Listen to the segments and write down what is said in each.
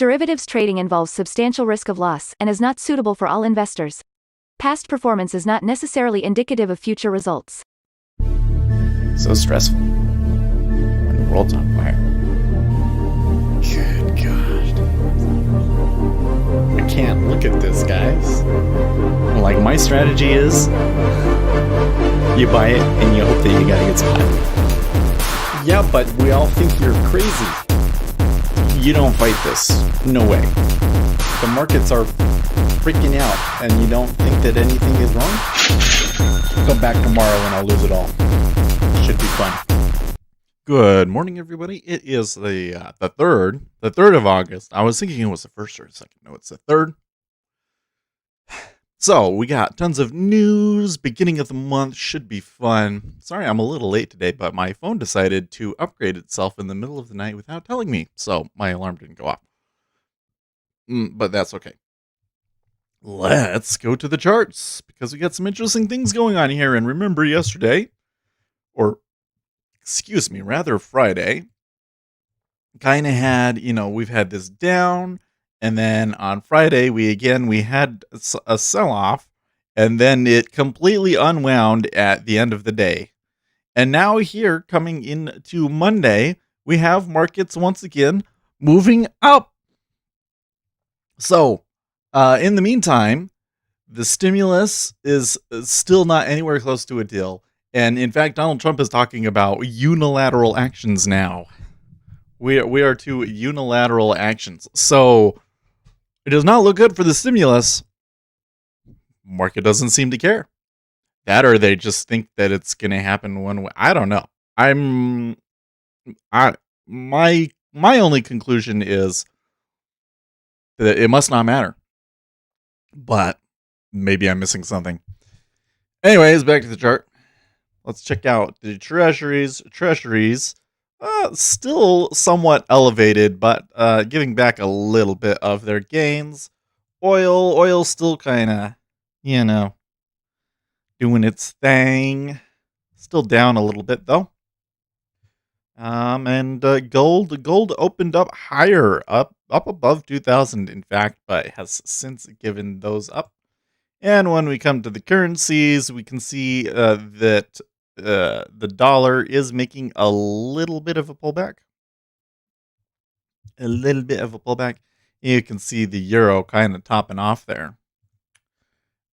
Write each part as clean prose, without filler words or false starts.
Derivatives trading involves substantial risk of loss and is not suitable for all investors. Past performance is not necessarily indicative of future results. So stressful when the world's on fire. Good God. We can't look at this, guys. Like, my strategy is you buy it and you hope that you gotta get some money. Yeah, but we all think you're crazy. You don't fight this. No way. The markets are freaking out and you don't think that anything is wrong? Come back tomorrow and I'll lose it all. Should be fun. Good morning, everybody. It is the third of August. I was thinking it was the first or the second. No, it's the third. So we got tons of news. Beginning of the month should be fun. Sorry, I'm a little late today, but my phone decided to upgrade itself in the middle of the night without telling me, so my alarm didn't go off. But that's okay. Let's go to the charts because we got some interesting things going on here. And remember yesterday, or excuse me, rather Friday, kind of had, we've had this down, and then on Friday we had a sell-off, and then it completely unwound at the end of the day. And now here, coming into Monday, we have markets once again moving up. So, in the meantime, the stimulus is still not anywhere close to a deal. And in fact, Donald Trump is talking about unilateral actions now. We are to unilateral actions. So it does not look good for the stimulus. Market doesn't seem to care. That, or they just think that it's going to happen one way. I don't know. My only conclusion is that it must not matter. But maybe I'm missing something. Anyways, back to the chart. Let's check out the treasuries. Treasuries, still somewhat elevated, but giving back a little bit of their gains. Oil still kind of, doing its thing. Still down a little bit though. And gold opened up higher, up above 2,000, in fact, but has since given those up. And when we come to the currencies, we can see that the dollar is making a little bit of a pullback. You can see the euro kind of topping off there.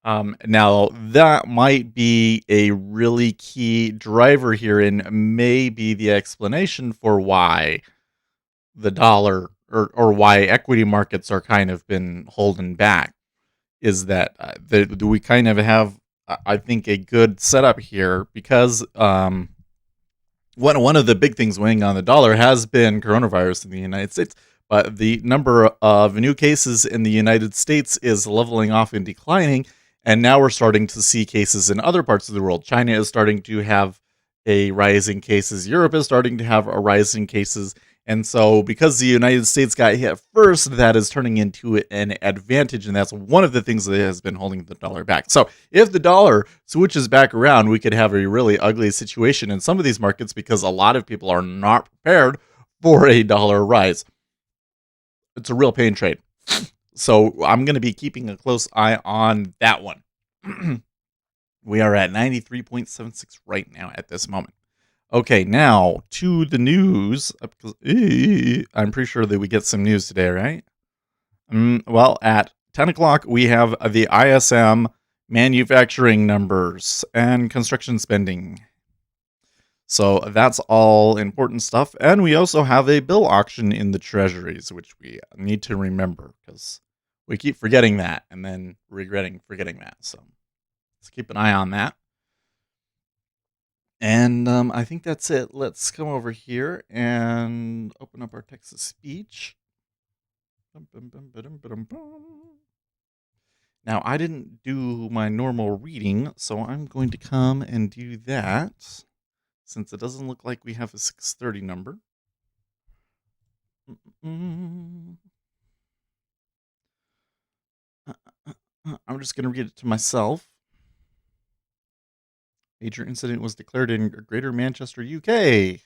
Now, that might be a really key driver here and may be the explanation for why the dollar or why equity markets are kind of been holding back, is that we kind of have, I think, a good setup here because one of the big things weighing on the dollar has been coronavirus in the United States. But the number of new cases in the United States is leveling off and declining. And now we're starting to see cases in other parts of the world. China is starting to have a rise in cases. Europe is starting to have a rise in cases. And so because the United States got hit first, that is turning into an advantage. And that's one of the things that has been holding the dollar back. So if the dollar switches back around, we could have a really ugly situation in some of these markets because a lot of people are not prepared for a dollar rise. It's a real pain trade. So I'm going to be keeping a close eye on that one. We are at 93.76 right now at this moment. Okay, now to the news. I'm pretty sure that we get some news today, right? Well, at 10 o'clock, we have the ISM manufacturing numbers and construction spending. So that's all important stuff. And we also have a bill auction in the treasuries, which we need to remember because we keep forgetting that and then regretting forgetting that. So let's keep an eye on that. And I think that's it. Let's come over here and open up our text to speech. Now, I didn't do my normal reading, so I'm going to come and do that since it doesn't look like we have a 630 number. I'm just going to read it to myself. Major incident was declared in Greater Manchester, UK.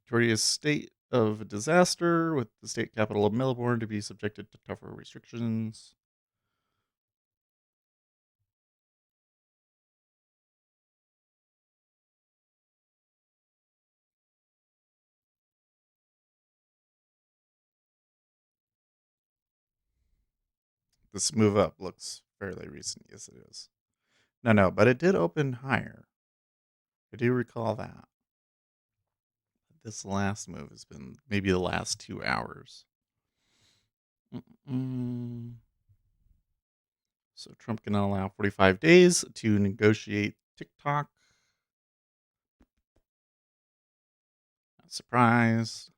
Victoria's state of disaster, with the state capital of Melbourne to be subjected to tougher restrictions. This move up looks fairly recent. Yes, it is. No, but it did open higher. I do recall that. This last move has been maybe the last 2 hours. So Trump can allow 45 days to negotiate TikTok. Not surprised.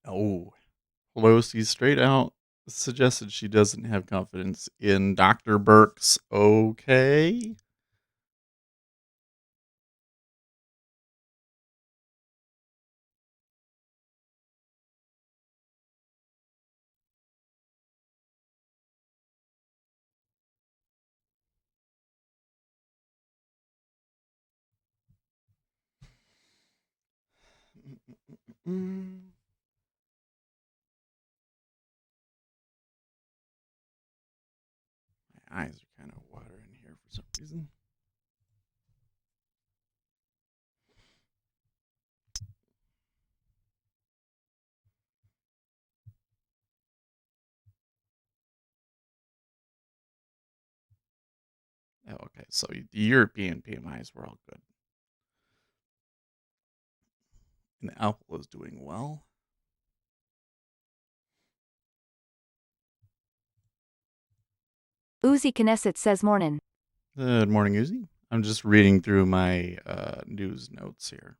Oh, Pelosi straight out suggested she doesn't have confidence in Dr. Burke's okay. My eyes are kind of watering here for some reason. Oh, okay. So the European PMIs were all good. And Apple is doing well. Uzi Knesset says mornin'. Good morning, Uzi. I'm just reading through my news notes here.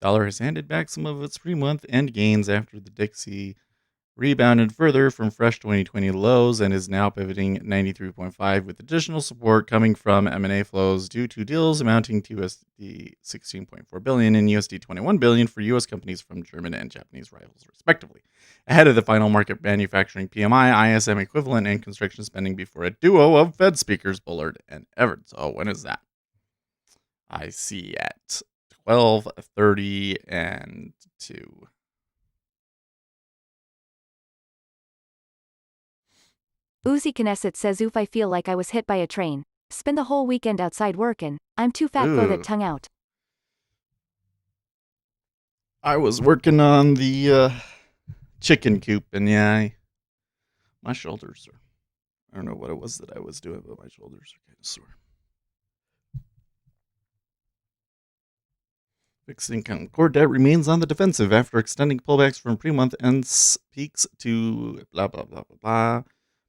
Dollar has handed back some of its pre-month end gains after the Dixie rebounded further from fresh 2020 lows and is now pivoting 93.5 with additional support coming from M&A flows due to deals amounting to USD 16.4 billion and USD 21 billion for US companies from German and Japanese rivals respectively. Ahead of the final market manufacturing PMI, ISM equivalent and construction spending before a duo of Fed speakers Bullard and Everett. So when is that? I see at 12:30 and 2. Uzi Knesset says oof, I feel like I was hit by a train. Spend the whole weekend outside workin'. I'm too fat for that tongue out. I was working on the chicken coop, and yeah, my shoulders are. I don't know what it was that I was doing, but my shoulders are kind of sore. Fixed income core debt remains on the defensive after extending pullbacks from pre-month ends peaks to blah blah blah blah blah.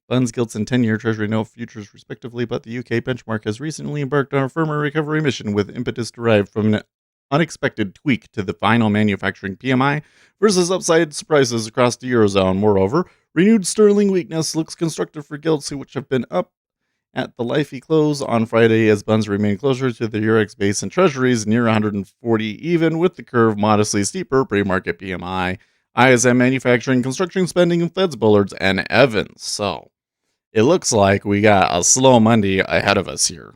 Bunds, gilts, and 10-year Treasury note futures, respectively, but the UK benchmark has recently embarked on a firmer recovery mission with impetus derived from an unexpected tweak to the final manufacturing PMI versus upside surprises across the Eurozone. Moreover, renewed sterling weakness looks constructive for gilts, which have been up at the lifey close on Friday as bunds remain closer to the Eurex base and treasuries near 140, even with the curve modestly steeper pre-market PMI, ISM manufacturing, construction spending, and Fed's Bullards and Evans. So it looks like we got a slow Monday ahead of us here.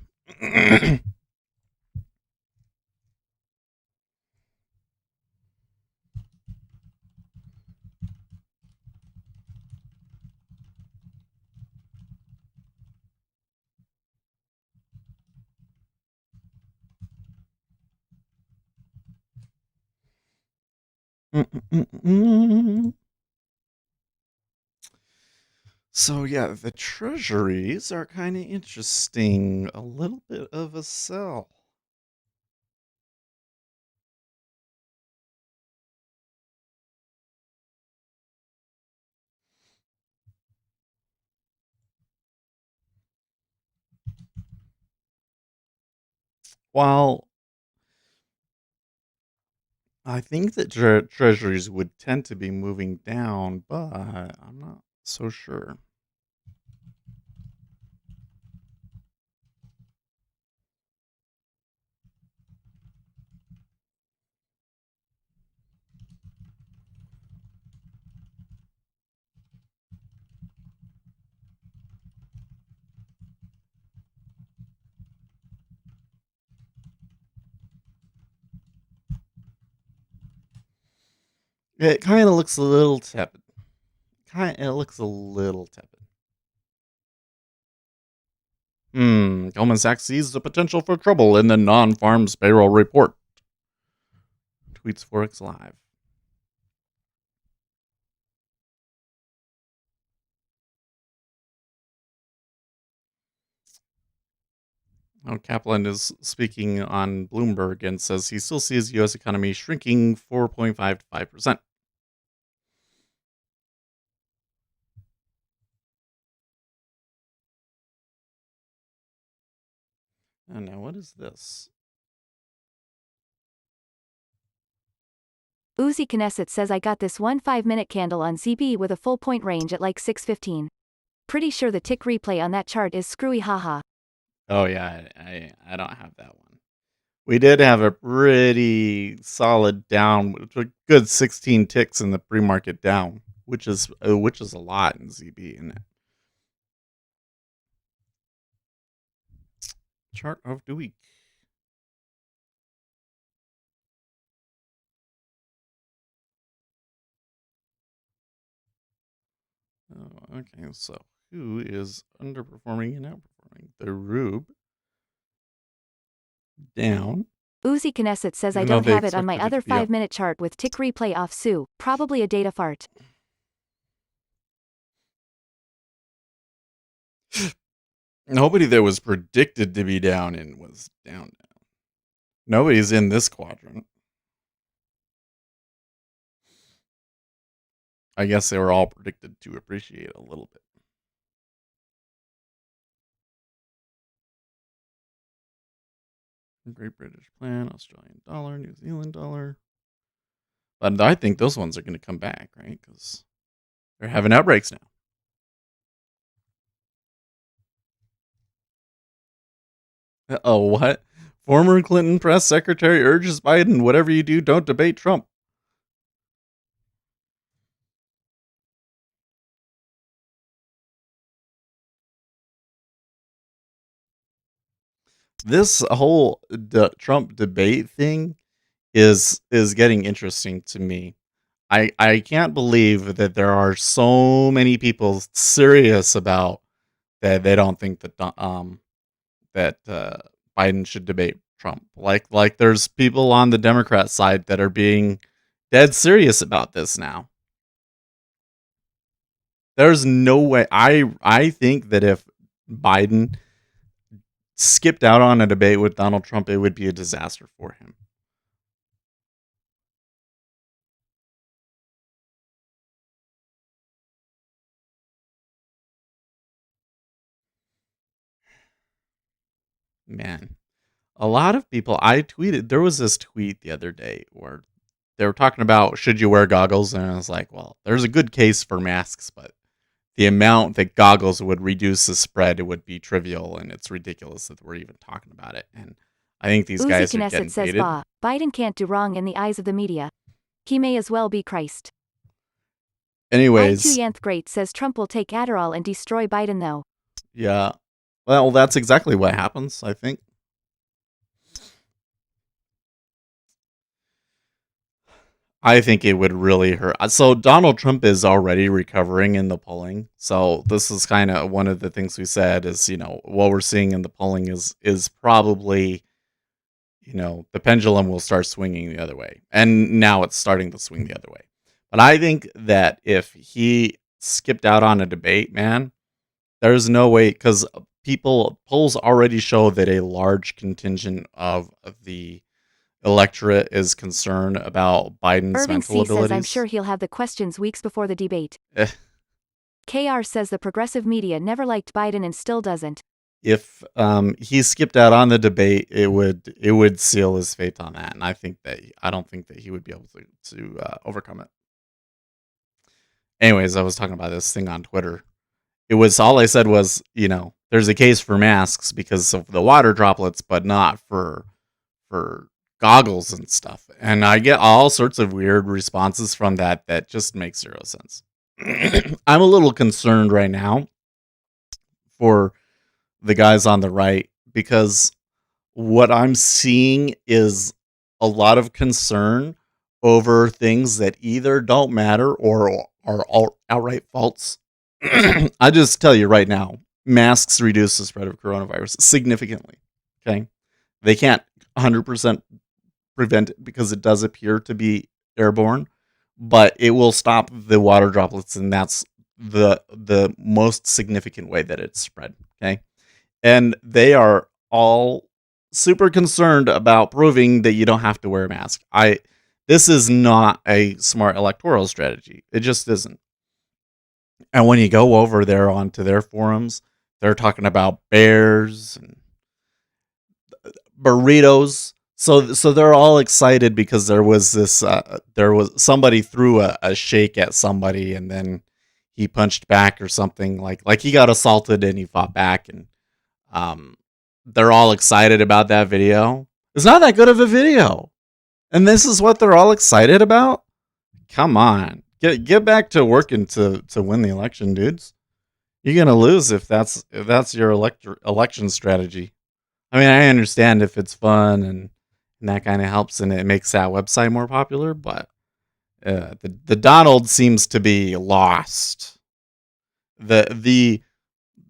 So yeah, the treasuries are kind of interesting. A little bit of a sell. While I think that treasuries would tend to be moving down, but I'm not so sure. It kind of looks a little tepid. It looks a little tepid. Goldman Sachs sees the potential for trouble in the non-farms payroll report. Tweets Forex Live. Oh, Kaplan is speaking on Bloomberg and says he still sees U.S. economy shrinking 4.5 to 5%. Oh, now what is this? Uzi Knesset says I got this one 5-minute candle on ZB with a full point range at like 615. Pretty sure the tick replay on that chart is screwy haha. Oh yeah, I don't have that one. We did have a pretty solid down, with a good 16 ticks in the pre-market down, which is a lot in ZB, isn't it? Chart of the week. Oh, okay, so who is underperforming and outperforming? The Rube down. Uzi Knesset says I Even though don't they have it on my expected it other to be up. 5-minute chart with tick replay off Sue, probably a data fart. Nobody that was predicted to be down and was down. Nobody's in this quadrant. I guess they were all predicted to appreciate a little bit. Great British Plan, Australian dollar, New Zealand dollar. But I think those ones are going to come back, right? Because they're having outbreaks now. Oh, what? Former Clinton press secretary urges Biden, whatever you do, don't debate Trump. This whole Trump debate thing is getting interesting to me. I can't believe that there are so many people serious about that they don't think that Biden should debate Trump. Like there's people on the Democrat side that are being dead serious about this now. There's no way. I think that if Biden skipped out on a debate with Donald Trump, it would be a disaster for him. Man, a lot of people. I tweeted. There was this tweet the other day where they were talking about should you wear goggles, and I was like, well, there's a good case for masks, but the amount that goggles would reduce the spread, it would be trivial, and it's ridiculous that we're even talking about it. And I think these Uzi guys are Knesset getting says baited. Biden can't do wrong in the eyes of the media. He may as well be Christ. Anyways, I2 Great says Trump will take Adderall and destroy Biden though. yeah. Well, that's exactly what happens, I think. I think it would really hurt. So Donald Trump is already recovering in the polling. So this is kind of one of the things we said is, what we're seeing in the polling is probably, the pendulum will start swinging the other way. And now it's starting to swing the other way. But I think that if he skipped out on a debate, man, there's no way, because polls already show that a large contingent of the electorate is concerned about Biden's Irving mental C abilities. says I'm sure he'll have the questions weeks before the debate. Eh. KR says the progressive media never liked Biden and still doesn't. if he skipped out on the debate, it would seal his fate on that, and I don't think that he would be able to overcome it. Anyways, I was talking about this thing on Twitter. It was all I said was, there's a case for masks because of the water droplets, but not for goggles and stuff. And I get all sorts of weird responses from that just makes zero sense. I'm a little concerned right now for the guys on the right because what I'm seeing is a lot of concern over things that either don't matter or are outright false. I just tell you right now, masks reduce the spread of coronavirus significantly. Okay. They can't 100% prevent it because it does appear to be airborne, but it will stop the water droplets, and that's the most significant way that it's spread. Okay. And they are all super concerned about proving that you don't have to wear a mask. This is not a smart electoral strategy. It just isn't. And when you go over there onto their forums, they're talking about bears and burritos. So they're all excited because there was somebody threw a shake at somebody and then he punched back or something, like he got assaulted and he fought back, and they're all excited about that video. It's not that good of a video. And this is what they're all excited about? Come on. Get back to working to win the election, dudes. You're going to lose if that's your election strategy. I mean, I understand if it's fun and that kind of helps and it makes that website more popular, but the Donald seems to be lost. The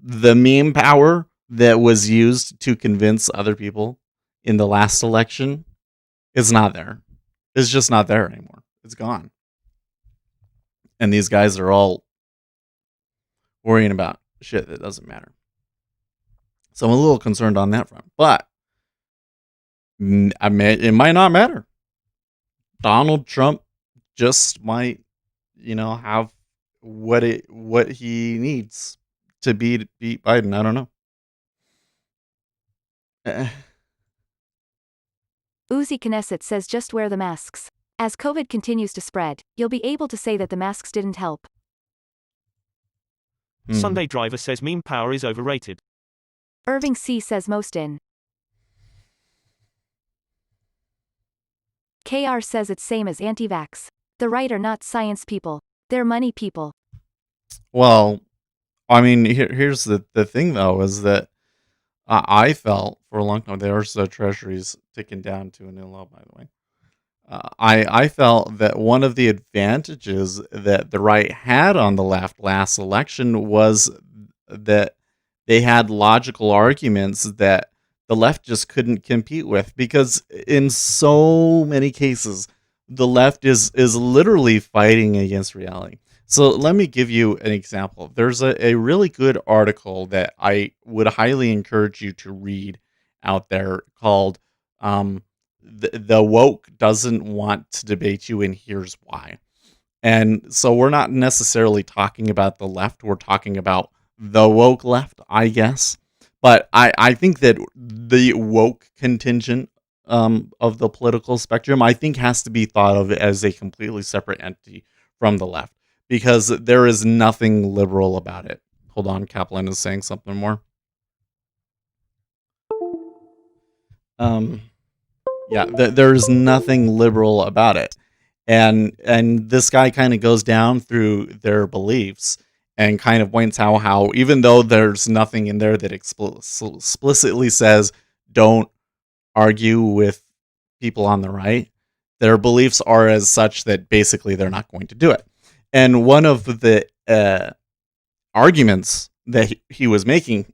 meme power that was used to convince other people in the last election is not there. It's just not there anymore. It's gone. And these guys are all worrying about shit that doesn't matter. So I'm a little concerned on that front. But it might not matter. Donald Trump just might, have what he needs to beat Biden. I don't know. Uzi Knesset says just wear the masks. As COVID continues to spread, you'll be able to say that the masks didn't help. Sunday Driver says meme power is overrated. Irving C. says most in. KR says it's same as anti-vax. The right are not science people. They're money people. Well, I mean, here's the thing, though, is that I felt for a long time, there's the treasuries ticking down to a nil low, by the way. I felt that one of the advantages that the right had on the left last election was that they had logical arguments that the left just couldn't compete with, because in so many cases, the left is literally fighting against reality. So let me give you an example. There's a really good article that I would highly encourage you to read out there called The Woke Doesn't Want to Debate You, and Here's Why. And so we're not necessarily talking about the left. We're talking about the woke left, I guess. But I think that the woke contingent of the political spectrum, I think, has to be thought of as a completely separate entity from the left, because there is nothing liberal about it. Hold on, Kaplan is saying something more. Yeah, there's nothing liberal about it. And this guy kind of goes down through their beliefs and kind of points out how even though there's nothing in there that explicitly says don't argue with people on the right, their beliefs are as such that basically they're not going to do it. And one of the arguments that he was making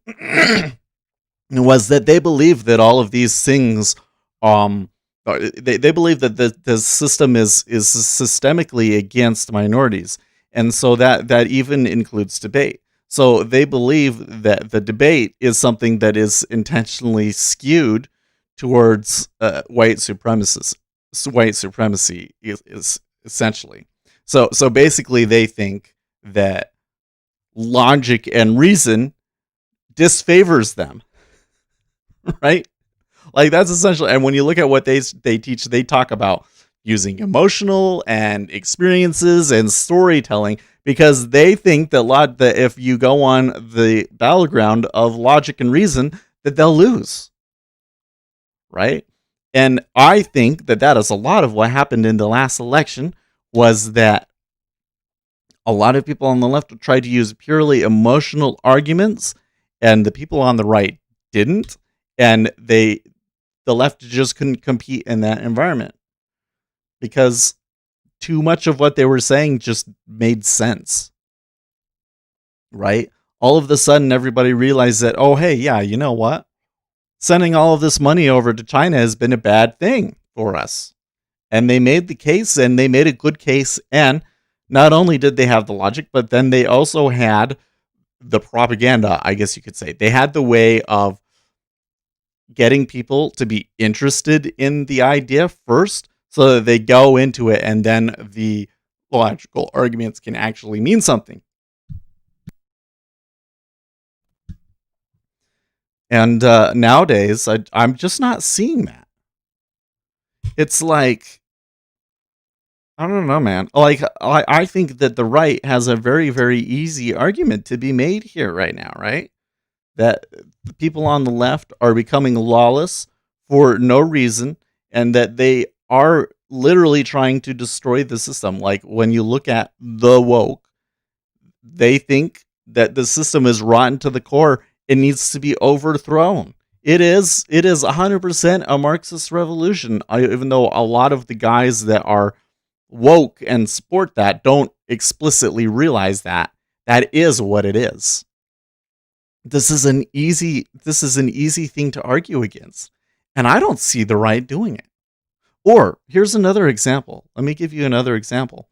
was that they believe that all of these things, they believe that the system is systemically against minorities, and so that even includes debate. So they believe that the debate is something that is intentionally skewed towards white supremacy is essentially. So basically, they think that logic and reason disfavors them. right? Like that's essential. And when you look at what they teach, they talk about using emotional and experiences and storytelling because they think that if you go on the battleground of logic and reason, that they'll lose, right? And I think that is a lot of what happened in the last election was that a lot of people on the left tried to use purely emotional arguments, and the people on the right didn't, and the left just couldn't compete in that environment because too much of what they were saying just made sense, right? All of a sudden, everybody realized that, oh, hey, yeah, you know what? Sending all of this money over to China has been a bad thing for us. And they made the case, and they made a good case. And not only did they have the logic, but then they also had the propaganda, I guess you could say. They had the way of getting people to be interested in the idea first so that they go into it and then the logical arguments can actually mean something. And nowadays, I'm just not seeing that. It's like, I don't know, man. Like, I think that the right has a very, very easy argument to be made here right now, right? That the people on the left are becoming lawless for no reason, and that they are literally trying to destroy the system. Like, when you look at the woke, they think that the system is rotten to the core. It needs to be overthrown. It is 100% a Marxist revolution, even though a lot of the guys that are woke and support that don't explicitly realize that. That is what it is. This is an easy thing to argue against. And I don't see the right doing it. Or here's another example. Let me give you another example.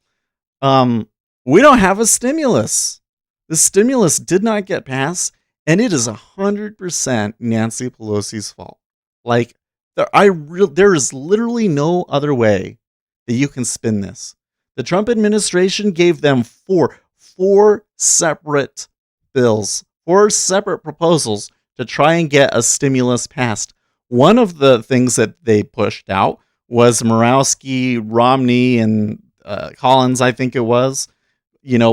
We don't have a stimulus. The stimulus did not get passed, and it is 100% Nancy Pelosi's fault. Like there is literally no other way that you can spin this. The Trump administration gave them four separate bills, 4 separate proposals to try and get a stimulus passed. One of the things that they pushed out was Morawski, Romney, and Collins, I think it was,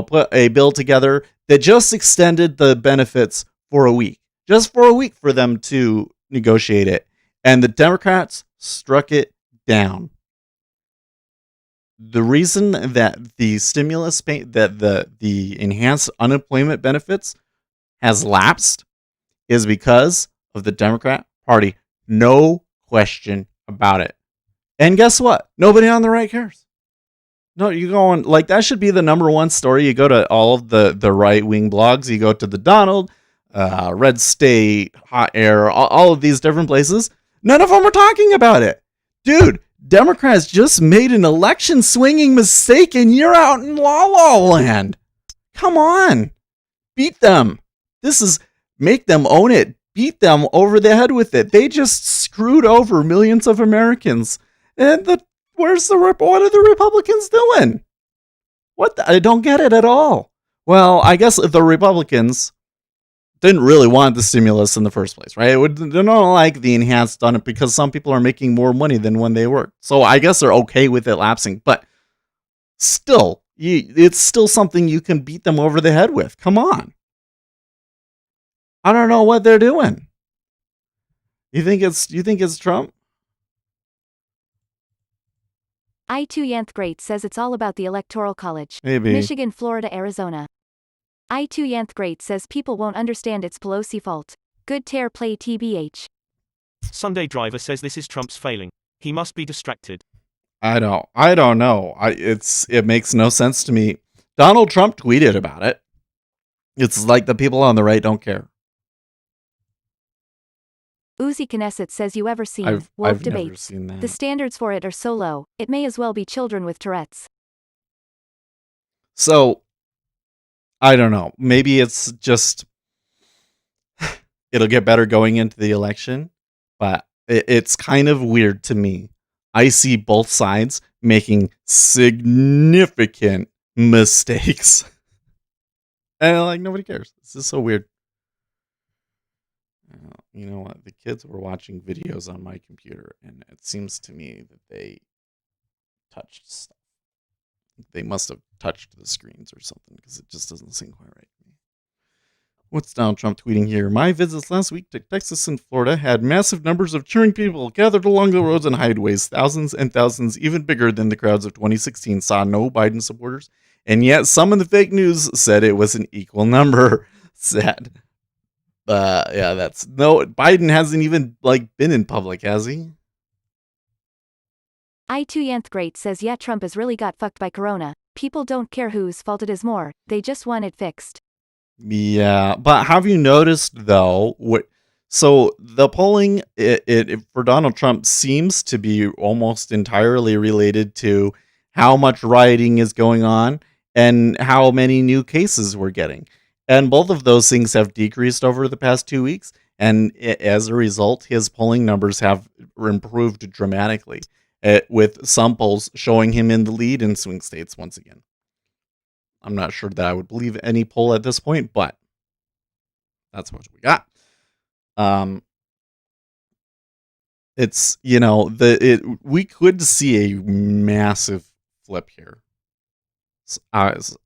put a bill together that just extended the benefits for a week. Just for a week for them to negotiate it. And the Democrats struck it down. The reason that the stimulus that the enhanced unemployment benefits has lapsed is because of the Democrat Party. No question about it. And guess what? Nobody on the right cares. No, you go on, like, that should be the number one story. You go to all of the right-wing blogs. You go to the Donald, Red State, Hot Air, all of these different places. None of them are talking about it. Dude, Democrats just made an election swinging mistake and you're out in la-la land. Come on. Beat them. Make them own it. Beat them over the head with it. They just screwed over millions of Americans. And what are the Republicans doing? I don't get it at all. Well, I guess the Republicans didn't really want the stimulus in the first place, right? They don't like the enhanced on it because some people are making more money than when they work. So I guess they're okay with it lapsing, but still, it's still something you can beat them over the head with. Come on. I don't know what they're doing. You think it's Trump? I2 Yanth Great says it's all about the Electoral College. Maybe. Michigan, Florida, Arizona. I2 Yanth Great says people won't understand it's Pelosi fault. Good tear play TBH. Sunday Driver says this is Trump's failing. He must be distracted. I don't know. It makes no sense to me. Donald Trump tweeted about it. It's like the people on the right don't care. Uzi Knesset says you ever seen I've debates. never seen that. The standards for it are so low, it may as well be children with Tourette's. So, I don't know. Maybe it's just it'll get better going into the election, but it's kind of weird to me. I see both sides making significant mistakes. And nobody cares. This is so weird. You know what? The kids were watching videos on my computer, and it seems to me that they touched stuff. They must have touched the screens or something, because it just doesn't seem quite right to me. What's Donald Trump tweeting here? My visits last week to Texas and Florida had massive numbers of cheering people gathered along the roads and highways. Thousands and thousands, even bigger than the crowds of 2016, saw no Biden supporters. And yet some of the fake news said it was an equal number. Sad. Yeah, that's no. Biden hasn't even been in public, has he? I2 Great says yeah, Trump has really got fucked by corona. People don't care whose fault it is more, they just want it fixed. Yeah, but have you noticed though so the polling it for Donald Trump seems to be almost entirely related to how much rioting is going on and how many new cases we're getting. And both of those things have decreased over the past 2 weeks, and as a result his polling numbers have improved dramatically, with some polls showing him in the lead in swing states once again. I'm not sure that I would believe any poll at this point, but that's what we got. It's we could see a massive flip here.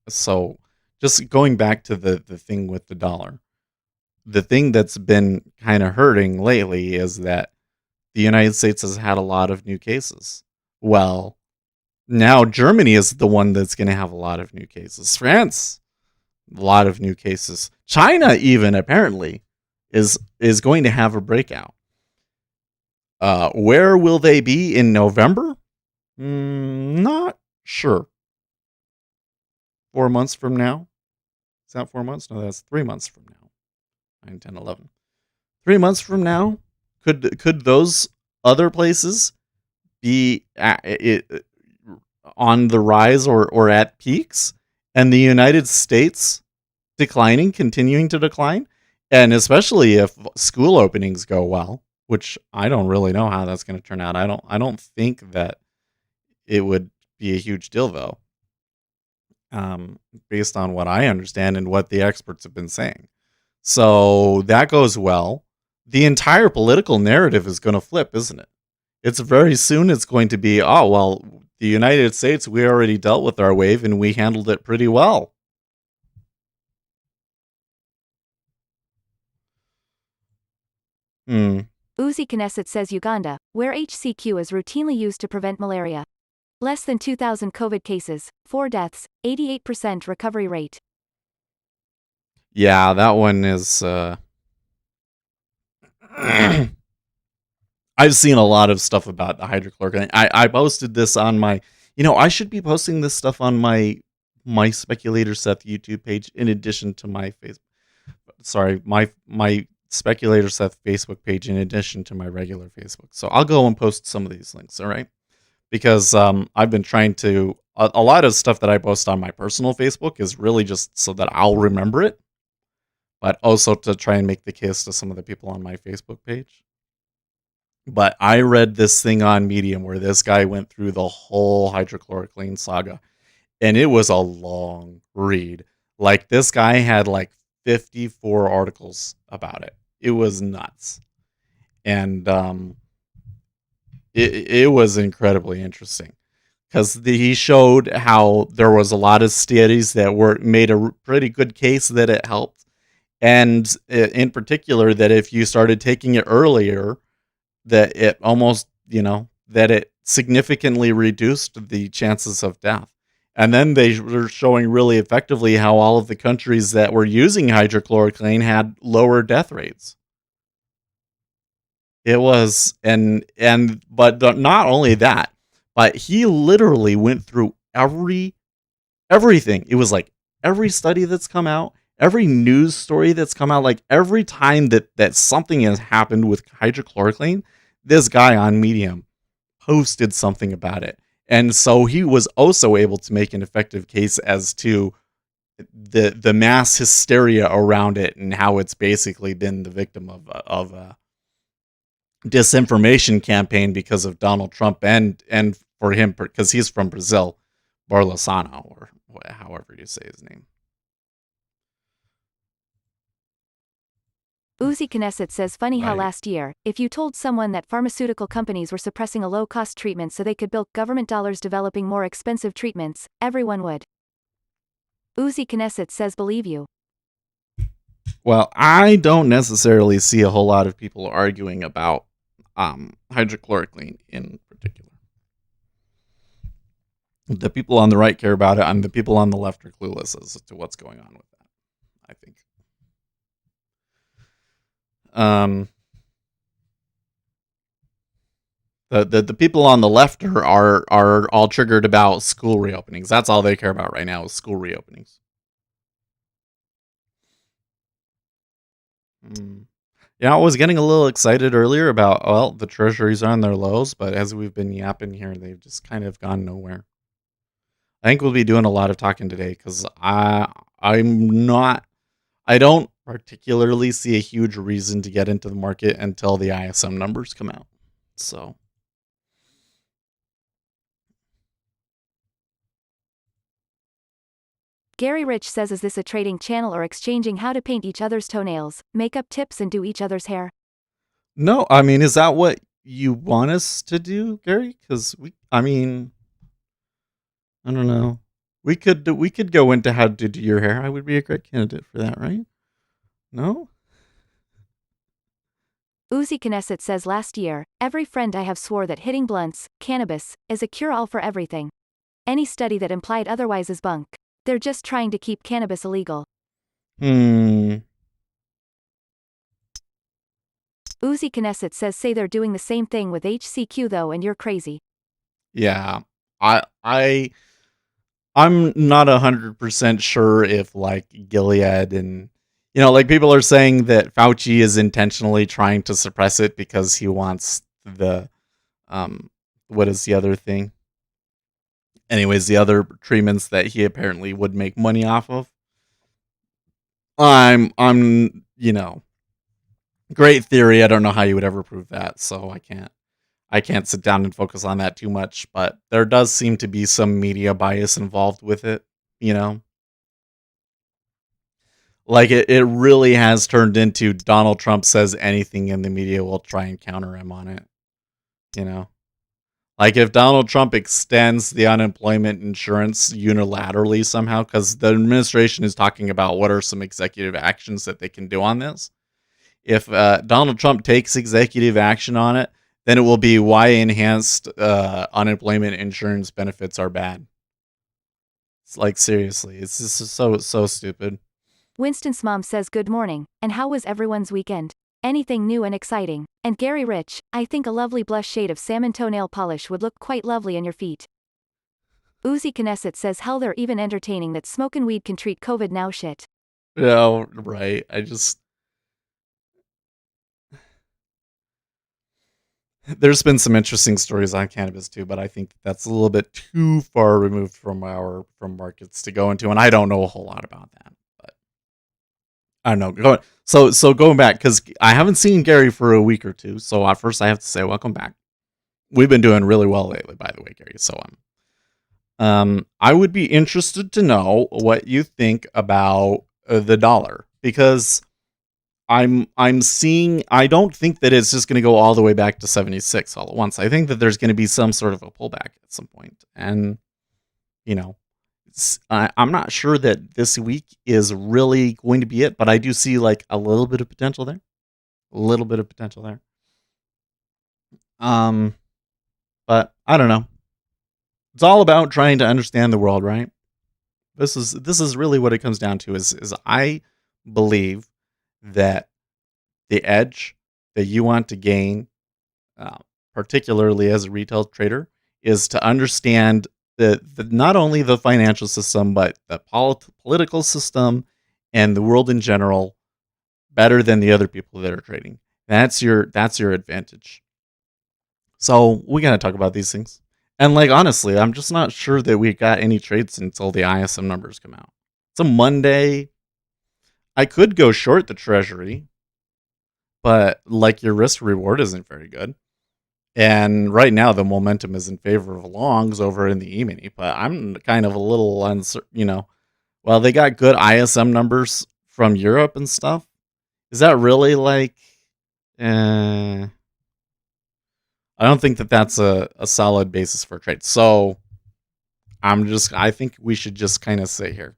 So just going back to the thing with the dollar, the thing that's been kind of hurting lately is that the United States has had a lot of new cases. Well, now Germany is the one that's going to have a lot of new cases. France, a lot of new cases. China even apparently is going to have a breakout. Where will they be in November? Not sure. 4 months from now? Is that 4 months? No, that's 3 months from now. 9, 10, 11. 3 months from now? Could those other places be on the rise or at peaks, and the United States continuing to decline? And especially if school openings go well, which I don't really know how that's going to turn out. I don't think that it would be a huge deal though, based on what I understand and what the experts have been saying. So that goes well. The entire political narrative is going to flip, isn't it? It's very soon it's going to be, oh, well, the United States, we already dealt with our wave and we handled it pretty well. Uzi Knesset says Uganda, where HCQ is routinely used to prevent malaria. Less than 2,000 COVID cases, 4 deaths, 88% recovery rate. Yeah, that one is... I've seen a lot of stuff about the hydrochloroquine. I posted this on my... I should be posting this stuff on my Speculator Seth YouTube page in addition to my Facebook... Sorry, my Speculator Seth Facebook page in addition to my regular Facebook. So I'll go and post some of these links, all right? Because I've been trying to... A lot of stuff that I post on my personal Facebook is really just so that I'll remember it, but also to try and make the case to some of the people on my Facebook page. But I read this thing on Medium where this guy went through the whole hydrochloroquine saga, and it was a long read. This guy had 54 articles about it. It was nuts. And it was incredibly interesting because he showed how there was a lot of studies that made a pretty good case that it helped. And in particular, that if you started taking it earlier, that it almost, that it significantly reduced the chances of death. And then they were showing really effectively how all of the countries that were using hydrochloroquine had lower death rates. It was, but not only that, but he literally went through everything. It was every study that's come out, every news story that's come out, every time that something has happened with hydrochloroquine, this guy on Medium posted something about it. And so he was also able to make an effective case as to the mass hysteria around it and how it's basically been the victim of a disinformation campaign because of Donald Trump and for him, because he's from Brazil, Bolsonaro, or however you say his name. Uzi Knesset says funny how Right. last year, if you told someone that pharmaceutical companies were suppressing a low-cost treatment so they could bilk government dollars developing more expensive treatments, everyone would. Uzi Knesset says believe you. Well, I don't necessarily see a whole lot of people arguing about hydrochloroquine in particular. The people on the right care about it, and the people on the left are clueless as to what's going on with that, I think. The people on the left are all triggered about school reopenings. That's all they care about right now is school reopenings. Yeah, I was getting a little excited earlier about, well, the treasuries are on their lows, but as we've been yapping here, they've just kind of gone nowhere. I think we'll be doing a lot of talking today because I don't particularly see a huge reason to get into the market until the ISM numbers come out. So Gary Rich says is this a trading channel or exchanging how to paint each other's toenails, makeup tips and do each other's hair? no, I mean, is that what you want us to do, Gary? Because I don't know. We could go into how to do your hair. I would be a great candidate for that, right? No? Uzi Knesset says last year, every friend I have swore that hitting blunts, cannabis, is a cure-all for everything. Any study that implied otherwise is bunk. They're just trying to keep cannabis illegal. Uzi Knesset says say they're doing the same thing with HCQ though and you're crazy. Yeah. I'm not 100% sure if like Gilead and like people are saying that Fauci is intentionally trying to suppress it because he wants the what is the other thing? Anyways, the other treatments that he apparently would make money off of. I'm great theory. I don't know how you would ever prove that, so I can't sit down and focus on that too much, but there does seem to be some media bias involved with it, Like it really has turned into Donald Trump says anything in the media, will try and counter him on it, Like if Donald Trump extends the unemployment insurance unilaterally somehow, because the administration is talking about what are some executive actions that they can do on this. If Donald Trump takes executive action on it, then it will be why enhanced unemployment insurance benefits are bad. It's like, seriously, it's just so stupid. Winston's mom says good morning, and how was everyone's weekend? Anything new and exciting? And Gary Rich, I think a lovely blush shade of salmon toenail polish would look quite lovely on your feet. Uzi Knesset says hell they're even entertaining that smokin' weed can treat COVID now shit. Yeah, right. There's been some interesting stories on cannabis too, but I think that's a little bit too far removed from markets to go into, and I don't know a whole lot about that. But I don't know. So going back, because I haven't seen Gary for a week or two, so at first I have to say welcome back. We've been doing really well lately, by the way, Gary. So I would be interested to know what you think about the dollar, because I'm seeing, I don't think that it's just going to go all the way back to 76 all at once. I think that there's going to be some sort of a pullback at some point. And, I'm not sure that this week is really going to be it, but I do see like a little bit of potential there. But I don't know. It's all about trying to understand the world, right? This is really what it comes down to is I believe that the edge that you want to gain, particularly as a retail trader, is to understand the not only the financial system, but the political system and the world in general better than the other people that are trading. That's your advantage. So we got to talk about these things. And like, honestly, I'm just not sure that we got any trades until the ISM numbers come out. It's a Monday. I could go short the treasury, but like your risk reward isn't very good. And right now the momentum is in favor of longs over in the E-mini, but I'm kind of a little uncertain, well, they got good ISM numbers from Europe and stuff. Is that really like? Uh, I don't think that that's a solid basis for a trade. So I think we should just kind of sit here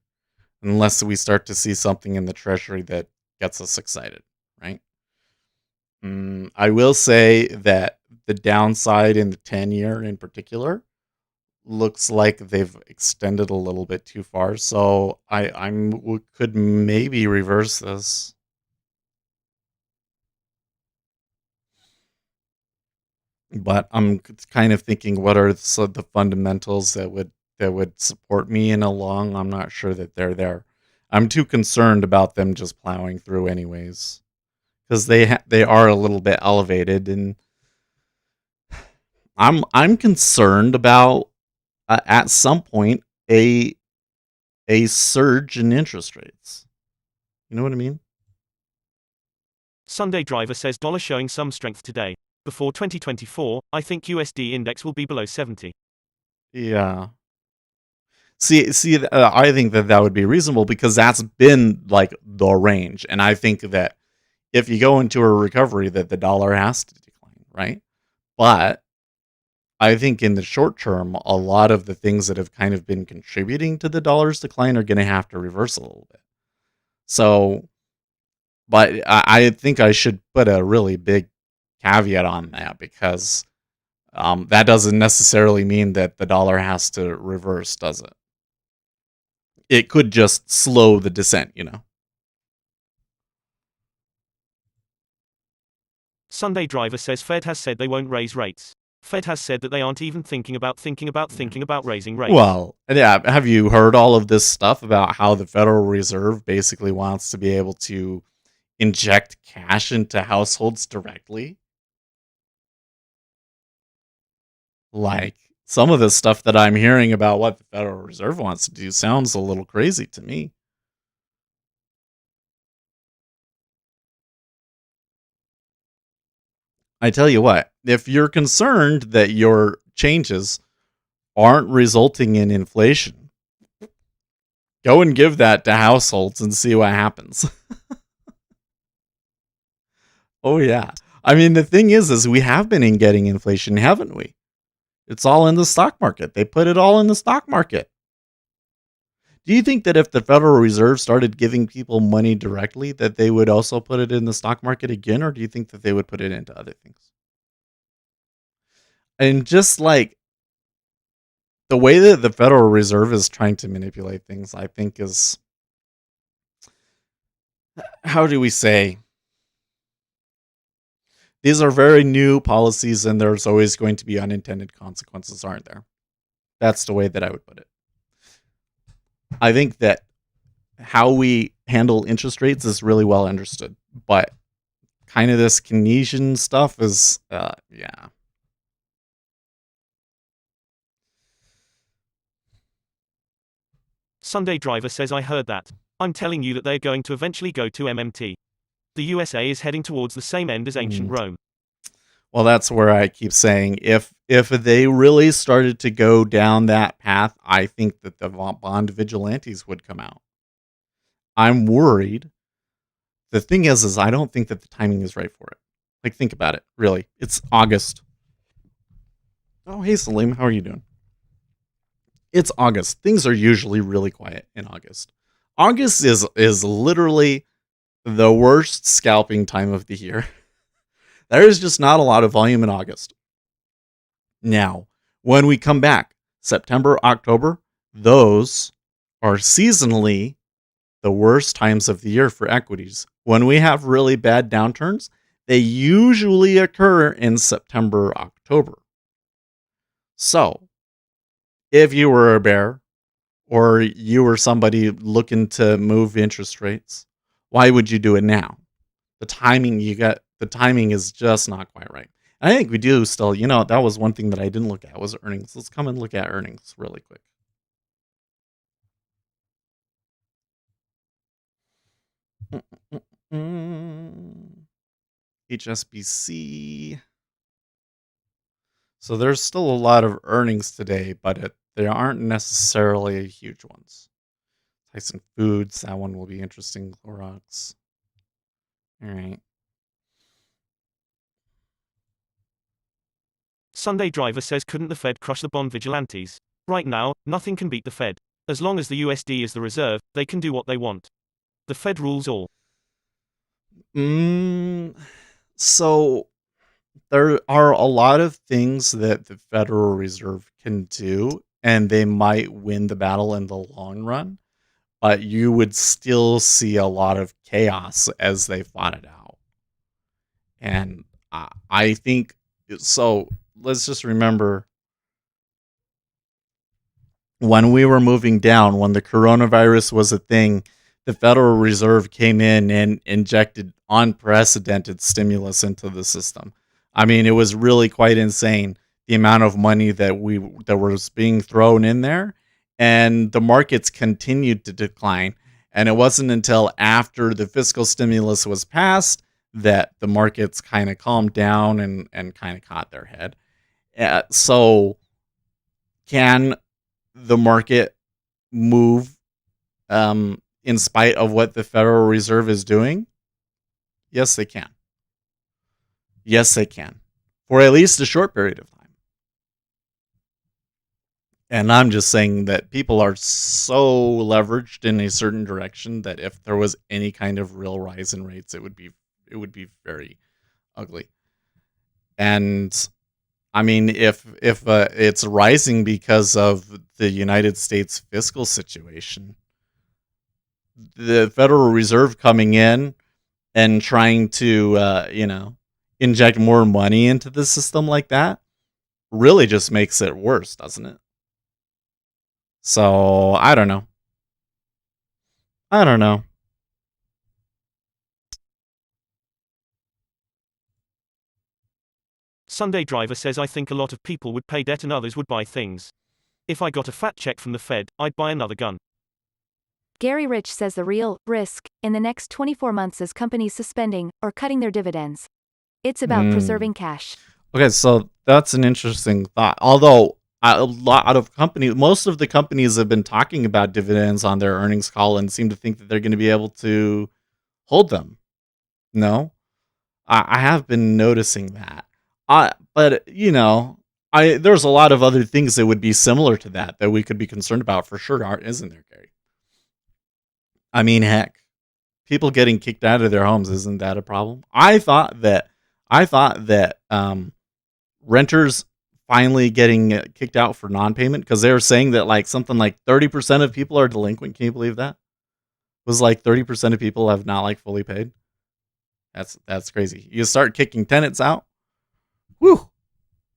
unless we start to see something in the treasury that gets us excited, right? I will say that the downside in the 10-year in particular looks like they've extended a little bit too far. So we could maybe reverse this. But I'm kind of thinking, what are the fundamentals that would support me in a long? I'm not sure that they're there. I'm too concerned about them just plowing through, anyways, because they are a little bit elevated, and I'm concerned about at some point a surge in interest rates. You know what I mean? Sunday Driver says dollar showing some strength today. Before 2024, I think USD index will be below 70. Yeah. I think that that would be reasonable because that's been like the range, and I think that if you go into a recovery, that the dollar has to decline, right? But I think in the short term, a lot of the things that have kind of been contributing to the dollar's decline are going to have to reverse a little bit. So, but I think I should put a really big caveat on that because that doesn't necessarily mean that the dollar has to reverse, does it? It could just slow the descent, you know? Sunday Driver says Fed has said they won't raise rates. Fed has said that they aren't even thinking about raising rates. Well, yeah. Have you heard all of this stuff about how the Federal Reserve basically wants to be able to inject cash into households directly? Like, some of the stuff that I'm hearing about what the Federal Reserve wants to do sounds a little crazy to me. I tell you what, if you're concerned that your changes aren't resulting in inflation, go and give that to households and see what happens. Oh yeah. I mean, the thing is we have been in getting inflation, haven't we? It's all in the stock market. They put it all in the stock market. Do you think that if the Federal Reserve started giving people money directly, that they would also put it in the stock market again, or do you think that they would put it into other things? And just like the way that the Federal Reserve is trying to manipulate things, I think is, how do we say, these are very new policies and there's always going to be unintended consequences, aren't there? That's the way that I would put it. I think that how we handle interest rates is really well understood, but kind of this Keynesian stuff is, yeah. Sunday Driver says I heard that. I'm telling you that they're going to eventually go to MMT. The USA is heading towards the same end as ancient Rome. Well, that's where I keep saying if they really started to go down that path, I think that the bond vigilantes would come out. I'm worried. The thing is I don't think that the timing is right for it. Like, think about it. Really, it's August. Oh, hey Salim, how are you doing? It's August. Things are usually really quiet in August. August is literally the worst scalping time of the year. There is just not a lot of volume in August. Now, when we come back, September, October, those are seasonally the worst times of the year for equities. When we have really bad downturns, they usually occur in September, October. So, if you were a bear or you were somebody looking to move interest rates, why would you do it now? The timing is just not quite right. I think we do still, that was one thing that I didn't look at was earnings. Let's come and look at earnings really quick. HSBC. So there's still a lot of earnings today, but they aren't necessarily huge ones. Tyson Foods, that one will be interesting. Clorox. All right. Sunday Driver says couldn't the Fed crush the bond vigilantes? Right now, nothing can beat the Fed. As long as the USD is the reserve, they can do what they want. The Fed rules all. So there are a lot of things that the Federal Reserve can do, and they might win the battle in the long run, but you would still see a lot of chaos as they fought it out. And I think so. Let's just remember when we were moving down, when the coronavirus was a thing, the Federal Reserve came in and injected unprecedented stimulus into the system. I mean, it was really quite insane the amount of money that was being thrown in there, and the markets continued to decline. And it wasn't until after the fiscal stimulus was passed that the markets kind of calmed down and kind of caught their head. So, can the market move in spite of what the Federal Reserve is doing? Yes, they can. Yes, they can. For at least a short period of time. And I'm just saying that people are so leveraged in a certain direction that if there was any kind of real rise in rates, it would be very ugly. And I mean, if it's rising because of the United States fiscal situation, the Federal Reserve coming in and trying to, inject more money into the system like that really just makes it worse, doesn't it? So I don't know. I don't know. Sunday Driver says I think a lot of people would pay debt and others would buy things. If I got a fat check from the Fed, I'd buy another gun. Gary Rich says the real risk in the next 24 months is companies suspending or cutting their dividends. It's about preserving cash. Okay, so that's an interesting thought. Although most of the companies have been talking about dividends on their earnings call and seem to think that they're going to be able to hold them. No, I have been noticing that. But there's a lot of other things that would be similar to that we could be concerned about for sure, isn't there, Gary? I mean, heck, people getting kicked out of their homes, isn't that a problem? I thought that renters finally getting kicked out for non-payment, because they were saying that like something like 30% of people are delinquent. Can you believe that? It was like 30% of people have not like fully paid. That's crazy. You start kicking tenants out. Whew.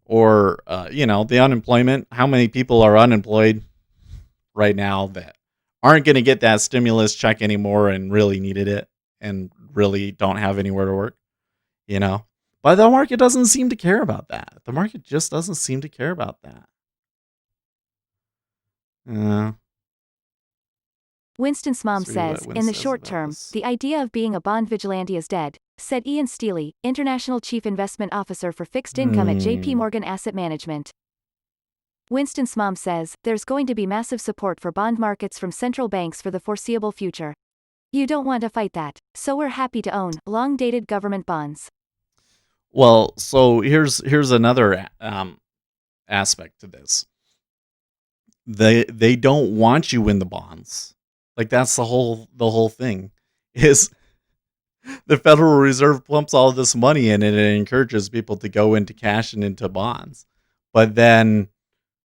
Or the unemployment. How many people are unemployed right now that aren't going to get that stimulus check anymore and really needed it and really don't have anywhere to work? But the market doesn't seem to care about that. The market just doesn't seem to care about that. Winston's mom says, in the short term, the idea of being a bond vigilante is dead, said Ian Steely, International Chief Investment Officer for Fixed Income at JP Morgan Asset Management. Winston's mom says, there's going to be massive support for bond markets from central banks for the foreseeable future. You don't want to fight that, so we're happy to own long-dated government bonds. Well, so here's another aspect to this. They don't want you in the bonds. Like that's the whole thing is the Federal Reserve plumps all this money in and it encourages people to go into cash and into bonds. But then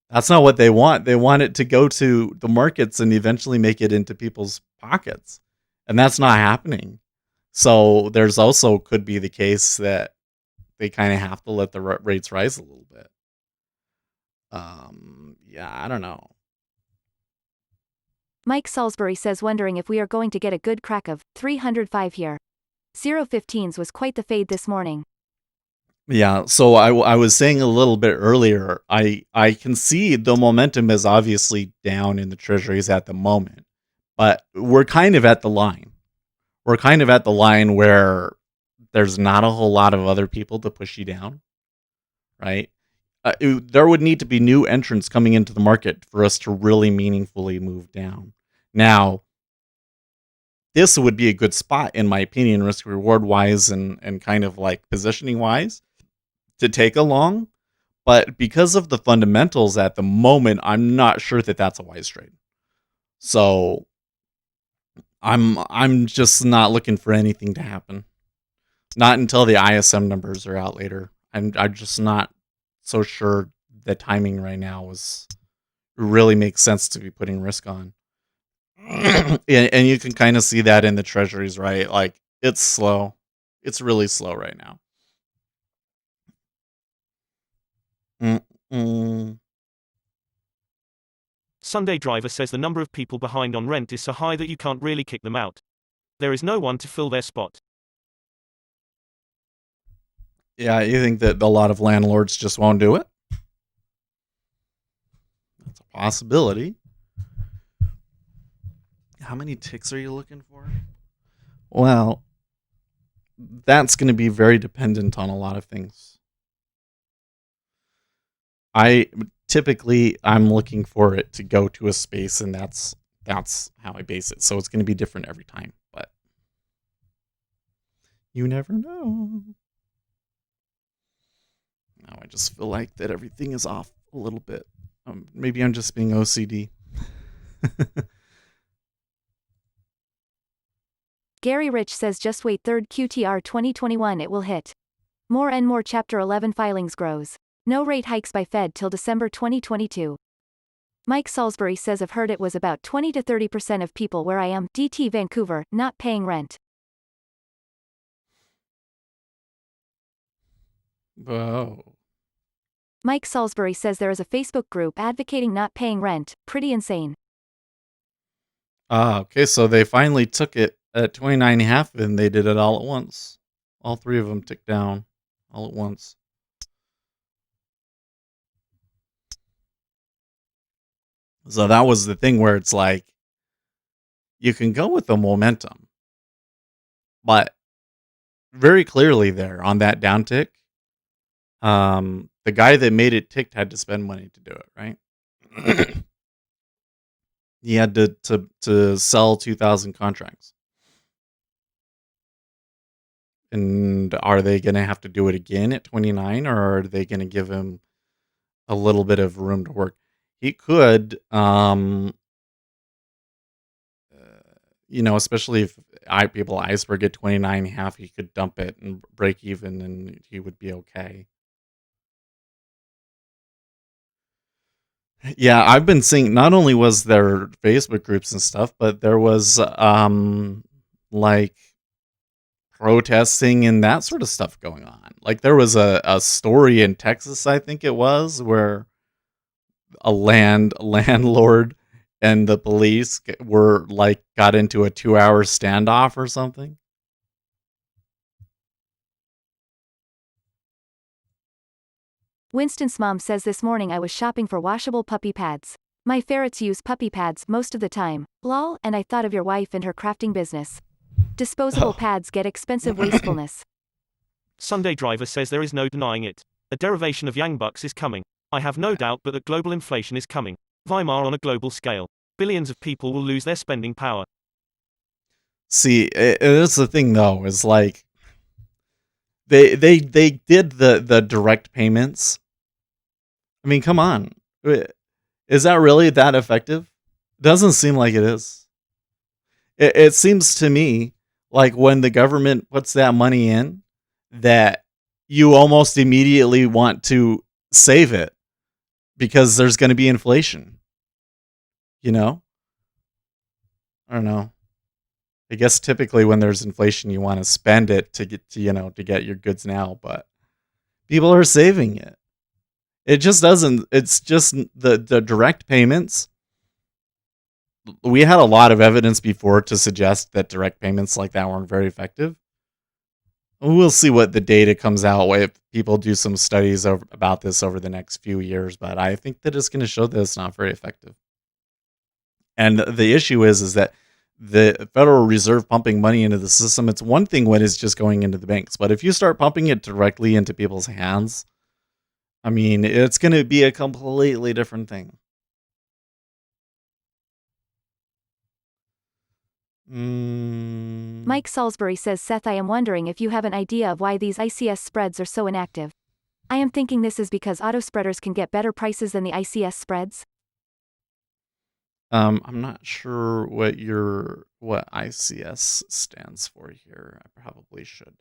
that's not what they want. They want it to go to the markets and eventually make it into people's pockets. And that's not happening. So there's also could be the case that they kind of have to let the rates rise a little bit. Yeah, I don't know. Mike Salisbury says wondering if we are going to get a good crack of 305 here. 015s was quite the fade this morning. Yeah, so I was saying a little bit earlier, I can see the momentum is obviously down in the treasuries at the moment, but we're kind of at the line. We're kind of at the line where there's not a whole lot of other people to push you down, right? There would need to be new entrants coming into the market for us to really meaningfully move down. Now, this would be a good spot, in my opinion, risk reward wise and kind of like positioning wise to take a long. But because of the fundamentals at the moment, I'm not sure that that's a wise trade. So I'm just not looking for anything to happen. Not until the ISM numbers are out later. I'm just not so sure the timing right now really makes sense to be putting risk on. And you can kind of see that in the treasuries, right? Like it's slow. It's really slow right now. Mm-mm. Sunday Driver says the number of people behind on rent is so high that you can't really kick them out. There is no one to fill their spot. Yeah, you think that a lot of landlords just won't do it? That's a possibility. How many ticks are you looking for? Well, that's going to be very dependent on a lot of things. I'm looking for it to go to a space, and that's how I base it. So it's going to be different every time, but you never know. Now I just feel like that everything is off a little bit. Maybe I'm just being OCD. Gary Rich says just wait 3rd QTR 2021 it will hit. More and more Chapter 11 filings grows. No rate hikes by Fed till December 2022. Mike Salisbury says I've heard it was about 20 to 30% of people where I am, DT Vancouver, not paying rent. Whoa. Mike Salisbury says there is a Facebook group advocating not paying rent, pretty insane. Okay, so they finally took it at 29.5 and they did it all at once. All three of them ticked down all at once. So that was the thing where it's like, you can go with the momentum, but very clearly there on that downtick, the guy that made it ticked had to spend money to do it, right? He had to sell 2,000 contracts. And are they going to have to do it again at 29, or are they going to give him a little bit of room to work? He could, especially if people iceberg at 29.5, he could dump it and break even and he would be okay. Yeah, I've been seeing, not only was there Facebook groups and stuff, but there was like protesting and that sort of stuff going on. Like there was a story in Texas, I think it was, where a landlord and the police were like got into a 2-hour standoff or something. Winston's mom says this morning I was shopping for washable puppy pads. My ferrets use puppy pads most of the time, lol, and I thought of your wife and her crafting business. Disposable pads get expensive wastefulness. Sunday Driver says there is no denying it. A derivation of Yang bucks is coming. I have no doubt but that global inflation is coming. Weimar on a global scale. Billions of people will lose their spending power. See, that's the thing though, is like they did the direct payments. I mean, come on. Is that really that effective? Doesn't seem like it is. It seems to me like when the government puts that money in, that you almost immediately want to save it because there's going to be inflation. I don't know. I guess typically when there's inflation, you want to spend it to get your goods now, but people are saving it. It just doesn't. It's just the direct payments. We had a lot of evidence before to suggest that direct payments like that weren't very effective. We'll see what the data comes out if people do some studies about this over the next few years, but I think that it's going to show that it's not very effective. And the issue is that the Federal Reserve pumping money into the system, it's one thing when it's just going into the banks, but if you start pumping it directly into people's hands, I mean, it's going to be a completely different thing. Mike Salisbury says, Seth, I am wondering if you have an idea of why these ICS spreads are so inactive. I am thinking this is because auto spreaders can get better prices than the ICS spreads. I'm not sure what ICS stands for here. I probably should.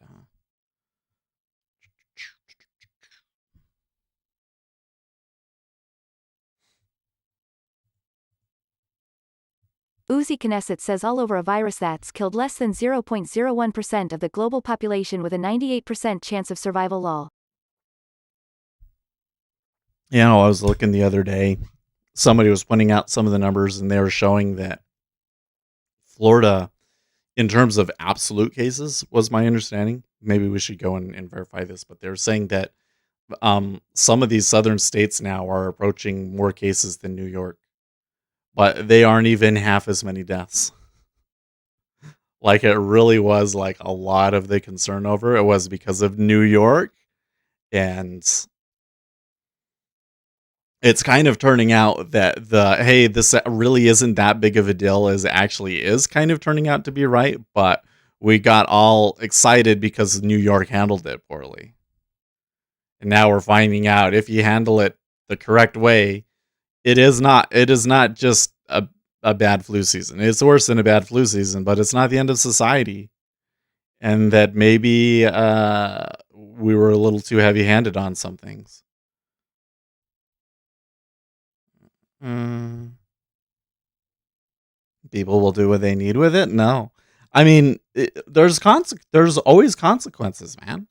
Uzi Knesset says all over a virus that's killed less than 0.01% of the global population with a 98% chance of survival. Lol. Yeah, I was looking the other day. Somebody was pointing out some of the numbers, and they were showing that Florida, in terms of absolute cases, was my understanding. Maybe we should go and verify this, but they were saying that some of these southern states now are approaching more cases than New York, but they aren't even half as many deaths. Like, it really was like a lot of the concern over it was because of New York, and it's kind of turning out that hey, this really isn't that big of a deal as it actually is kind of turning out to be right, but we got all excited because New York handled it poorly. And now we're finding out if you handle it the correct way, it is not just a bad flu season. It's worse than a bad flu season, but it's not the end of society. And that maybe we were a little too heavy-handed on some things. People will do what they need with it. No, I mean, there's always consequences, man.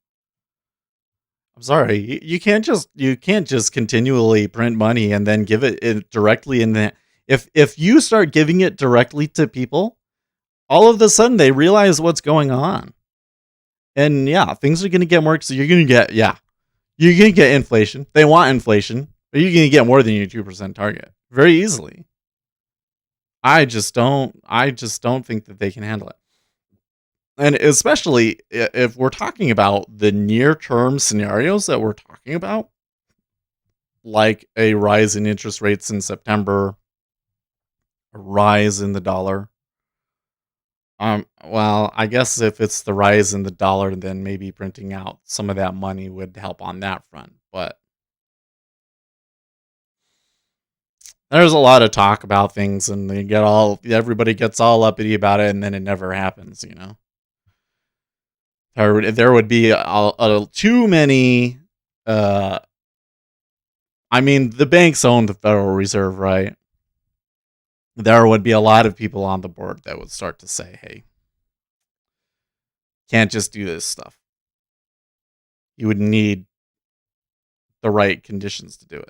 I'm sorry, you can't just continually print money and then give it directly in the. If you start giving it directly to people, all of a sudden they realize what's going on, and yeah, things are going to get more. So you're going to get inflation. They want inflation, but you're going to get more than your 2% target very easily. I just don't think that they can handle it. And especially if we're talking about the near-term scenarios that we're talking about, like a rise in interest rates in September, a rise in the dollar. Well, I guess if it's the rise in the dollar, then maybe printing out some of that money would help on that front. But there's a lot of talk about things, and everybody gets all uppity about it, and then it never happens, you know. There would be too many. I mean, the banks own the Federal Reserve, right? There would be a lot of people on the board that would start to say, "Hey, can't just do this stuff." You would need the right conditions to do it.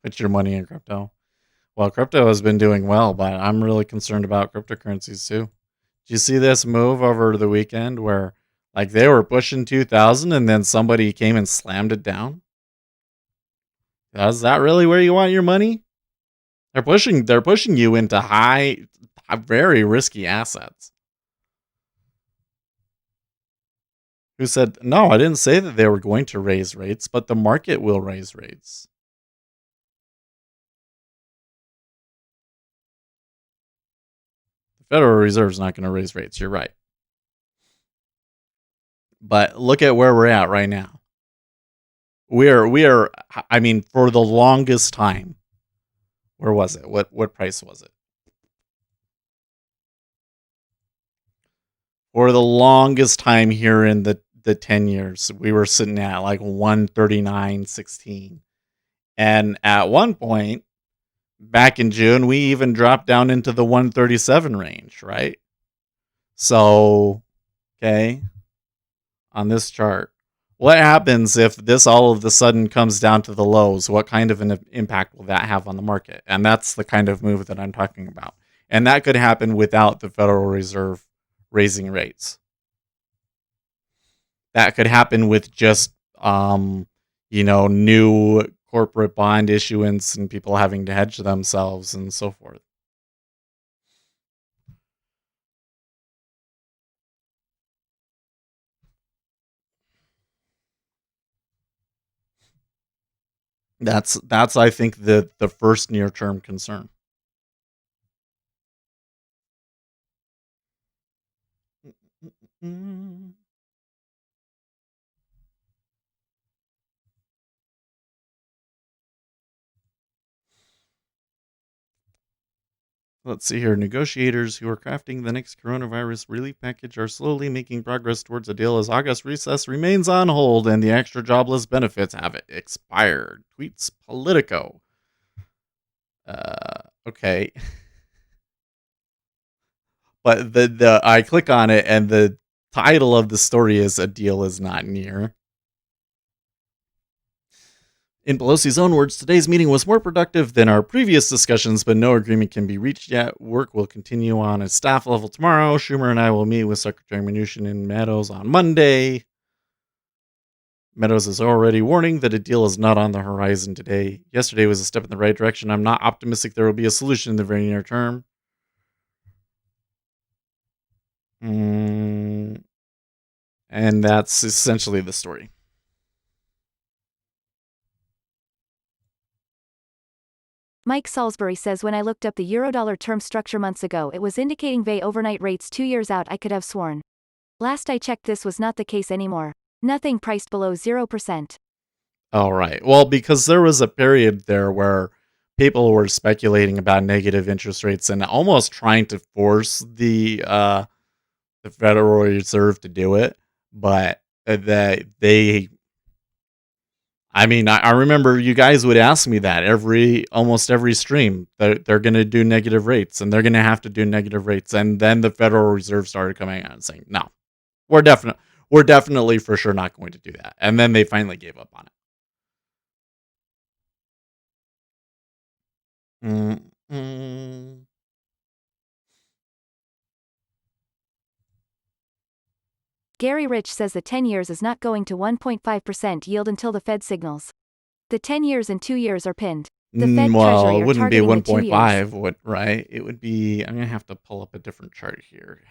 Put your money in crypto. Well, crypto has been doing well, but I'm really concerned about cryptocurrencies too. Did you see this move over the weekend where like they were pushing 2000 and then somebody came and slammed it down? Is that really where you want your money? They're pushing you into very risky assets. Who said, "No, I didn't say that they were going to raise rates, but the market will raise rates." The Federal Reserve is not going to raise rates. You're right. But look at where we're at right now. We are I mean, for the longest time. Where was it? What price was it? For the longest time here in the 10 years, we were sitting at like 139.16. And at one point back in June, we even dropped down into the 137 range, right? So, okay, on this chart, what happens if this all of a sudden comes down to the lows? What kind of an impact will that have on the market? And that's the kind of move that I'm talking about. And that could happen without the Federal Reserve raising rates. That could happen with just, new corporate bond issuance and people having to hedge themselves and so forth. That's I think the first near term concern. Let's see here. Negotiators who are crafting the next coronavirus relief package are slowly making progress towards a deal as August recess remains on hold and the extra jobless benefits have expired. Tweets Politico. Okay. But the I click on it and the title of the story is "A Deal Is Not Near." In Pelosi's own words, today's meeting was more productive than our previous discussions, but no agreement can be reached yet. Work will continue on a staff level tomorrow. Schumer and I will meet with Secretary Mnuchin and Meadows on Monday. Meadows is already warning that a deal is not on the horizon today. Yesterday was a step in the right direction. I'm not optimistic there will be a solution in the very near term. And that's essentially the story. Mike Salisbury says when I looked up the Eurodollar term structure months ago it was indicating VA overnight rates 2 years out. I could have sworn. Last I checked this was not the case anymore. Nothing priced below 0%. All right. Well, because there was a period there where people were speculating about negative interest rates and almost trying to force the Federal Reserve to do it, but that they I mean, I remember you guys would ask me that almost every stream. They're going to do negative rates, and they're going to have to do negative rates. And then the Federal Reserve started coming out and saying, "No, we're definitely for sure not going to do that." And then they finally gave up on it. Gary Rich says the 10 years is not going to 1.5% yield until the Fed signals. The 10 years and 2 years are pinned. The Fed Well, Treasury it are wouldn't be targeting the 2 years. 1.5, right? It would be. I'm gonna have to pull up a different chart here.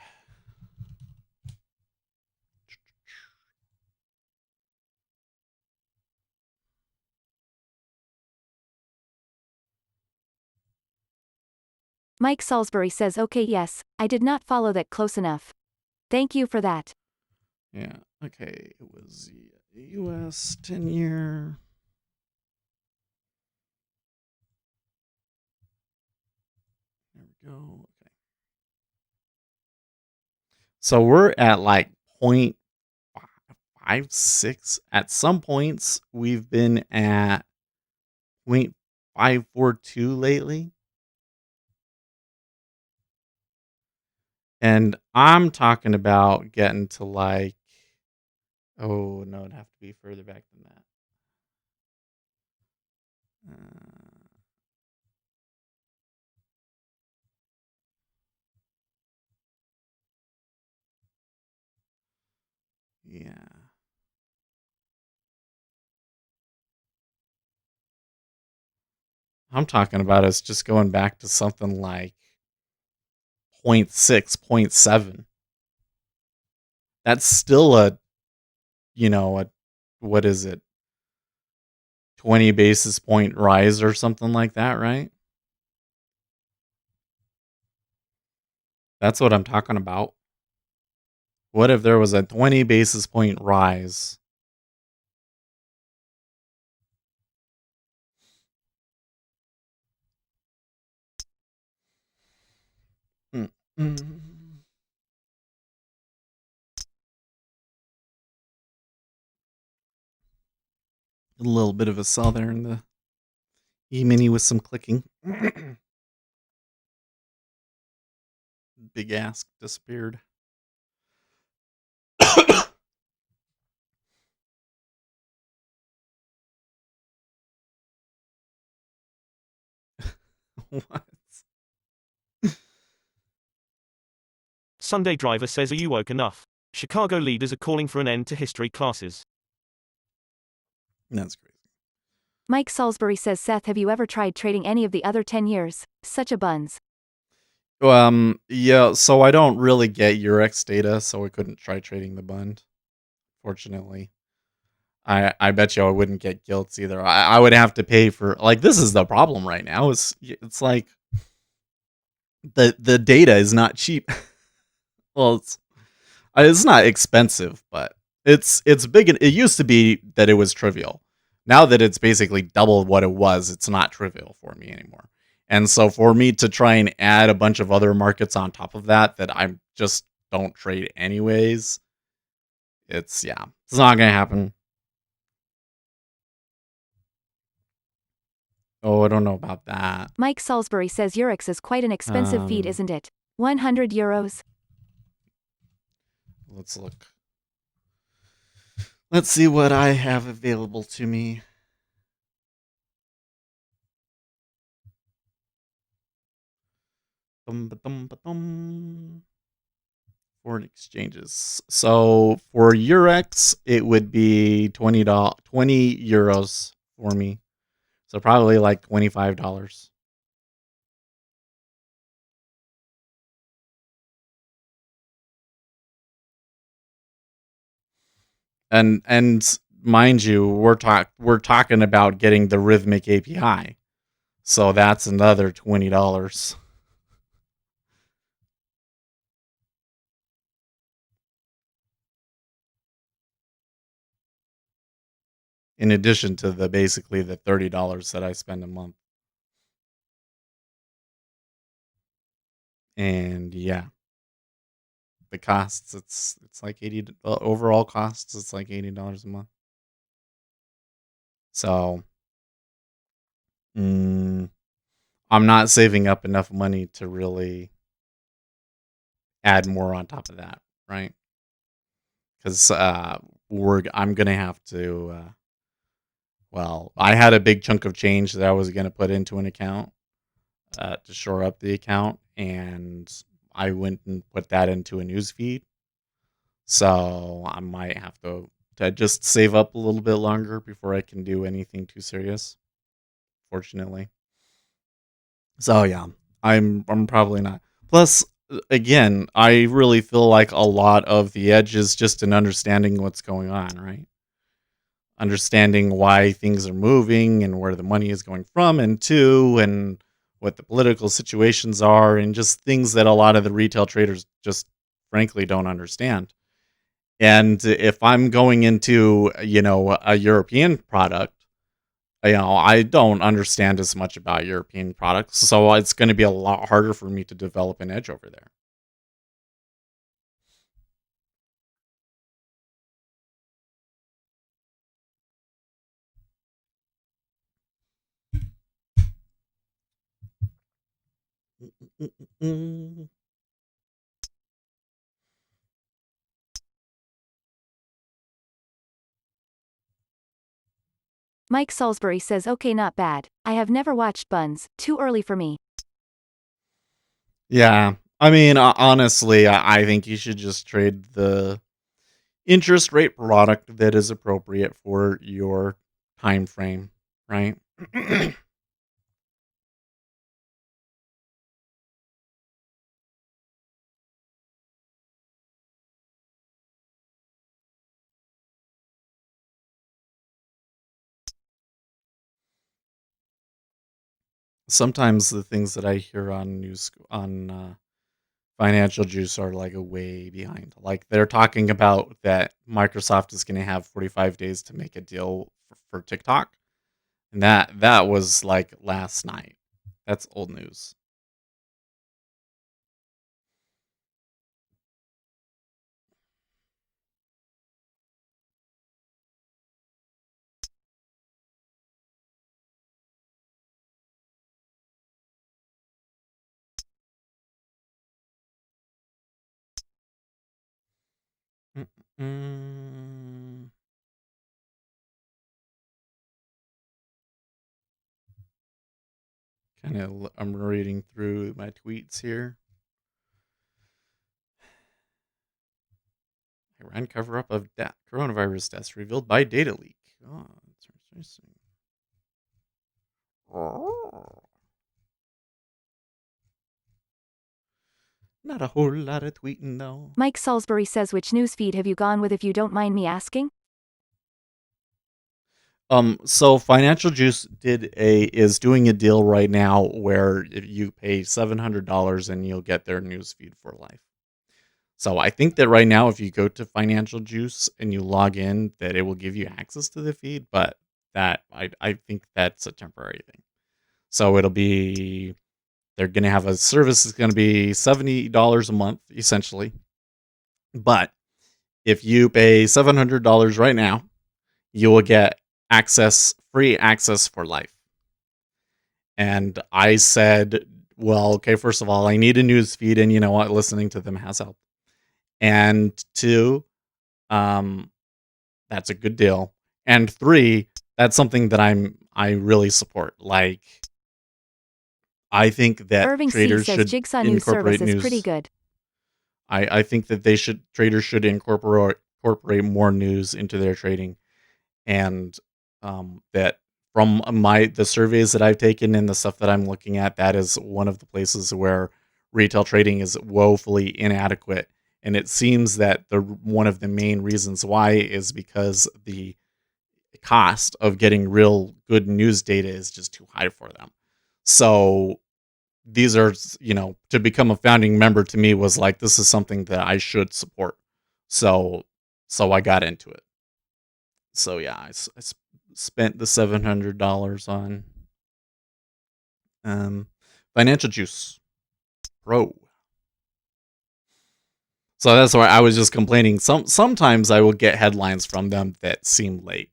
Mike Salisbury says okay yes, I did not follow that close enough. Thank you for that. Yeah. Okay. It was the U.S. 10-year. There we go. Okay. So we're at like 0.56. At some points, we've been at 0.542 lately. And I'm talking about getting to like, oh no, it'd have to be further back than that. Yeah. I'm talking about us just going back to something like 0.6, 0.7. That's still what is it? 20 basis point rise or something like that, right? That's what I'm talking about. What if there was a 20 basis point rise? Mm-mm. A little bit of a sell there in the E-mini with some clicking. Big ass disappeared. What? Sunday Driver says are you woke enough? Chicago leaders are calling for an end to history classes. That's crazy. Mike Salisbury says Seth have you ever tried trading any of the other 10 years? Such a buns. Yeah, so I don't really get Eurex data, so I couldn't try trading the bund, fortunately. I bet you I wouldn't get gilts either. I would have to pay for, like, this is the problem right now. It's like the data is not cheap. Well, it's not expensive, but it's big. It used to be that it was trivial. Now that it's basically double what it was, it's not trivial for me anymore. And so for me to try and add a bunch of other markets on top of that I just don't trade anyways, it's not gonna happen. Oh, I don't know about that. Mike Salisbury says Eurex is quite an expensive feed, isn't it? 100 euros. Let's look. Let's see what I have available to me. Foreign exchanges. So for Eurex, it would be $20 euros for me. So probably like $25. And mind you, we're talking about getting the Rhythmic API. So that's another $20. In addition to basically the $30 that I spend a month. And yeah, the costs, it's like 80 overall costs, it's like $80 a month. So I'm not saving up enough money to really add more on top of that, right? Because I'm gonna have to. Well, I had a big chunk of change that I was gonna put into an account to shore up the account, and I went and put that into a news feed. So I might have to just save up a little bit longer before I can do anything too serious. Fortunately. So yeah, I'm probably not. Plus, again, I really feel like a lot of the edge is just in understanding what's going on, right? Understanding why things are moving and where the money is going from and to, and what the political situations are, and just things that a lot of the retail traders just frankly don't understand. And if I'm going into, a European product, I don't understand as much about European products, so it's going to be a lot harder for me to develop an edge over there. Mm. Mike Salisbury says okay, not bad. I have never watched Buns, too early for me. Yeah, I mean, honestly, I think you should just trade the interest rate product that is appropriate for your time frame, right? Sometimes the things that I hear on Financial Juice are like a way behind. Like they're talking about that Microsoft is going to have 45 days to make a deal for TikTok, and that was like last night. That's old news. Mm. Kind of, I'm reading through my tweets here. Iran cover up of coronavirus deaths revealed by data leak. Oh, that's interesting. Not a whole lot of tweeting though. Mike Salisbury says which newsfeed have you gone with if you don't mind me asking? So Financial Juice is doing a deal right now where if you pay $700 and you'll get their news feed for life. So I think that right now, if you go to Financial Juice and you log in, that it will give you access to the feed, but I think that's a temporary thing. So they're gonna have a service that's gonna be $70 a month, essentially. But if you pay $700 right now, you will get free access for life. And I said, well, okay, first of all, I need a news feed, and you know what? Listening to them has helped. And two, um, that's a good deal. And three, that's something that I really support. Like, I think that Irving C. traders says should Jigsaw News incorporate Service is pretty news. good. I think that traders should incorporate more news into their trading, and that from the surveys that I've taken and the stuff that I'm looking at, that is one of the places where retail trading is woefully inadequate. And it seems that the one of the main reasons why is because the cost of getting real good news data is just too high for them. So these are, to become a founding member to me was like, this is something that I should support. So I got into it. So yeah, I spent the $700 on Financial Juice Pro. So that's why I was just complaining. Sometimes I will get headlines from them that seem late,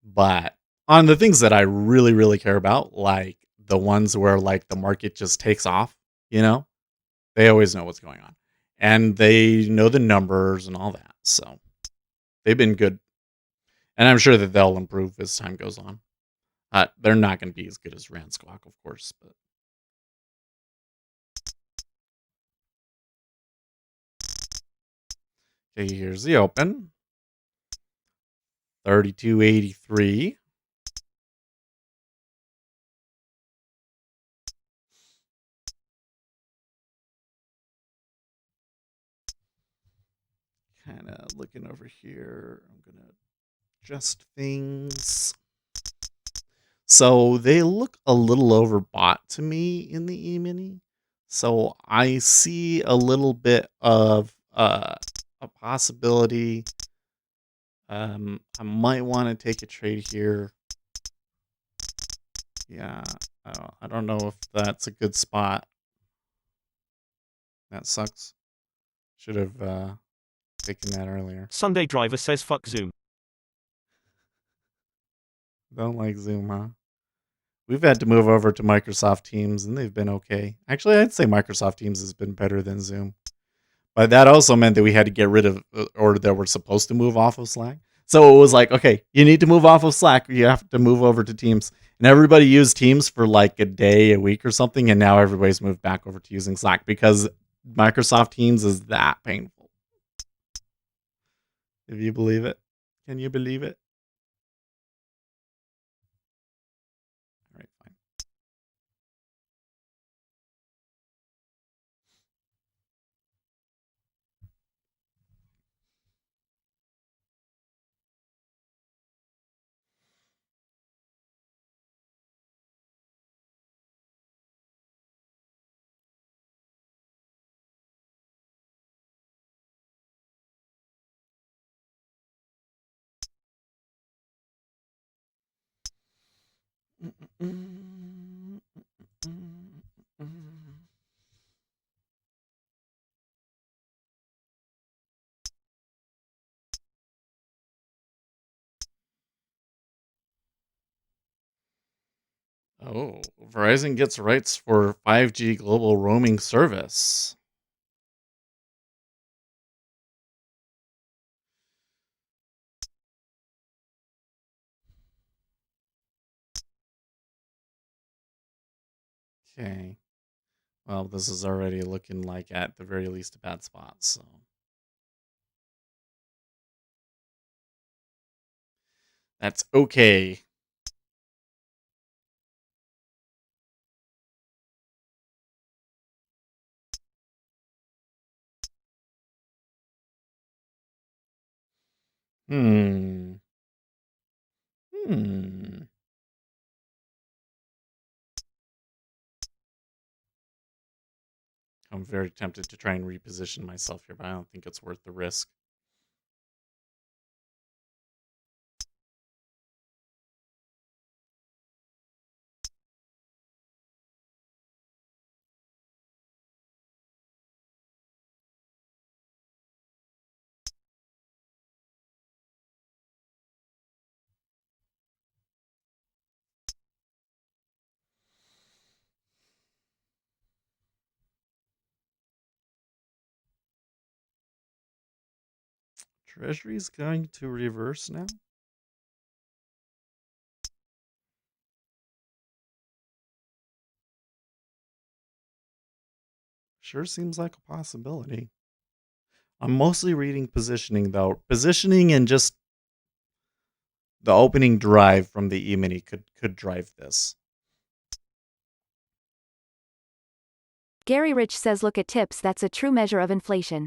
but on the things that I really really care about, like the ones where like the market just takes off, they always know what's going on, and they know the numbers and all that. So they've been good, and I'm sure that they'll improve as time goes on. They're not going to be as good as Rand Squawk, of course, but okay, here's the open. 3283. Kind of looking over here. I'm going to adjust things. So they look a little overbought to me in the E-mini. So I see a little bit of a possibility. I might want to take a trade here. Yeah, I don't know if that's a good spot. That sucks. Should have taken that earlier. Sunday driver says fuck Zoom. Don't like Zoom, huh? We've had to move over to Microsoft Teams, and they've been okay. Actually, I'd say Microsoft Teams has been better than Zoom. But that also meant that we had to get rid of, or that we're supposed to move off of Slack. So it was like, okay, you need to move off of Slack. You have to move over to Teams. And everybody used Teams for like a day, a week or something. And now everybody's moved back over to using Slack because Microsoft Teams is that painful. If you believe it. Can you believe it? All right, fine. Oh, Verizon gets rights for 5G global roaming service. Okay. Well, this is already looking like at the very least a bad spot, so. That's okay. Hmm. Hmm. I'm very tempted to try and reposition myself here, but I don't think it's worth the risk. Treasury's going to reverse now? Sure seems like a possibility. I'm mostly reading positioning, though. Positioning and just the opening drive from the E-mini could drive this. Gary Rich says look at tips, that's a true measure of inflation.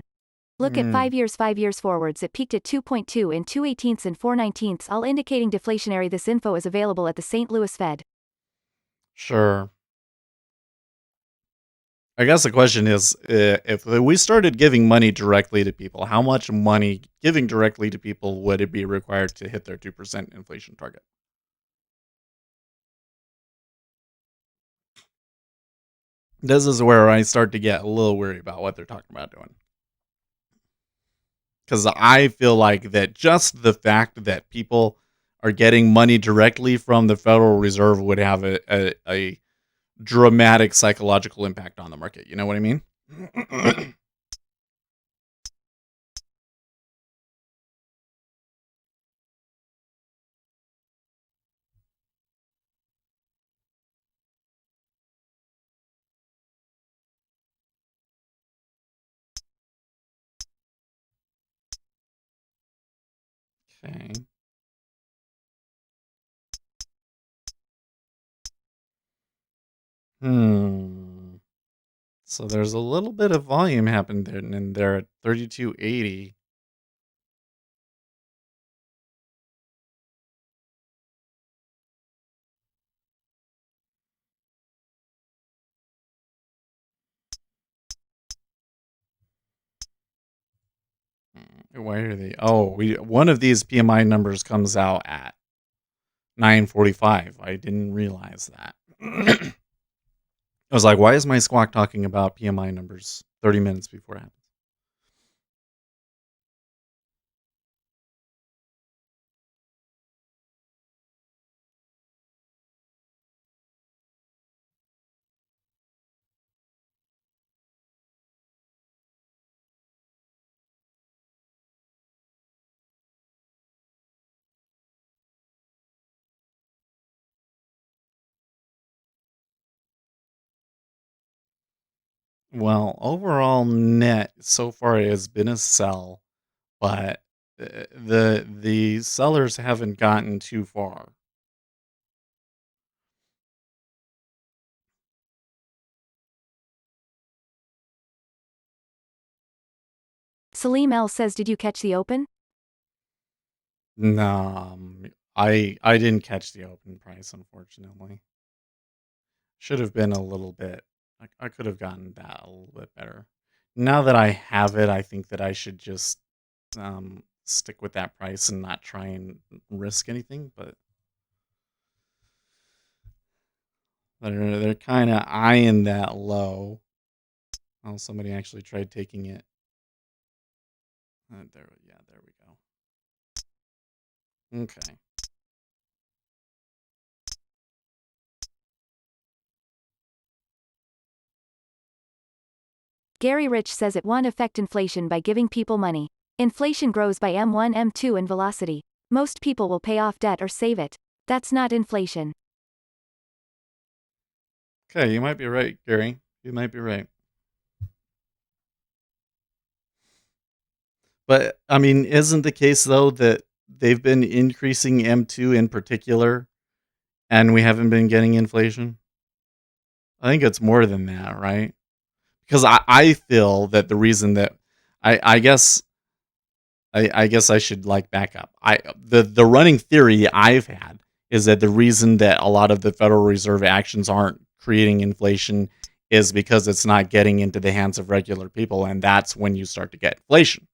Look at 5 years forwards, it peaked at 2.2 in 2/18 and 4/19, all indicating deflationary. This info is available at the St. Louis Fed. Sure. I guess the question is, if we started giving money directly to people, how much money giving directly to people would it be required to hit their 2% inflation target? This is where I start to get a little worried about what they're talking about doing. Because I feel like that just the fact that people are getting money directly from the Federal Reserve would have a dramatic psychological impact on the market. You know what I mean? Okay. So there's a little bit of volume happened in there at 3280. Why are they? Oh, one of these PMI numbers comes out at 9:45. I didn't realize that. I was like, why is my squawk talking about PMI numbers 30 minutes before it happens? Well, overall net so far it has been a sell, but the sellers haven't gotten too far. Salim L says did you catch the open? No, I didn't catch the open price, unfortunately. Should have been a little bit. I could have gotten that a little bit better. Now that I have it, I think that I should just stick with that price and not try and risk anything. But they're kind of eyeing that low. Oh, somebody actually tried taking it. There we go. Okay. Gary Rich says it won't affect inflation by giving people money. Inflation grows by M1, M2 in velocity. Most people will pay off debt or save it. That's not inflation. Okay, you might be right, Gary. You might be right. But I mean, isn't the case though that they've been increasing M2 in particular and we haven't been getting inflation? I think it's more than that, right? Because I feel that the reason that I guess I guess I should like back up. The running theory I've had is that the reason that a lot of the Federal Reserve actions aren't creating inflation is because it's not getting into the hands of regular people, and that's when you start to get inflation.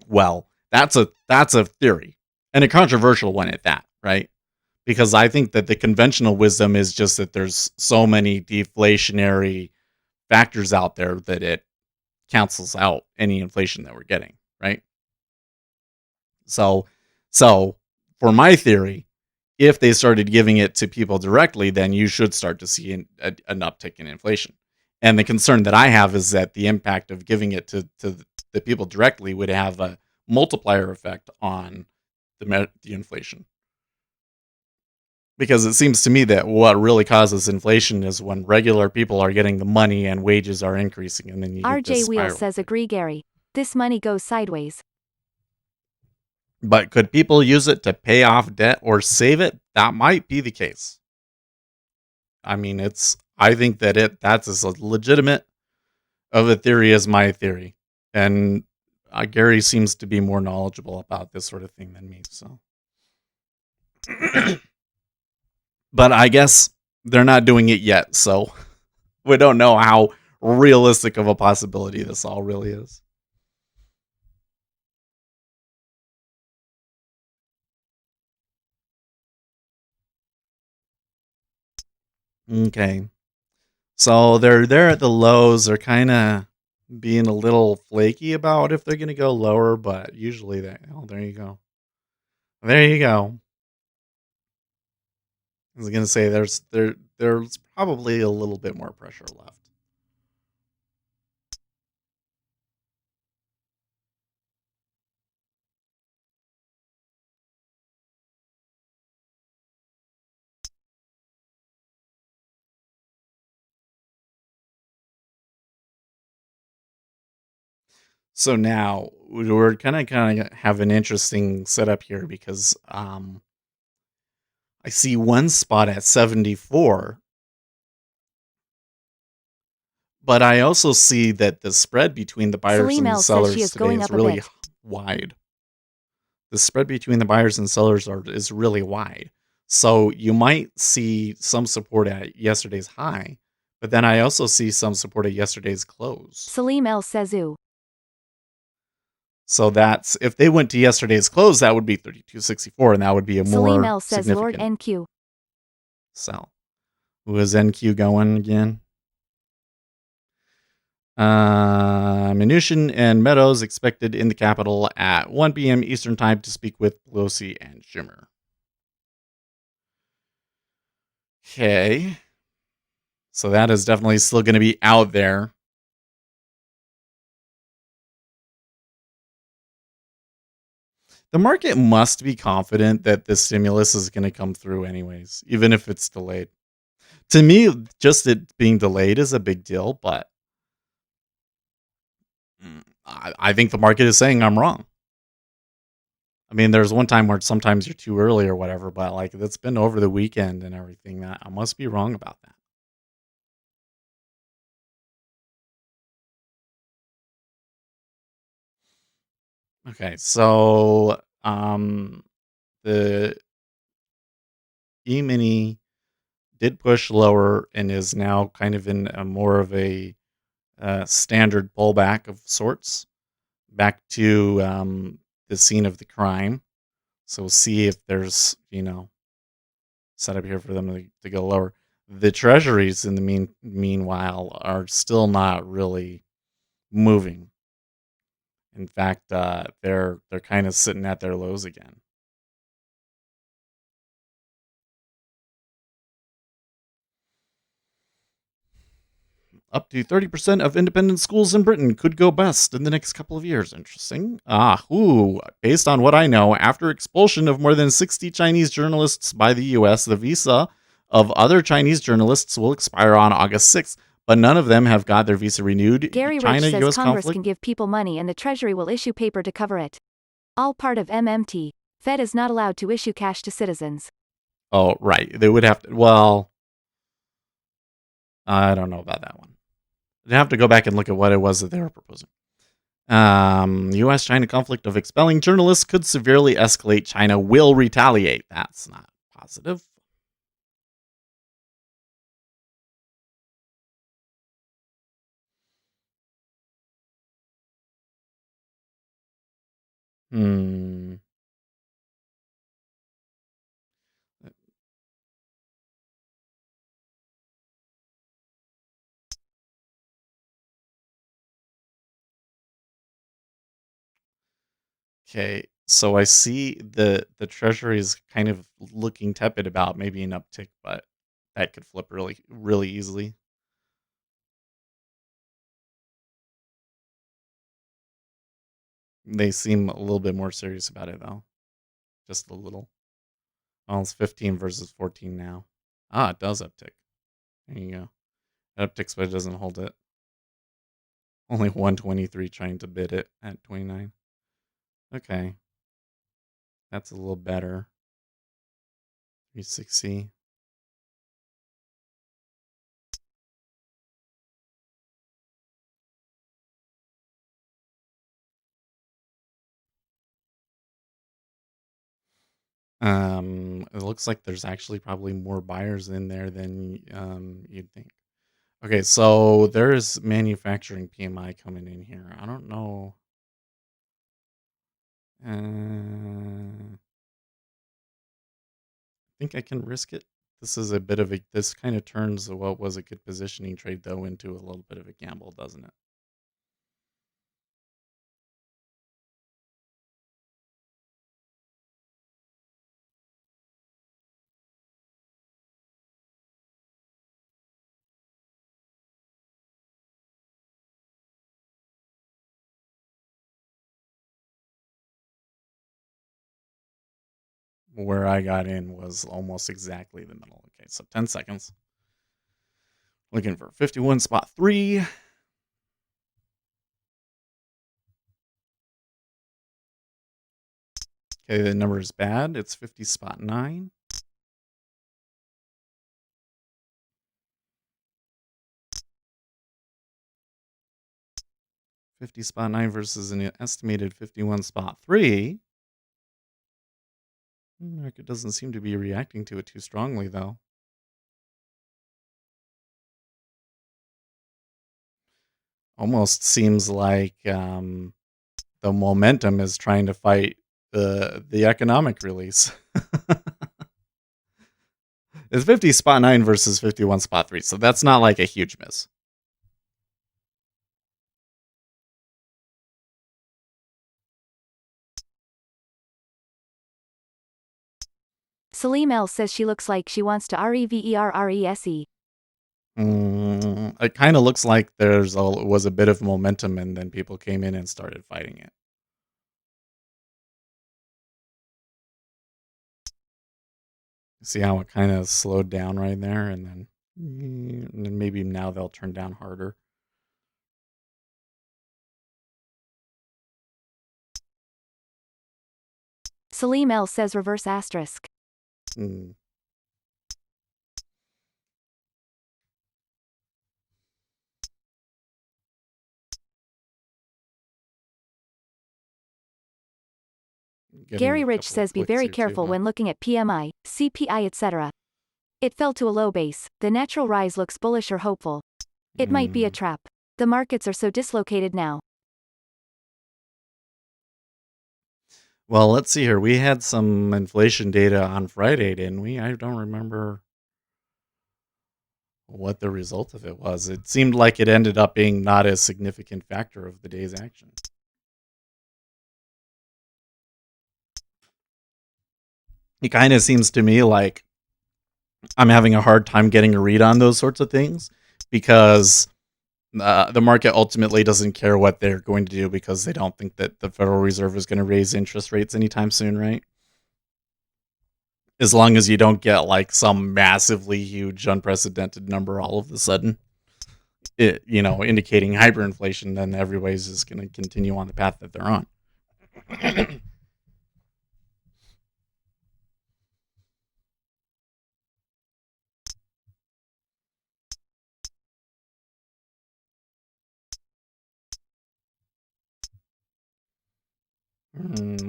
Well, that's a theory, and a controversial one at that, right? Because I think that the conventional wisdom is just that there's so many deflationary factors out there that it cancels out any inflation that we're getting, right? So for my theory, if they started giving it to people directly, then you should start to see an uptick in inflation. And the concern that I have is that the impact of giving it to the people directly would have a multiplier effect on the inflation. Because it seems to me that what really causes inflation is when regular people are getting the money and wages are increasing, and then you get this RJ Wheel spiral. says agree, Gary. This money goes sideways. But could people use it to pay off debt or save it? That might be the case. I mean, I think that that's as legitimate of a theory as my theory. And Gary seems to be more knowledgeable about this sort of thing than me, so. But I guess they're not doing it yet, so we don't know how realistic of a possibility this all really is. Okay. So they're there at the lows. They're kind of being a little flaky about if they're going to go lower, but usually there you go. There you go. I was going to say there's probably a little bit more pressure left. So now we're kind of have an interesting setup here because I see one spot at 74, but I also see that the spread between the buyers Salim and L says sellers she is today going is up a really bit. wide. The spread between the buyers and sellers is really wide. So you might see some support at yesterday's high, but then I also see some support at yesterday's close. Salim L says ooh. So that's, if they went to yesterday's close, that would be 32.64, and that would be a Salim more L says Lord significant NQ. sell. Who is NQ going again? Mnuchin and Meadows expected in the Capitol at 1 p.m. Eastern Time to speak with Pelosi and Schumer. Okay. So that is definitely still going to be out there. The market must be confident that the stimulus is going to come through anyways, even if it's delayed. To me, just it being delayed is a big deal, but I think the market is saying I'm wrong. I mean, there's one time where sometimes you're too early or whatever, but like that's been over the weekend and everything. That I must be wrong about that. Okay, so the E-mini did push lower and is now kind of in a more of a standard pullback of sorts back to the scene of the crime. So we'll see if there's, set up here for them to go lower. The treasuries in the meanwhile are still not really moving. In fact, they're kind of sitting at their lows again. Up to 30% of independent schools in Britain could go bust in the next couple of years. Interesting. Based on what I know, after expulsion of more than 60 Chinese journalists by the U.S., the visa of other Chinese journalists will expire on August 6th, but none of them have got their visa renewed. Gary Rich says Congress can give people money and the Treasury will issue paper to cover it. All part of MMT. Fed is not allowed to issue cash to citizens. Oh, right. They would have to, well, I don't know about that one. They'd have to go back and look at what it was that they were proposing. The U.S.-China conflict of expelling journalists could severely escalate. China will retaliate. That's not positive. Hmm. Okay, so I see the treasury is kind of looking tepid about maybe an uptick, but that could flip really easily. They seem a little bit more serious about it though, just a little. Oh, it's 15 versus 14 now. Ah, it does uptick. There you go. It upticks, but it doesn't hold it. Only 123 trying to bid it at 29. Okay, that's a little better. 360. It looks like there's actually probably more buyers in there than you'd think. Okay, so there's manufacturing PMI coming in here. I don't know. I think I can risk it. This is a bit of a. This kind of turns what was a good positioning trade though into a little bit of a gamble, doesn't it? Where I got in was almost exactly the middle. Okay, so 10 seconds. Looking for 51 spot 3. Okay, the number is bad. It's 50 spot 9. $50 spot 9 versus an estimated 51 spot 3. Market doesn't seem to be reacting to it too strongly, though. Almost seems like the momentum is trying to fight the economic release. It's 50 spot 9 versus 51 spot 3, so that's not like a huge miss. Salim L says she looks like she wants to REVERRESE. It kind of looks like was a bit of momentum, and then people came in and started fighting it. See how it kind of slowed down right there, and then maybe now they'll turn down harder. Salim L says reverse asterisk. Hmm. Getting Gary a Rich couple of says be clicks very here too, careful huh? when looking at PMI, CPI, etc. It fell to a low base. The natural rise looks bullish or hopeful. It might be a trap. The markets are so dislocated now. Well, let's see here. We had some inflation data on Friday, didn't we? I don't remember what the result of it was. It seemed like it ended up being not a significant factor of the day's action. It kind of seems to me like I'm having a hard time getting a read on those sorts of things because the market ultimately doesn't care what they're going to do because they don't think that the Federal Reserve is going to raise interest rates anytime soon, right? As long as you don't get like some massively huge unprecedented number all of a sudden, indicating hyperinflation, then everybody's just going to continue on the path that they're on.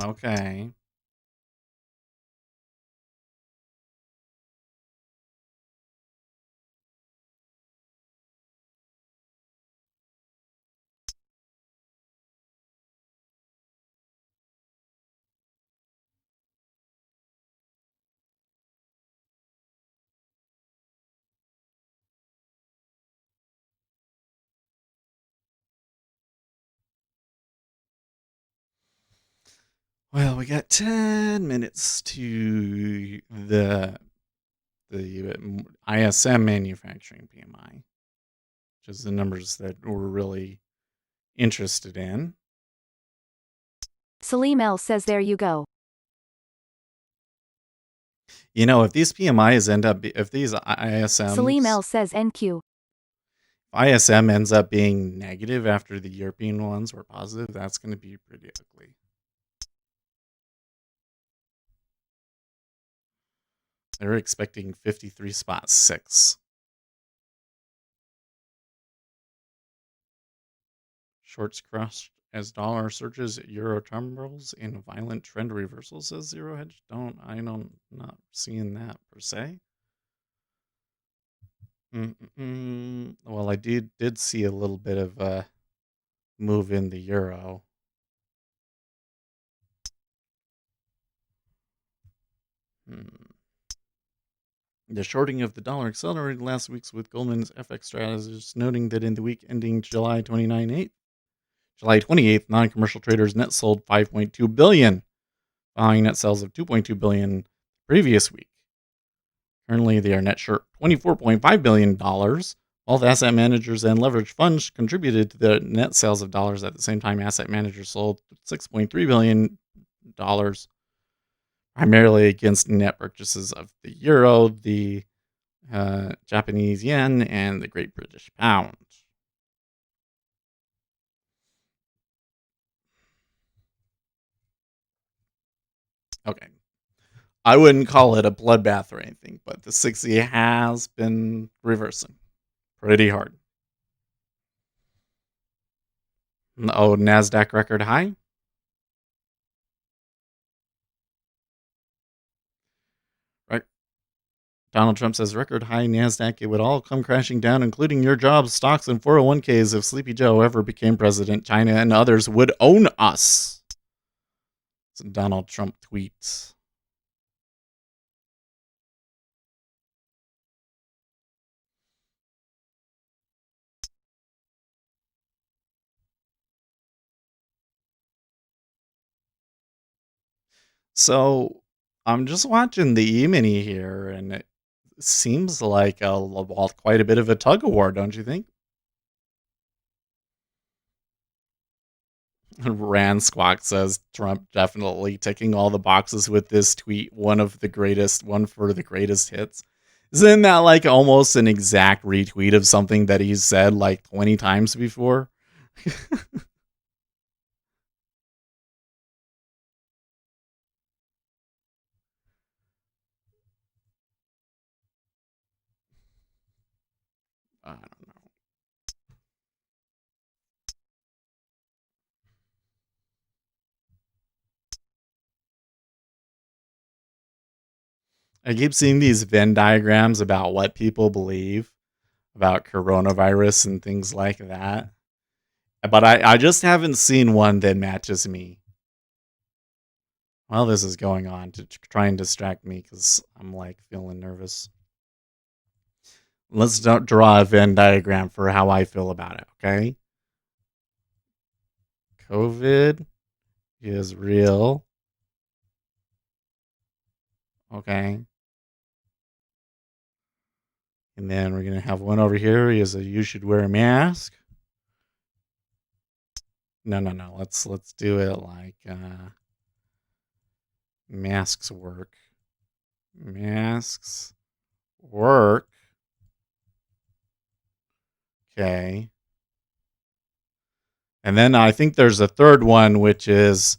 Okay. Well, we got 10 minutes to the ISM manufacturing PMI, which is the numbers that we're really interested in. Salim L says there you go. You know, if these PMIs end up, if these Salim L ISMs, says NQ. ISM ends up being negative after the European ones were positive, that's going to be pretty ugly. They're expecting 53.6. Shorts crushed as dollar surges, euro tumbles in violent trend reversal, says Zero Hedge. Not seeing that per se. Well, I did see a little bit of a move in the euro. The shorting of the dollar accelerated last week with Goldman's FX strategists noting that in the week ending July 28th, non-commercial traders net sold $5.2 billion, following net sales of $2.2 billion the previous week. Currently, they are net short $24.5 billion. Both asset managers and leveraged funds contributed to the net sales of dollars. At the same time, asset managers sold $6.3 billion, primarily against net purchases of the euro, the Japanese yen, and the Great British pound. Okay. I wouldn't call it a bloodbath or anything, but the 60 has been reversing pretty hard. Oh, NASDAQ record high. Right. Donald Trump says record high NASDAQ. It would all come crashing down, including your jobs, stocks, and 401ks if Sleepy Joe ever became president. China and others would own us. It's a Donald Trump tweet. So I'm just watching the E-mini here, and it seems like quite a bit of a tug of war, don't you think? Rand Squawk says Trump definitely ticking all the boxes with this tweet. One for the greatest hits. Isn't that like almost an exact retweet of something that he's said like 20 times before? I don't know. I keep seeing these Venn diagrams about what people believe about coronavirus and things like that. But I just haven't seen one that matches me. While this is going on to try and distract me because I'm like feeling nervous. Let's draw a Venn diagram for how I feel about it, okay? COVID is real. Okay. And then we're going to have one over here is a you should wear a mask. No. Let's do it like masks work. Masks work. Okay. And then I think there's a third one, which is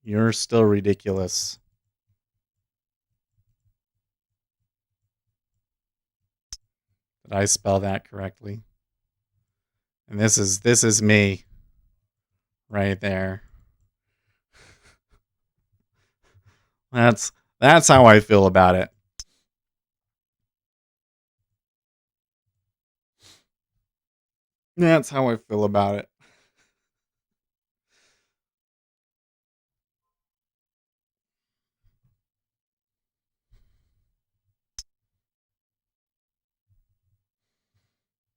you're still ridiculous. Did I spell that correctly? And this is me right there. That's how I feel about it. That's how I feel about it.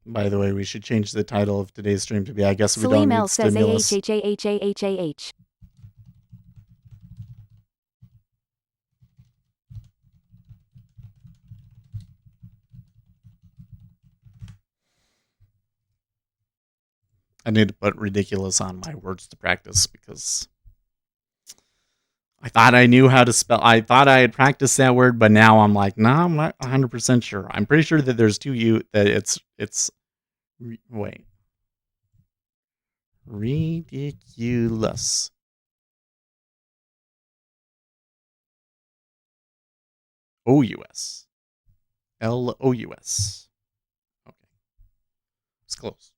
By the way, we should change the title of today's stream to be, I guess we don't Salim L need says stimulus. AHHAHAHAH. I need to put ridiculous on my words to practice because I thought I knew how to spell. I thought I had practiced that word, but now I'm like, no, I'm not 100% sure. I'm pretty sure that there's two U, that wait. Ridiculous. O-U-S. L-O-U-S. Okay. It's close.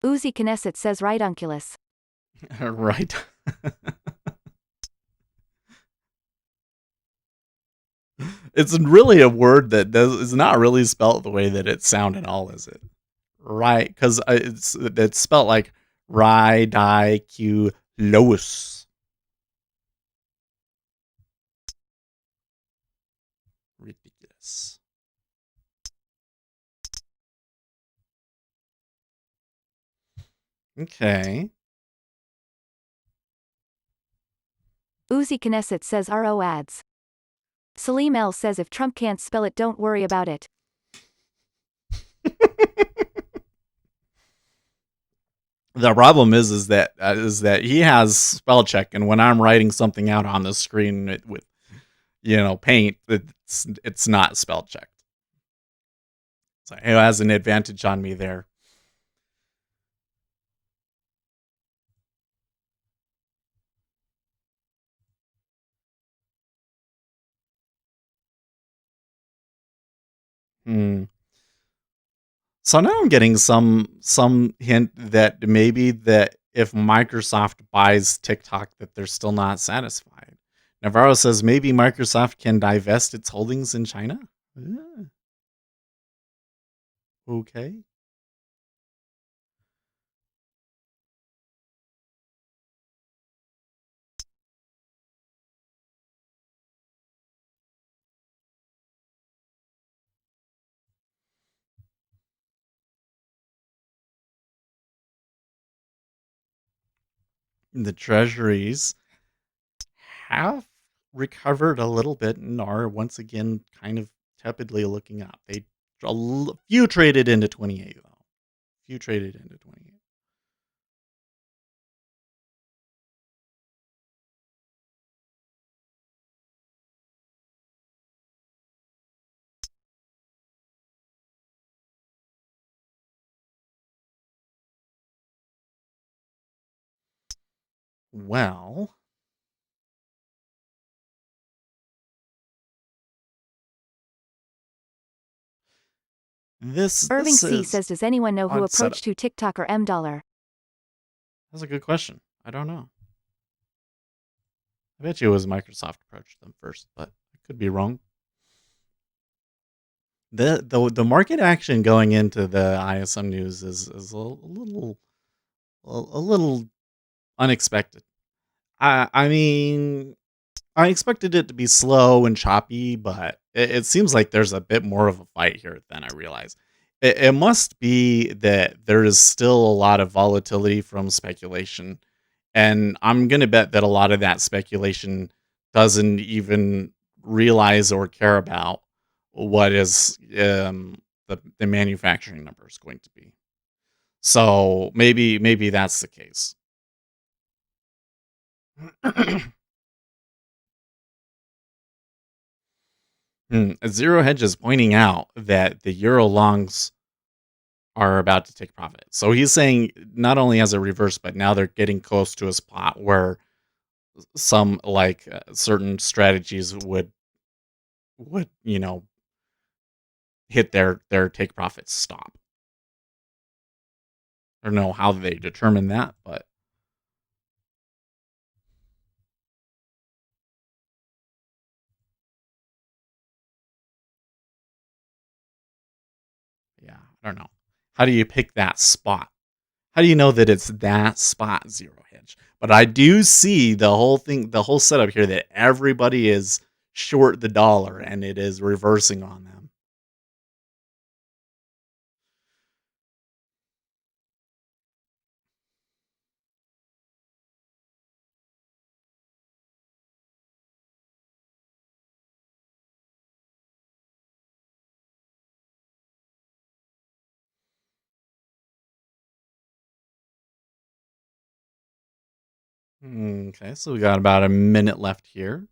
Uzi Knesset says ridonculus. Right. It's really a word that is not really spelled the way that it sounded all, is it? Right, because it's spelled like ridiculous. Ridiculous. Okay. Uzi Knesset says RO ads. Salim L says if Trump can't spell it, don't worry about it. The problem is that he has spell check, and when I'm writing something out on the screen with paint, it's not spell checked. So he has an advantage on me there. So now I'm getting some hint that maybe that if Microsoft buys TikTok, that they're still not satisfied. Navarro says maybe Microsoft can divest its holdings in China. Okay. The treasuries have recovered a little bit and are once again kind of tepidly looking up. Few traded into 28 though. Few traded into 28. Well, Irving this C is says does anyone know who odd setup. approached to TikTok or $? That's a good question. I don't know. I bet you it was Microsoft approached them first, but I could be wrong. The market action going into the ISM news is a little unexpected. I mean, I expected it to be slow and choppy, but it seems like there's a bit more of a fight here than I realized. It must be that there is still a lot of volatility from speculation, and I'm going to bet that a lot of that speculation doesn't even realize or care about what is the manufacturing number is going to be. So maybe that's the case. Zero Hedge is pointing out that the Euro longs are about to take profit. So he's saying not only has a reverse, but now they're getting close to a spot where some certain strategies would hit their take profit stop. I don't know how they determine that, but yeah, I don't know. How do you pick that spot? How do you know that it's that spot zero hedge? But I do see the whole thing, the whole setup here that everybody is short the dollar and it is reversing on them. Okay, so we got about a minute left here.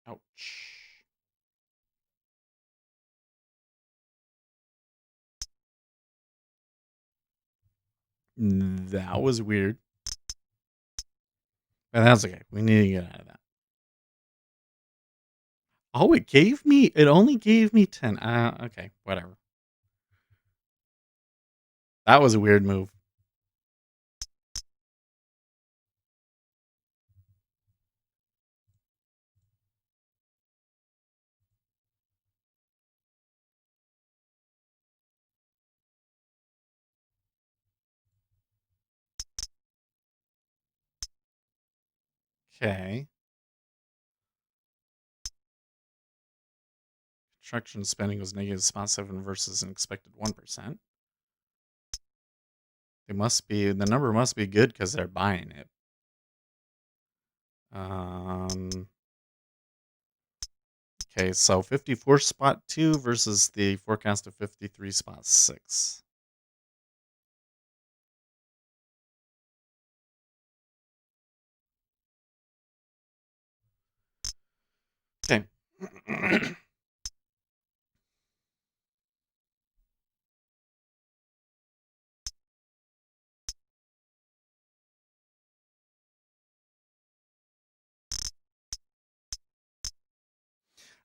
Ouch. That was weird. But that's okay. We need to get out of that. Oh, it only gave me 10. Okay, whatever. That was a weird move. Okay. Construction spending was negative spot 7 versus an expected 1%. The number must be good because they're buying it. Okay, so 54 spot 2 versus the forecast of 53 spot 6. Okay.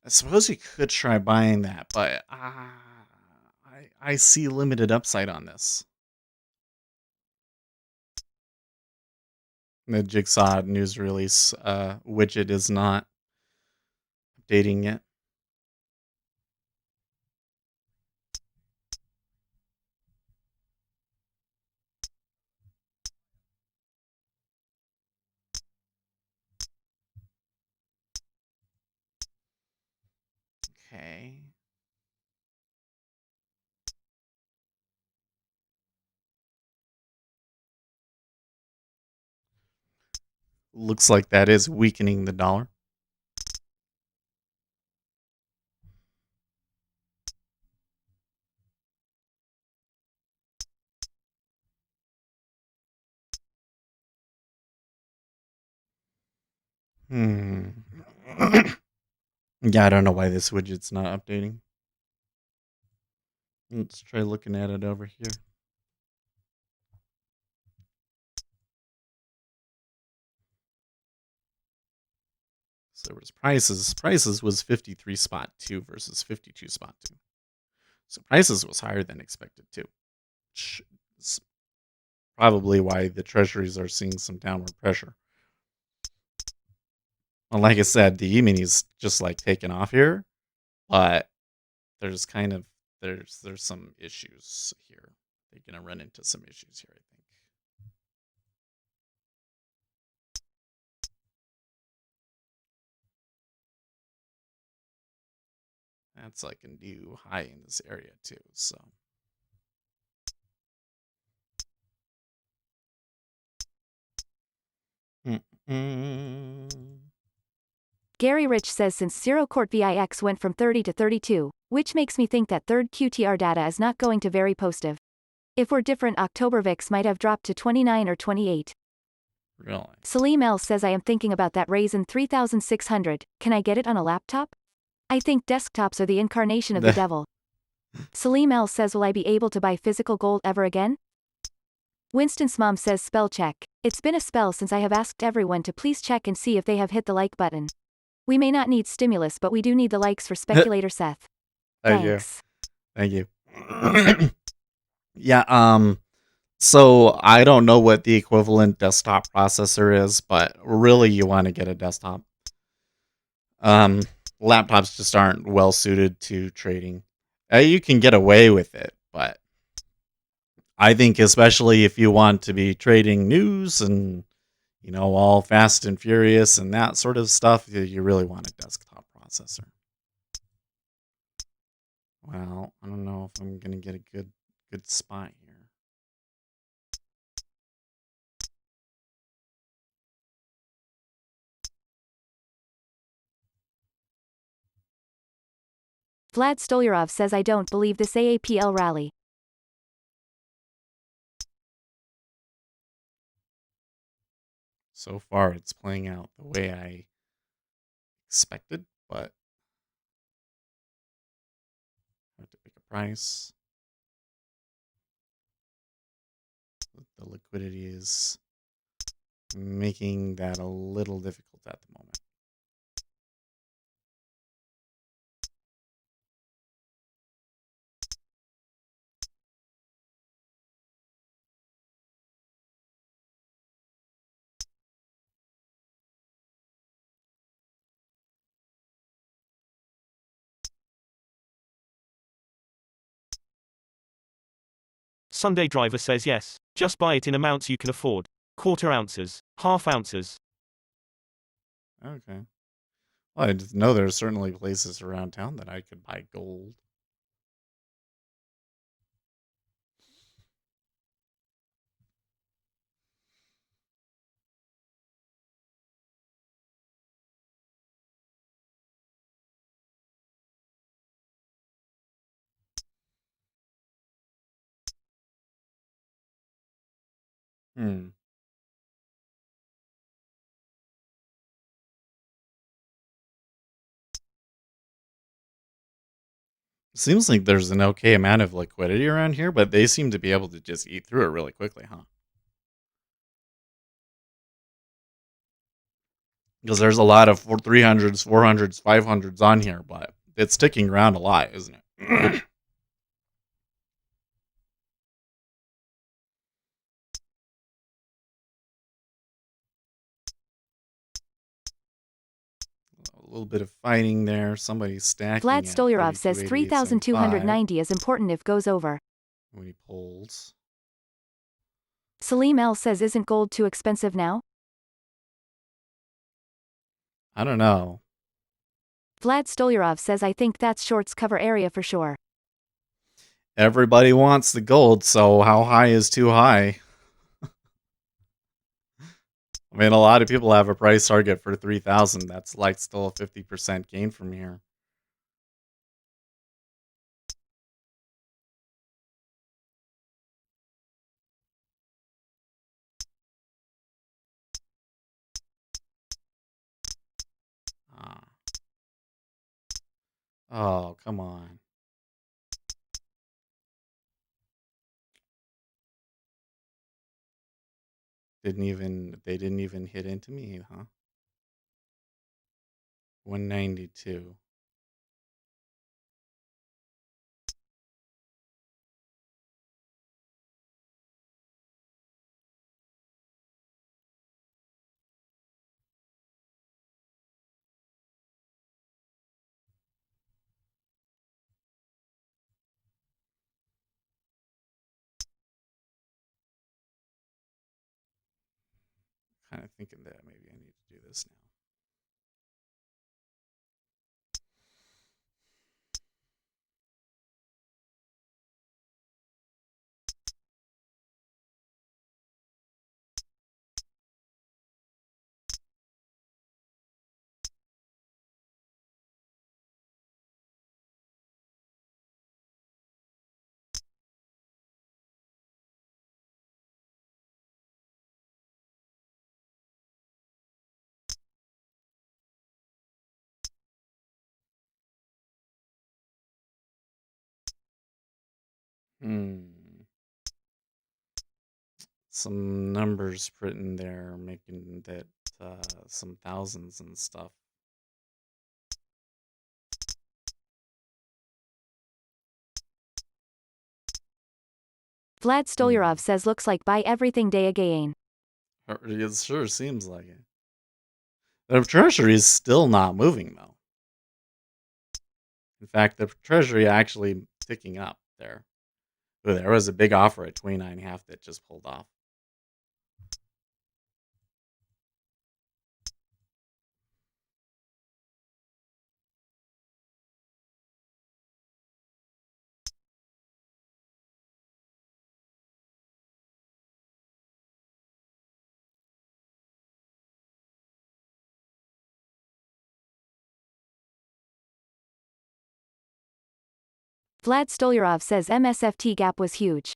I suppose you could try buying that, but I see limited upside on this. The Jigsaw news release widget is not updating yet. Okay. Looks like that is weakening the dollar. Yeah, I don't know why this widget's not updating. Let's try looking at it over here. So there was prices. Prices was 53 spot 2 versus 52 spot 2. So prices was higher than expected too. It's probably why the treasuries are seeing some downward pressure. Well, like I said, the E-mini's just like taking off here, but there's some issues here. They're gonna run into some issues here, I think. That's like a new high in this area too, so. Gary Rich says since Zero Court VIX went from 30 to 32, which makes me think that third QTR data is not going to very positive. If we're different, October VIX might have dropped to 29 or 28. Really? Salim L says I am thinking about that Ryzen 3600, can I get it on a laptop? I think desktops are the incarnation of the devil. Salim L says, will I be able to buy physical gold ever again? Winston's mom says, spell check. It's been a spell since I have asked everyone to please check and see if they have hit the like button. We may not need stimulus, but we do need the likes for speculator Seth. Thank you. Thanks. Thank you. Yeah, so I don't know what the equivalent desktop processor is, but really you want to get a desktop. Laptops just aren't well suited to trading. You can get away with it, but I think especially if you want to be trading news and, all fast and furious and that sort of stuff, you really want a desktop processor. Well, I don't know if I'm going to get a good spot here. Vlad Stolyarov says, I don't believe this AAPL rally. So far, it's playing out the way I expected, but I have to pick a price. The liquidity is making that a little difficult at the moment. Sunday Driver says yes. Just buy it in amounts you can afford. Quarter ounces, half ounces. Okay. Well, I just know there's certainly places around town that I could buy gold. Seems like there's an okay amount of liquidity around here, but they seem to be able to just eat through it really quickly, huh? Because there's a lot of 300s, 400s, 500s on here, but it's sticking around a lot, isn't it? A little bit of fighting there. Somebody's stacking Vlad at Stolyarov says 3,290 is important if goes over. when he pulls. Salim L says, isn't gold too expensive now? I don't know. Vlad Stolyarov says, I think that's shorts cover area for sure. Everybody wants the gold, so how high is too high? I mean, a lot of people have a price target for 3,000. That's like still a 50% gain from here. Ah. Oh, come on. They didn't even hit into me, huh? 192. Kind of thinking that maybe I need to do this now. Some numbers written there, making that some thousands and stuff. Vlad Stolyarov says looks like buy everything day again. It sure seems like it. The treasury is still not moving, though. In fact, the treasury actually ticking up there. Ooh, there was a big offer at 29.5 that just pulled off. Vlad Stolyarov says MSFT gap was huge.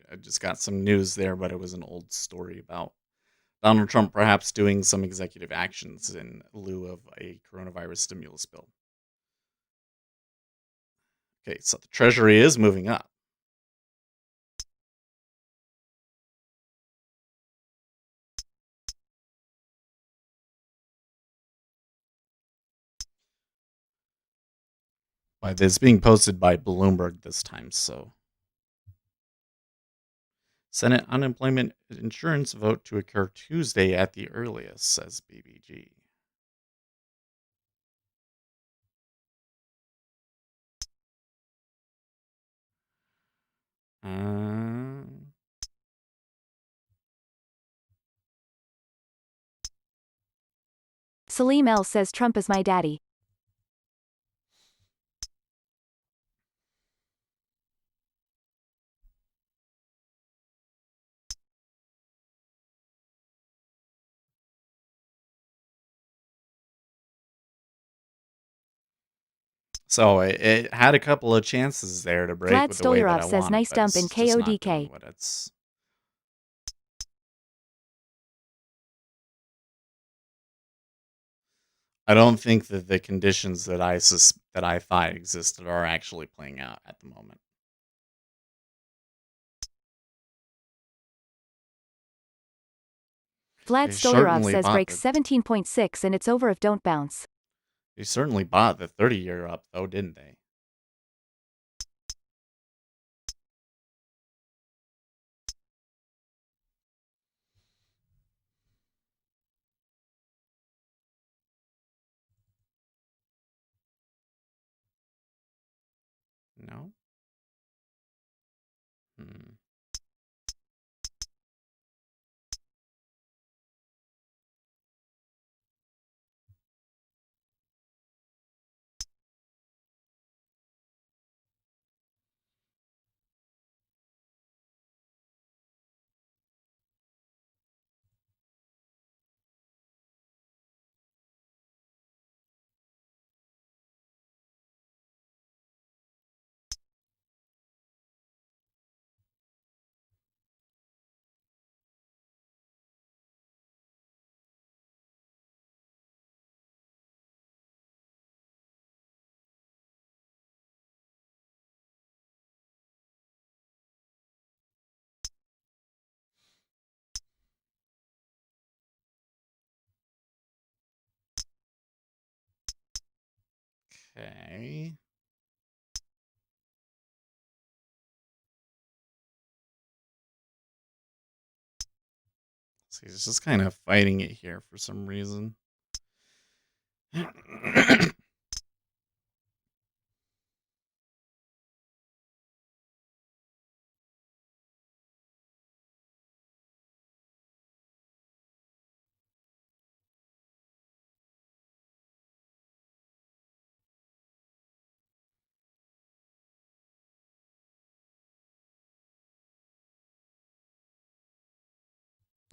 I just got some news there, but it was an old story about Donald Trump perhaps doing some executive actions in lieu of a coronavirus stimulus bill. Okay, so the treasury is moving up. But it's being posted by Bloomberg this time, so. Senate unemployment insurance vote to occur Tuesday at the earliest, says BBG. Salim L says Trump is my daddy. So it had a couple of chances there to break Vlad with the way that Stolyarov I says wanted, nice but dump in it's just not doing KODK. what it's. I don't think that the conditions that I thought existed are actually playing out at the moment. Vlad They Stolyarov certainly says bought breaks the 17.6 and it's over if don't bounce. they certainly bought the 30-year up though, didn't they? No. Hmm. Okay. See, it's just kind of fighting it here for some reason.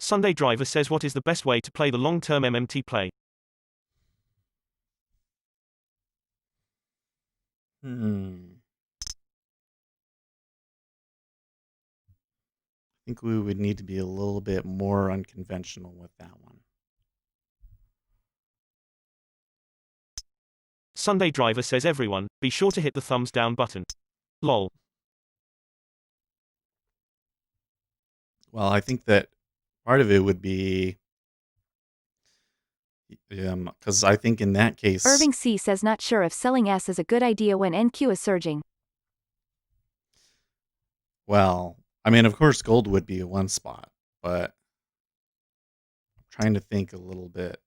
Sunday Driver says what is the best way to play the long-term MMT play? Hmm. think we would need to be a little bit more unconventional with that one. Sunday driver says everyone, be sure to hit the thumbs down button. Lol. Well, I think that part of it would be, because I think in that case, Irving C says not sure if selling S is a good idea when NQ is surging. well, I mean, of course, gold would be one spot, but I'm trying to think a little bit.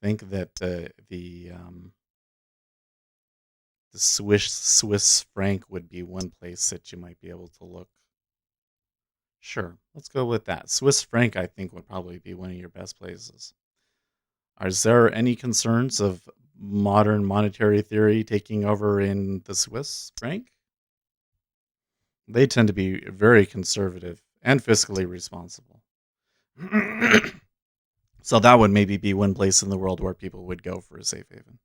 I think that the Swiss franc would be one place that you might be able to look. Sure, let's go with that. Swiss franc, I think, would probably be one of your best places. Is there any concerns of modern monetary theory taking over in the Swiss franc? They tend to be very conservative and fiscally responsible. So that would maybe be one place in the world where people would go for a safe haven.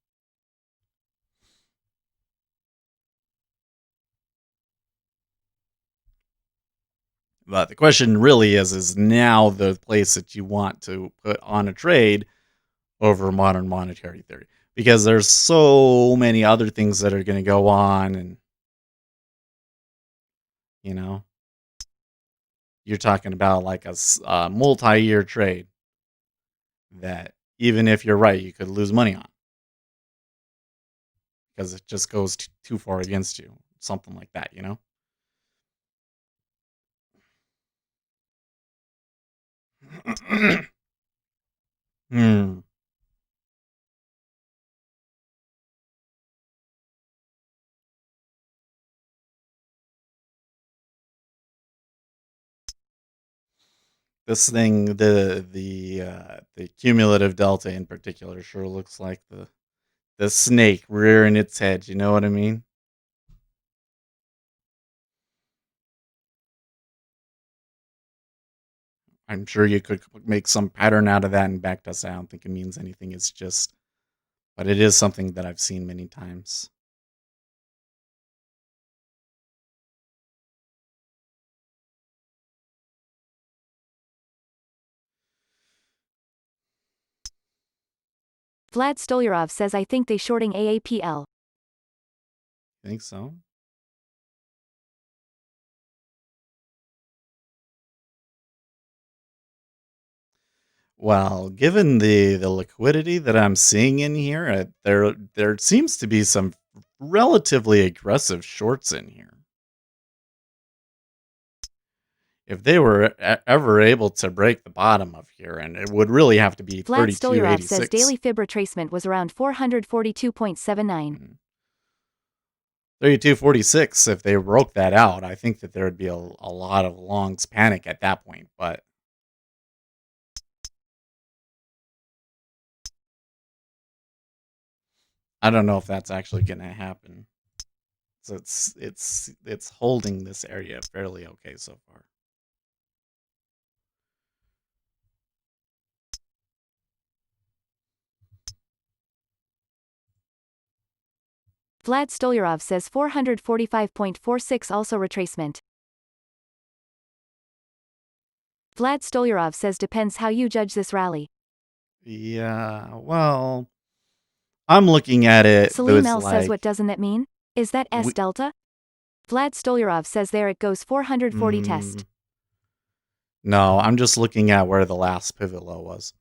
But the question really is now the place that you want to put on a trade over modern monetary theory? Because there's so many other things that are going to go on, and you're talking about like a multi-year trade that even if you're right, you could lose money on because it just goes too far against you. Something like that, Hmm. This thing, the cumulative delta in particular, sure looks like the snake rearing its head. You know what I mean? I'm sure you could make some pattern out of that and backtest. I don't think it means anything. It's just, but it is something that I've seen many times. Vlad Stolyarov says I think they shorting AAPL. Think so? Well, given the liquidity that I'm seeing in here, there seems to be some relatively aggressive shorts in here. If they were ever able to break the bottom of here, and it would really have to be Vlad Stolyarov says 3286. daily fib retracement was around 442.79. 3246, if they broke that out, I think that there would be a lot of longs panic at that point, but I don't know if that's actually going to happen. So it's holding this area fairly okay so far. Vlad Stolyarov says 445.46 also retracement. Vlad Stolyarov says depends how you judge this rally. Yeah, well, I'm looking at it. Salim L says what doesn't that mean? Is that S We- delta? Vlad Stolyarov says there it goes 440 test. No, I'm just looking at where the last pivot low was.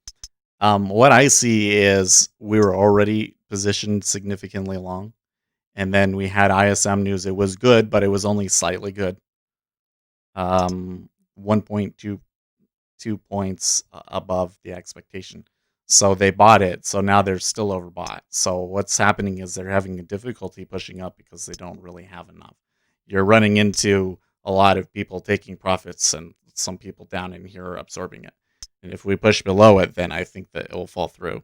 What I see is we were already positioned significantly long, and then we had ISM news. It was good, but it was only slightly good. 1.22 points above the expectation. So they bought it. So now they're still overbought. So what's happening is they're having a difficulty pushing up because they don't really have enough. You're running into a lot of people taking profits and some people down in here are absorbing it. And if we push below it, then I think that it will fall through.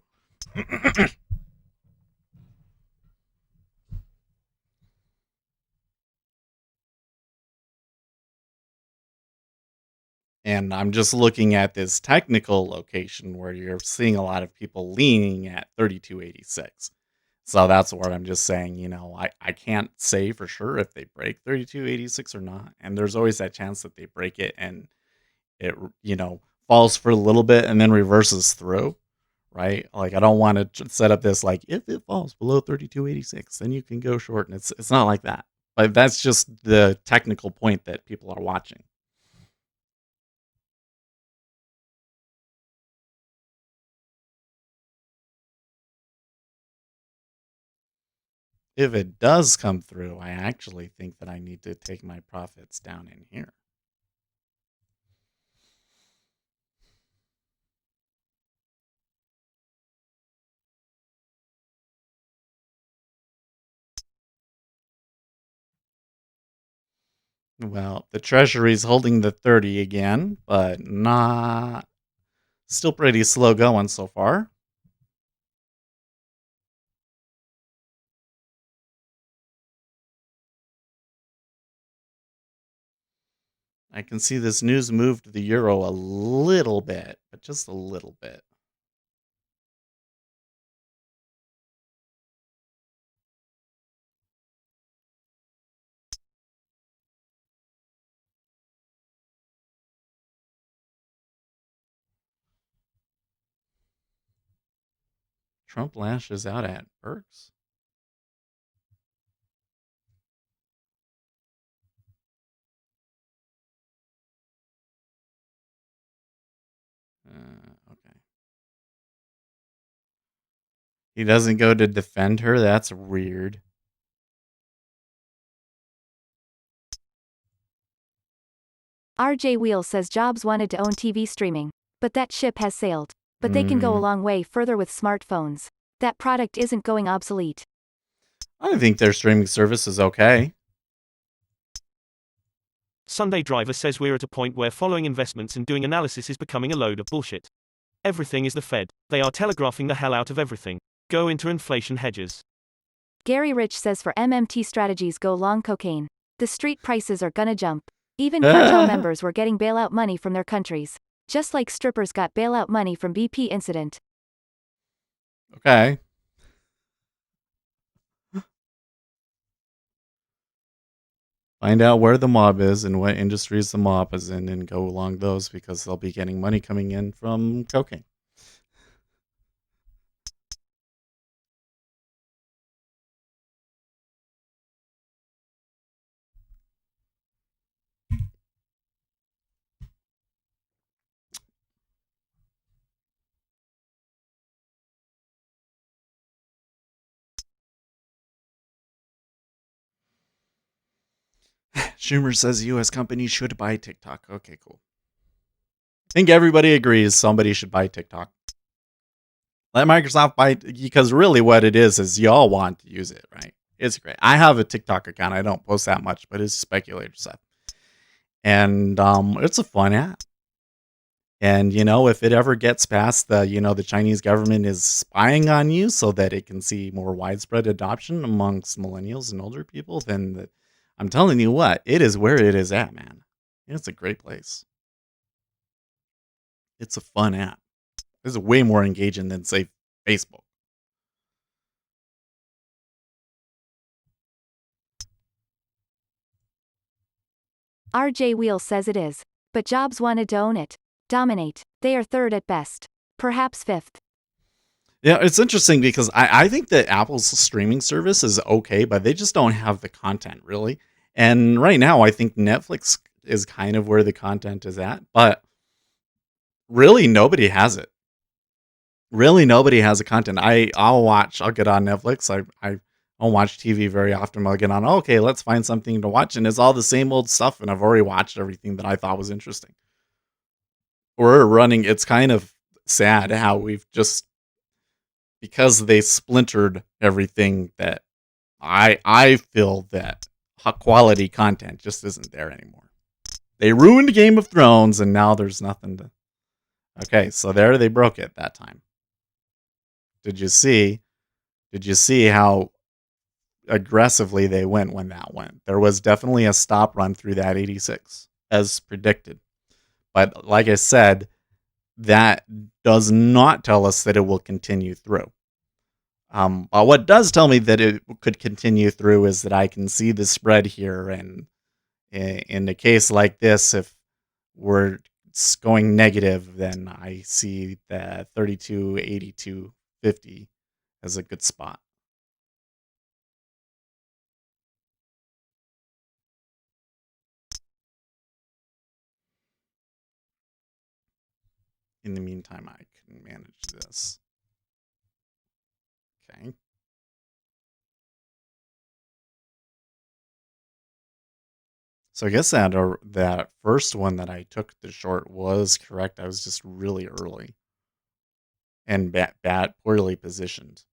And I'm just looking at this technical location where you're seeing a lot of people leaning at 3286. So that's what I'm just saying, I can't say for sure if they break 3286 or not. And there's always that chance that they break it and it, falls for a little bit and then reverses through, right? Like I don't want to set up this like if it falls below 3286, then you can go short. And it's not like that. But that's just the technical point that people are watching. If it does come through, I actually think that I need to take my profits down in here. Well, the Treasury's holding the 30 again, but not still pretty slow going so far. I can see this news moved the euro a little bit, but just a little bit. Trump lashes out at Burks. Okay. He doesn't go to defend her? That's weird. RJ Wheel says Jobs wanted to own TV streaming, but that ship has sailed. But they can go a long way further with smartphones. That product isn't going obsolete. I think their streaming service is okay. Sunday Driver says we're at a point where following investments and doing analysis is becoming a load of bullshit. Everything is the Fed. They are telegraphing the hell out of everything. Go into inflation hedges. Gary Rich says for MMT strategies go long cocaine. The street prices are gonna jump. Even cartel members were getting bailout money from their countries. Just like strippers got bailout money from BP incident. Okay. Find out where the mob is and what industries the mob is in and go along those because they'll be getting money coming in from cocaine. Schumer says U.S. companies should buy TikTok. Okay, cool. I think everybody agrees somebody should buy TikTok. Let Microsoft buy, because really what it is y'all want to use it, right? It's great. I have a TikTok account. I don't post that much, but it's speculator stuff. And it's a fun app. And, if it ever gets past the Chinese government is spying on you so that it can see more widespread adoption amongst millennials and older people, then I'm telling you what, it is where it is at, man. It's a great place. It's a fun app. It's way more engaging than, say, Facebook. RJ Wheel says it is. But Jobs wanted to own it. Dominate. They are third at best. Perhaps fifth. Yeah, it's interesting because I think that Apple's streaming service is okay, but they just don't have the content, really. And right now, I think Netflix is kind of where the content is at, but really nobody has it. Really nobody has the content. I'll get on Netflix. I don't watch TV very often. I'll get on, okay, let's find something to watch. And it's all the same old stuff. And I've already watched everything that I thought was interesting. It's kind of sad how we've just, because they splintered everything, that I feel that quality content just isn't there anymore. They ruined Game of Thrones and now there's nothing to. Okay, so there they broke it that time. Did you see how aggressively they went when that went? There was definitely a stop run through that 86 as predicted. But like I said, that does not tell us that it will continue through. What does tell me that it could continue through is that I can see the spread here, and in a case like this, if we're going negative, then I see that 32.8250 as a good spot. In the meantime, I can manage this. Okay. So I guess that first one that I took the short was correct. I was just really early and poorly positioned.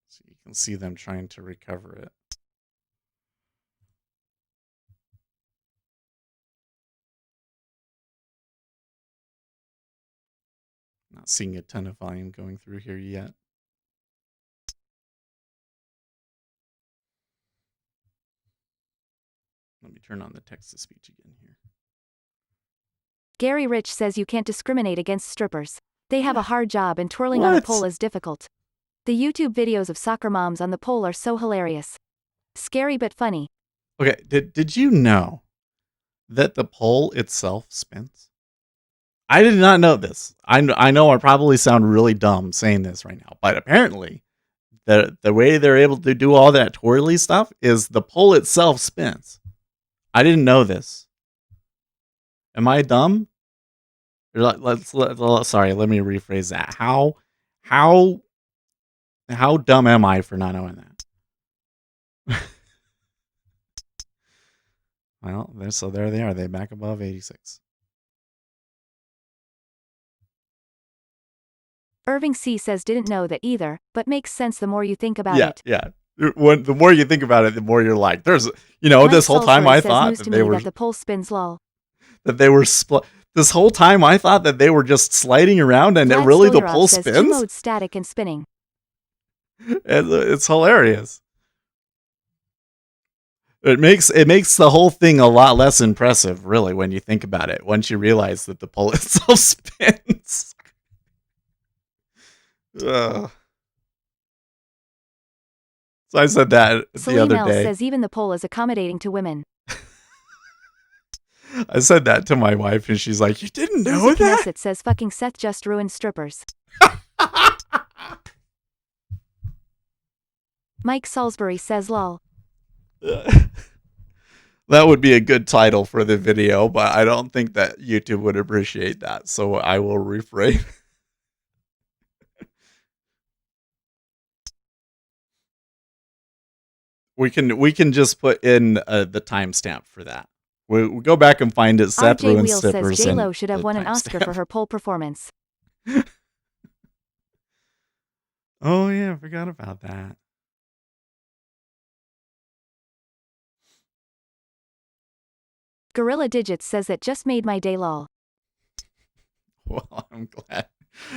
So you can see them trying to recover it. Not seeing a ton of volume going through here yet. Let me turn on the text-to-speech again here. Gary Rich says you can't discriminate against strippers. They have a hard job and twirling on a What? pole is difficult. The YouTube videos of soccer moms on the pole are so hilarious. Scary but funny. Okay, did you know that the pole itself spins? I did not know this. I know I probably sound really dumb saying this right now, but apparently the way they're able to do all that twirly stuff is the pole itself spins. I didn't know this. Am I dumb? Sorry, let me rephrase that. How dumb am I for not knowing that? Well, there they are. They back above 86. Irving C says didn't know that either, but makes sense the more you think about it. Yeah. The more you think about it, the more you're like, there's, Mike this whole time Salisbury I says thought news that to they me were that the pole spins lol. this whole time I thought that they were just sliding around, and Vlad really the Stolyarov pole says spins. G-mode static and spinning. It's hilarious. It makes the whole thing a lot less impressive, really, when you think about it. Once you realize that the pole itself spins. Ugh. So I said that the Celine other L day. says even the pole is accommodating to women. I said that to my wife, and she's like, "You didn't know Uzi that?" Knesset says fucking Seth just ruined strippers. Mike Salisbury says lol. That would be a good title for the video, but I don't think that YouTube would appreciate that, so I will refrain. We can just put in the timestamp for that. We'll go back and find it. Seth RJ ruins Wheels says strippers. J-Lo should have won an Oscar for her pole performance. Oh yeah, I forgot about that. Gorilla Digits says that just made my day lol. Well, I'm glad,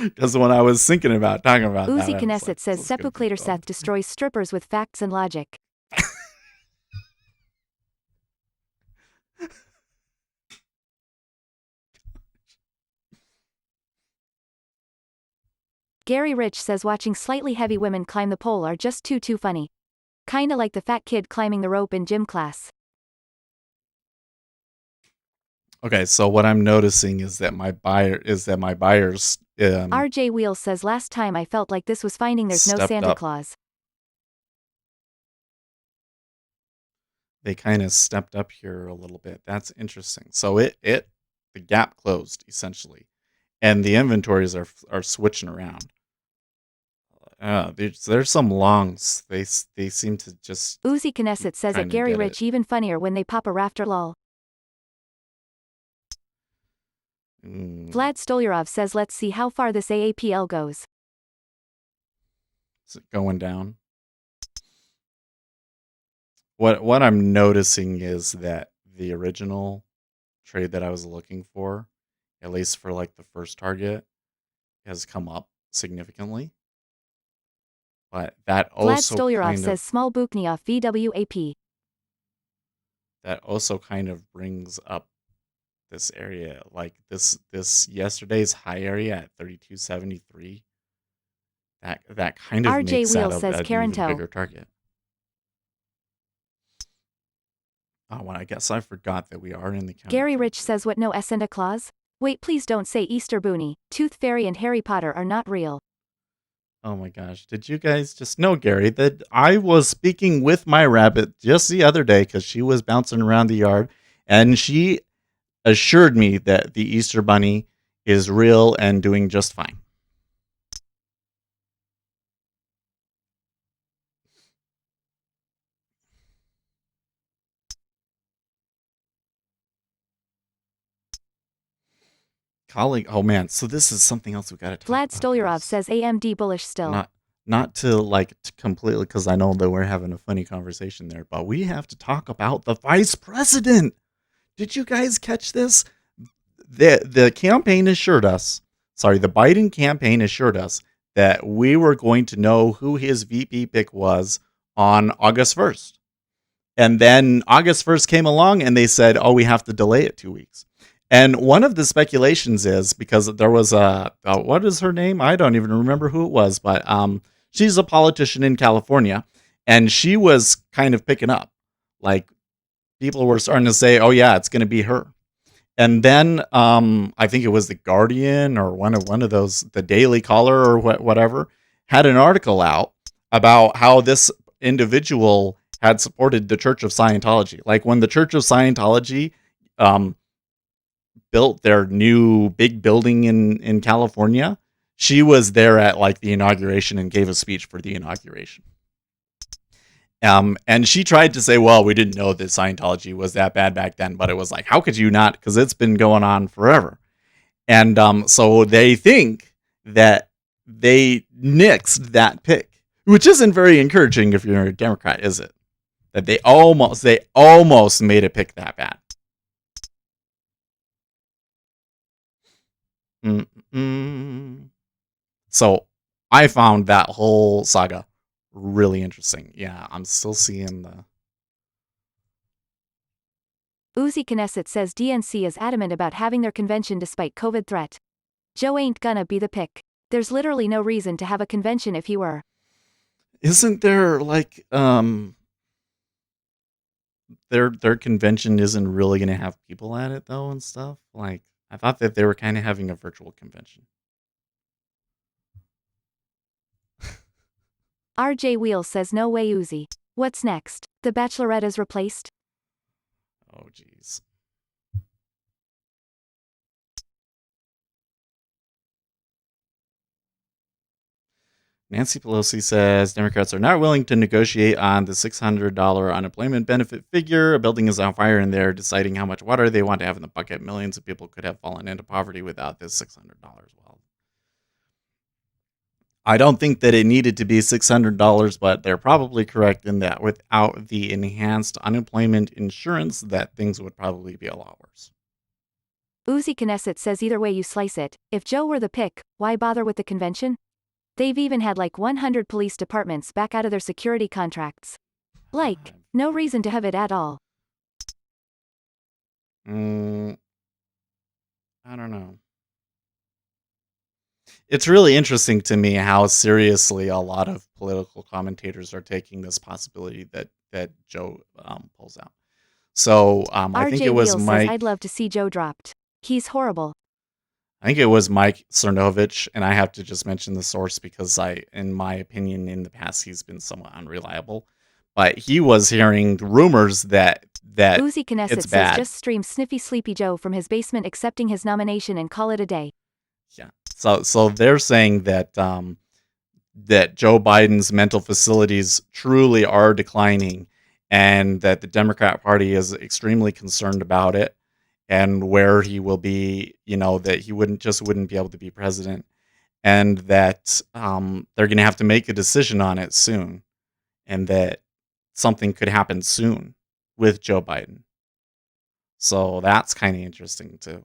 because when I was thinking about talking about Uzi that, Knesset says Sepulclator Seth destroys strippers with facts and logic. Gary Rich says watching slightly heavy women climb the pole are just too funny. Kinda like the fat kid climbing the rope in gym class. Okay, so what I'm noticing is that my buyers. RJ Wheels says last time I felt like this was finding there's no Stepped Santa up. Claus. They kind of stepped up here a little bit. That's interesting. So the gap closed essentially, and the inventories are switching around. There's some longs. They seem to just. Uzi Knesset says at Gary Rich even funnier when they pop a rafter lol. Vlad Stolyarov says let's see how far this AAPL goes. Is it going down? What I'm noticing is that the original trade that I was looking for, at least for like the first target, has come up significantly. But that Vlad also Stolyarov says small Bukhniyov VWAP. kind of brings up this area, like this yesterday's high area at 3273. That kind of RJ makes that Wheels a, says an even Karanto. bigger target. Oh, well, I guess I forgot that we are in the counter. Gary Rich says what, no Santa Claus? Wait, please don't say Easter Boonie, Tooth Fairy and Harry Potter are not real. Oh my gosh. Did you guys just know, Gary, that I was speaking with my rabbit just the other day because she was bouncing around the yard, and she assured me that the Easter Bunny is real and doing just fine. Colleague, oh man, so this is something else we got to talk Vlad about. Stolyarov says AMD bullish still. Not to completely, because I know that we're having a funny conversation there, but we have to talk about the vice president. Did you guys catch this? The campaign assured us, the Biden campaign assured us that we were going to know who his VP pick was on August 1st. And then August 1st came along and they said, oh, we have to delay it 2 weeks. And one of the speculations is because there was what is her name? I don't even remember who it was, but she's a politician in California, and she was kind of picking up. Like, people were starting to say, oh yeah, it's going to be her. And then I think it was the Guardian or one of those, the Daily Caller or whatever, had an article out about how this individual had supported the Church of Scientology. Like when the Church of Scientology built their new big building in California, she was there at like the inauguration and gave a speech for the inauguration. And she tried to say, well, we didn't know that Scientology was that bad back then, but it was like, how could you not? Because it's been going on forever. And so they think that they nixed that pick, which isn't very encouraging if you're a Democrat, is it? That they almost made a pick that bad. So I found that whole saga really interesting. Yeah, I'm still seeing the... Uzi Knesset says DNC is adamant about having their convention despite COVID threat. Joe ain't gonna be the pick. There's literally no reason to have a convention if he were. Isn't there like their convention isn't really going to have people at it though and stuff? Like, I thought that they were kind of having a virtual convention. RJ Wheels says no way Uzi. What's next? The Bachelorette is replaced? Oh geez. Nancy Pelosi says Democrats are not willing to negotiate on the $600 unemployment benefit figure. A building is on fire and they're deciding how much water they want to have in the bucket. Millions of people could have fallen into poverty without this $600. Well, I don't think that it needed to be $600, but they're probably correct in that without the enhanced unemployment insurance, that things would probably be a lot worse. Uzi Knesset says either way you slice it, if Joe were the pick, why bother with the convention? They've even had like 100 police departments back out of their security contracts. Like, no reason to have it at all. I don't know. It's really interesting to me how seriously a lot of political commentators are taking this possibility that Joe pulls out. So I think it was Wheels Mike. says I'd love to see Joe dropped. He's horrible. I think it was Mike Cernovich, and I have to just mention the source because in my opinion, in the past, he's been somewhat unreliable. But he was hearing rumors that Uzi Knesset it's says bad. just stream Sniffy Sleepy Joe from his basement accepting his nomination and call it a day. Yeah. So they're saying that that Joe Biden's mental facilities truly are declining, and that the Democrat Party is extremely concerned about it, and where he will be, that he wouldn't be able to be president, and that they're going to have to make a decision on it soon, and that something could happen soon with Joe Biden. So that's kind of interesting too.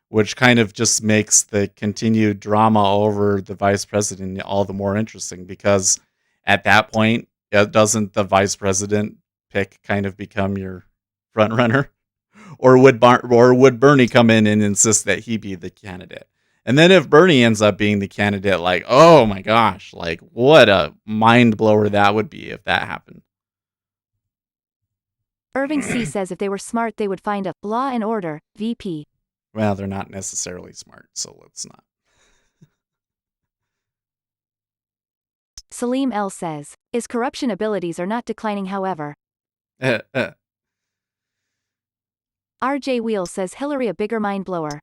which kind of just makes the continued drama over the vice president all the more interesting, because at that point, doesn't the vice president pick kind of become your front runner? Or would Bernie come in and insist that he be the candidate? And then if Bernie ends up being the candidate, like, oh my gosh, like what a mind blower that would be if that happened. Irving C. says if they were smart they would find a law and order VP. Well, they're not necessarily smart, so let's not. Salim L. says, his corruption abilities are not declining however. RJ Wheel says Hillary a bigger mind blower.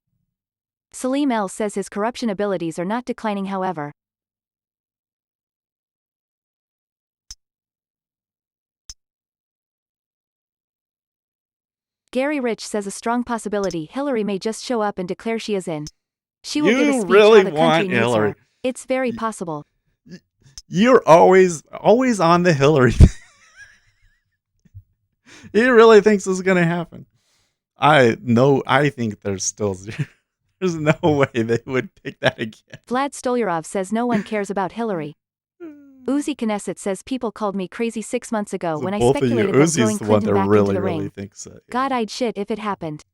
Salim L. says his corruption abilities are not declining however. Gary Rich says a strong possibility Hillary may just show up and declare she is in. She will give a speech really how the country want needs Hillary. her. It's very possible. You're always on the Hillary. He really thinks this is gonna happen. I think there's no way they would pick that again. Vlad Stolyarov says no one cares about Hillary. Uzi Knesset says people called me crazy 6 months ago So when I both of you, speculated about Uzi's throwing the one Clinton that back really, into the really ring. thinks that. Yeah. God, I'd shit if it happened.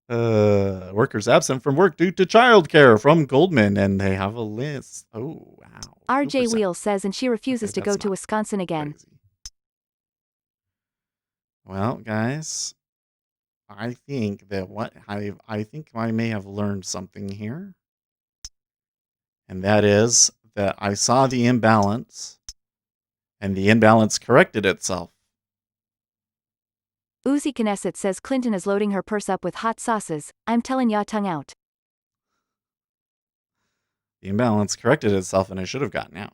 Workers absent from work due to childcare from Goldman, and they have a list. Oh wow. RJ 2%. Wheel says and she refuses to go that's to not Wisconsin again. crazy. Well, guys, I think that I think I may have learned something here. And that is that I saw the imbalance, and the imbalance corrected itself. Uzi Knesset says Clinton is loading her purse up with hot sauces. I'm telling ya, tongue out. The imbalance corrected itself, and I should have gotten out.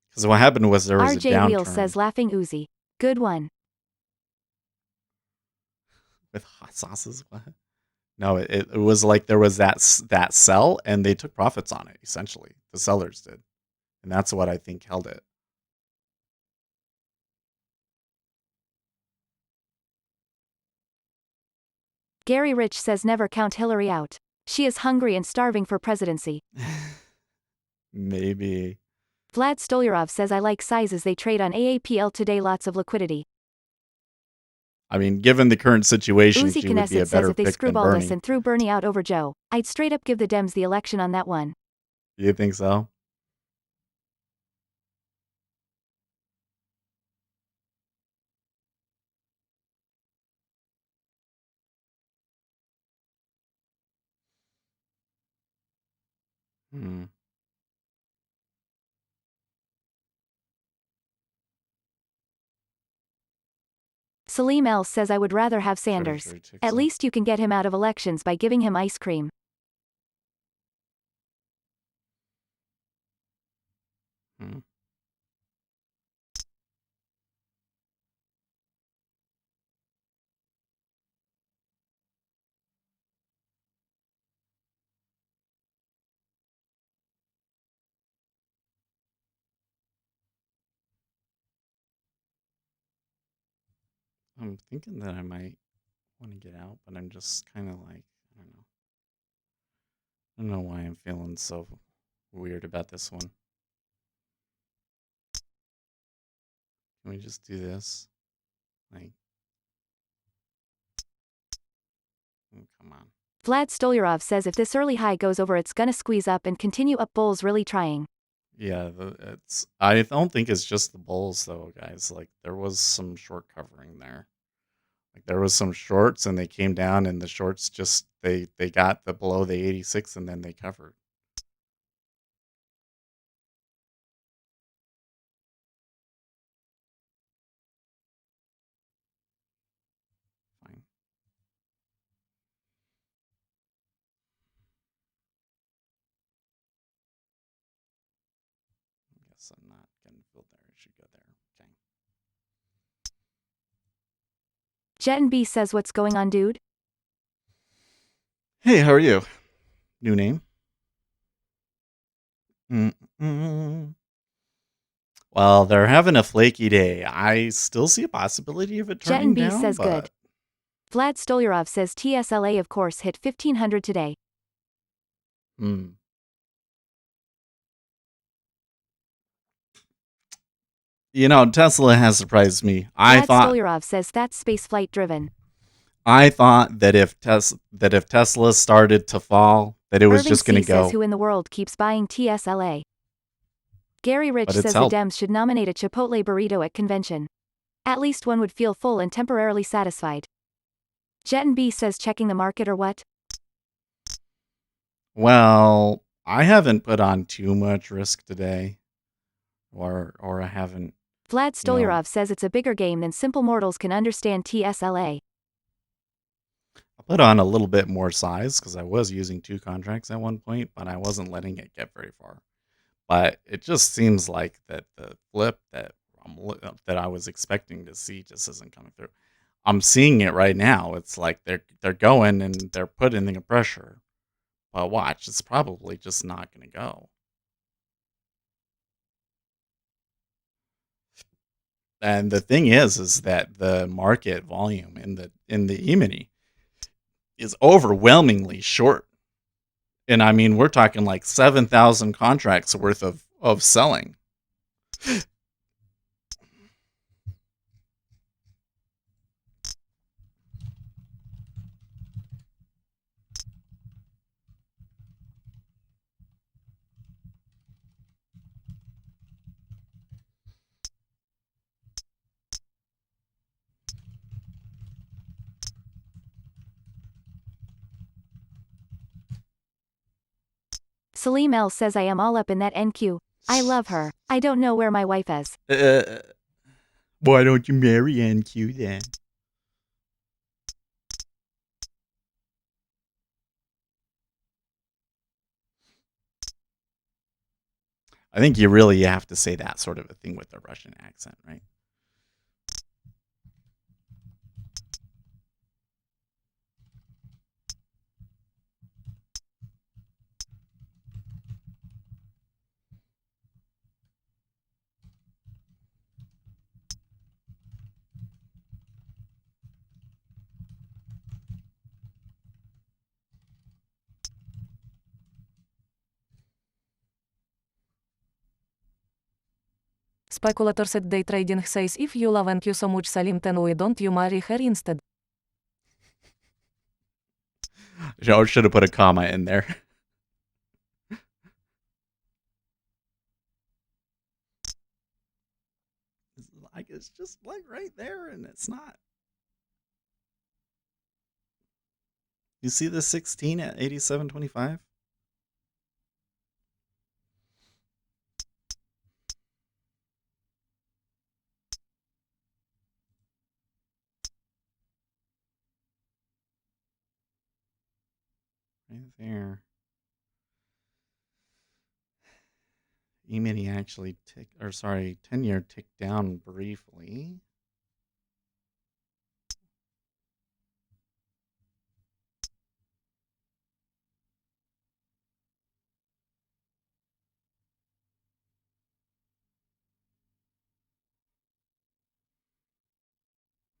Because what happened was there was a RJ Wheel downturn says laughing Uzi. Good one. with hot sauces. What? No, it was like there was that sell, and they took profits on it. Essentially, the sellers did, and that's what I think held it. Gary Rich says never count Hillary out. She is hungry and starving for presidency. Maybe. Vlad Stolyarov says I like sizes they trade on AAPL today, lots of liquidity. I mean, given the current situation, Uzi she would be a Knesset says better if they pick than screwball this Bernie. and threw Bernie out over Joe, I'd straight up give the Dems the election on that one. You think so? Hmm. Salim L says I would rather have Sanders. At least you can get him out of elections by giving him ice cream. Hmm. I'm thinking that I might want to get out, but I'm just kind of like, I don't know. I don't know why I'm feeling so weird about this one. Can we just do this? Like, come on. Vlad Stolyarov says if this early high goes over it's gonna squeeze up and continue up, bulls really trying. Yeah, I don't think it's just the bulls though, guys. Like there was some short covering there. Like there was some shorts, and they came down, and the shorts just they got the below the 86, and then they covered. Fine. I guess I'm not gonna go there. I should go there. Okay. Jet and B says what's going on, dude? Hey, how are you? New name? Mm-mm. Well, they're having a flaky day. I still see a possibility of it Jet turning and B down, says good. Vlad Stolyarov says TSLA of course hit 1500 today. Hmm. You know, Tesla has surprised me. Vlad Stolyarov says that's spaceflight driven. I thought that if Tesla started to fall, that it was Irving just going to C says go. who in the world keeps buying TSLA? Gary Rich But it's says the helped. Dems should nominate a Chipotle burrito at convention. At least one would feel full and temporarily satisfied. Jet and B says checking the market or what? Well, I haven't put on too much risk today, or I haven't. Vlad Stolyarov says it's a bigger game than simple mortals can understand TSLA. I put on a little bit more size because I was using 2 contracts at one point, but I wasn't letting it get very far. But it just seems like that the flip that I was expecting to see just isn't coming through. I'm seeing it right now. It's like they're going and they're putting the pressure. But watch, it's probably just not going to go. And the thing is that the market volume in the E-mini is overwhelmingly short. And I mean, we're talking like 7,000 contracts worth of selling. Salim L says I am all up in that NQ. I love her. I don't know where my wife is. Why don't you marry NQ then? I think you really have to say that sort of a thing with a Russian accent, right? Speculator said day trading says if you love NQ so much Salim then why don't you marry her instead? Or should have put a comma in there. It's just like right there, and it's not. You see the 16 at 87.25? Right there. E-mini actually 10-year ticked down briefly.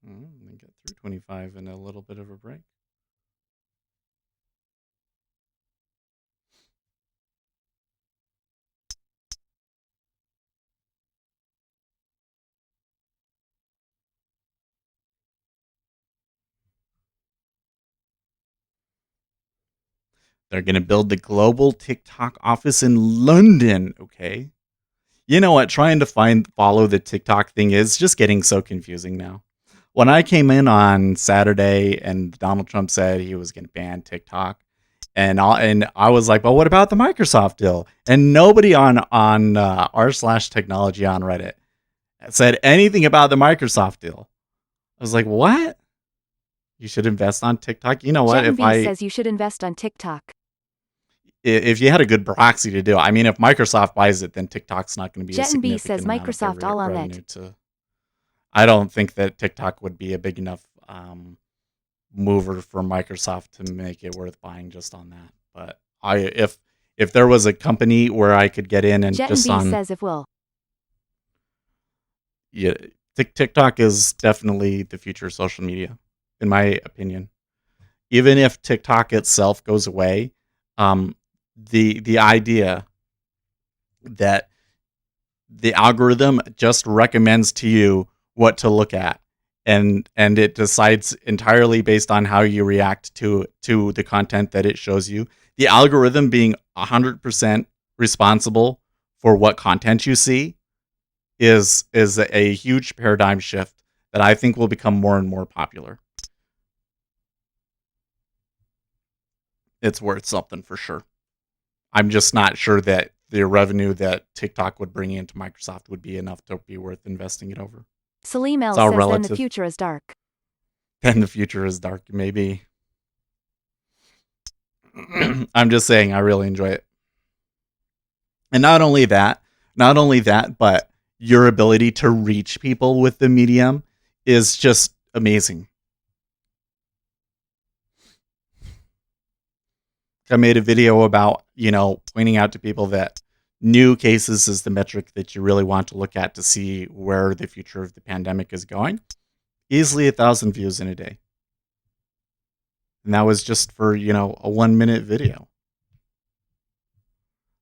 They get through 25 in a little bit of a break. They're going to build the global TikTok office in London, okay? You know what? Trying to follow the TikTok thing is just getting so confusing now. When I came in on Saturday and Donald Trump said he was going to ban TikTok, and I was like, well, what about the Microsoft deal? And nobody on r/technology on Reddit said anything about the Microsoft deal. I was like, what? You should invest on TikTok. You know what? Jet and B says you should invest on TikTok. If you had a good proxy to do it, I mean, if Microsoft buys it, then TikTok's not going to be Jet a and B significant says amount Microsoft of all on revenue that. I don't think that TikTok would be a big enough mover for Microsoft to make it worth buying just on that. But if there was a company where I could get in and Jet just B on says if will. yeah, TikTok is definitely the future of social media, in my opinion. Even if TikTok itself goes away, the idea that the algorithm just recommends to you what to look at, and it decides entirely based on how you react to the content that it shows you. The algorithm being 100% responsible for what content you see is a huge paradigm shift that I think will become more and more popular. It's worth something for sure. I'm just not sure that the revenue that TikTok would bring into Microsoft would be enough to be worth investing it over. Salim L It's all says then the relative. future is dark. Then the future is dark, maybe. I'm just saying I really enjoy it. And not only that, but your ability to reach people with the medium is just amazing. I made a video about, pointing out to people that new cases is the metric that you really want to look at to see where the future of the pandemic is going. Easily 1,000 views in a day. And that was just for, a 1-minute video.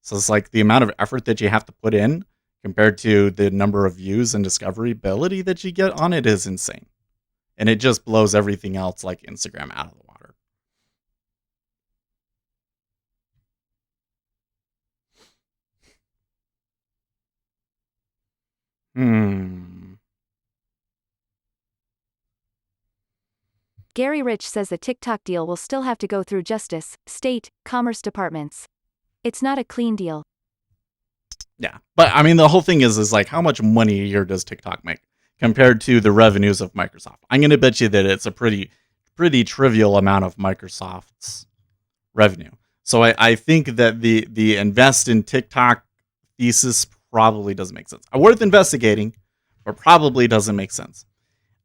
So it's like the amount of effort that you have to put in compared to the number of views and discoverability that you get on it is insane. And it just blows everything else like Instagram out of the water. Gary Rich says the TikTok deal will still have to go through Justice, State, Commerce departments. It's not a clean deal. Yeah. But I mean, the whole thing is like, how much money a year does TikTok make compared to the revenues of Microsoft? I'm going to bet you that it's a pretty trivial amount of Microsoft's revenue. So I think that the invest in TikTok thesis probably doesn't make sense. Worth investigating, but probably doesn't make sense.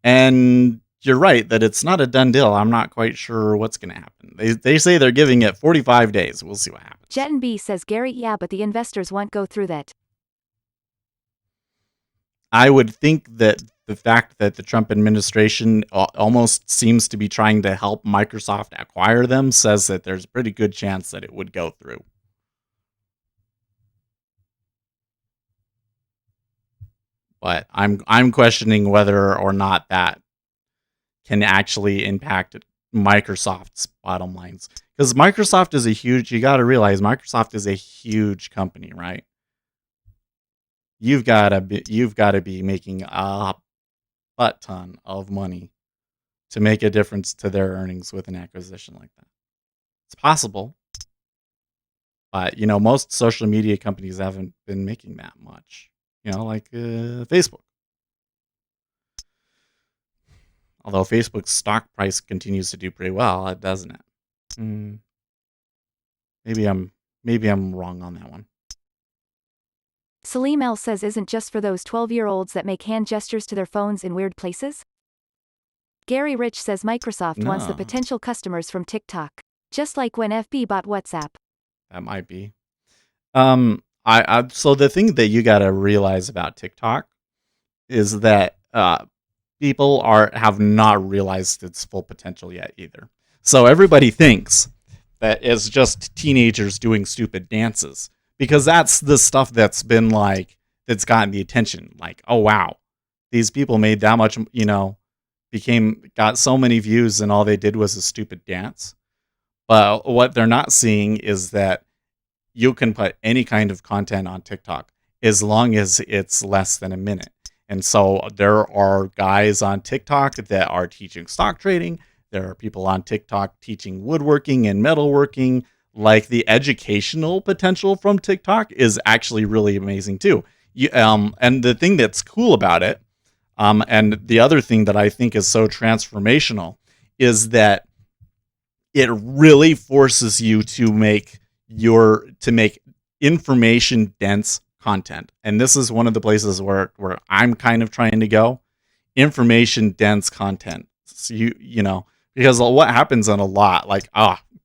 And you're right that it's not a done deal. I'm not quite sure what's going to happen. They say they're giving it 45 days. We'll see what happens. Jet and B says Gary, yeah, but the investors won't go through that. I would think that the fact that the Trump administration almost seems to be trying to help Microsoft acquire them says that there's a pretty good chance that it would go through. But I'm questioning whether or not that can actually impact Microsoft's bottom lines. Because Microsoft is you got to realize Microsoft is a huge company, right? You've got to be making a butt ton of money to make a difference to their earnings with an acquisition like that. It's possible. But, most social media companies haven't been making that much. Like Facebook. Although Facebook's stock price continues to do pretty well, doesn't it? Maybe I'm wrong on that one. Salim L says isn't just for those 12-year-olds that make hand gestures to their phones in weird places? Gary Rich says Microsoft wants the No. potential customers from TikTok. Just like when FB bought WhatsApp. That might be. So the thing that you got to realize about TikTok is that people have not realized its full potential yet either. So everybody thinks that it's just teenagers doing stupid dances because that's the stuff that's been that's gotten the attention. Like, oh wow, these people made that much, got so many views and all they did was a stupid dance. But what they're not seeing is that you can put any kind of content on TikTok as long as it's less than a minute. And so there are guys on TikTok that are teaching stock trading. There are people on TikTok teaching woodworking and metalworking. Like the educational potential from TikTok is actually really amazing too. And the thing that's cool about it, and the other thing that I think is so transformational, is that it really forces you to make information dense content. And this is one of the places where I'm kind of trying to go. Information dense content. So you know, because what happens in a lot, like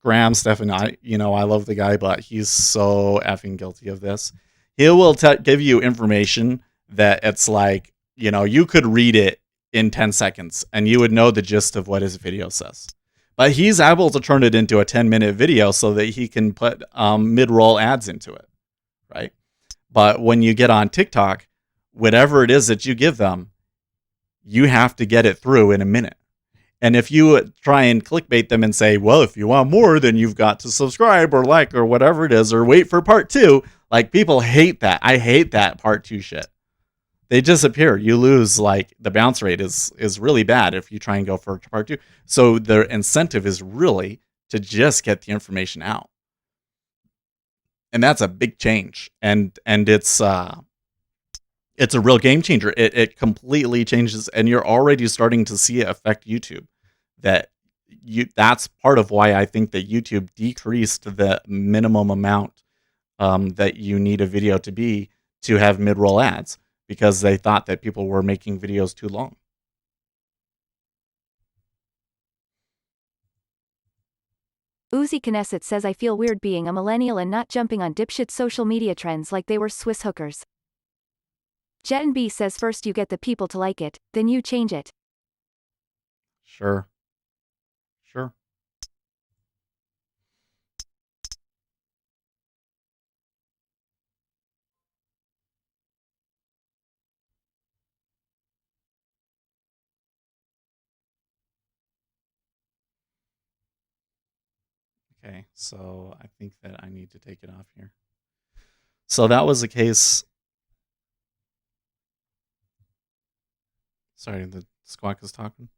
Graham Stephan, I love the guy, but he's so effing guilty of this. He will give you information that it's like, you could read it in 10 seconds and you would know the gist of what his video says. But he's able to turn it into a 10-minute video so that he can put mid-roll ads into it, right? But when you get on TikTok, whatever it is that you give them, you have to get it through in a minute. And if you try and clickbait them and say, well, if you want more, then you've got to subscribe or like or whatever it is, or wait for part 2, like people hate that. I hate that part 2 shit. They disappear. You lose, like the bounce rate is really bad if you try and go for part 2. So the incentive is really to just get the information out. And that's a big change. And it's a real game changer. It completely changes, and you're already starting to see it affect YouTube. That's part of why I think that YouTube decreased the minimum amount that you need a video to be to have mid-roll ads, because they thought that people were making videos too long. Uzi Knesset says, I feel weird being a millennial and not jumping on dipshit social media trends like they were Swiss hookers. Jet and B says, first you get the people to like it, then you change it. Sure. Okay, so I think that I need to take it off here. So that was the case. Sorry, the squawk is talking.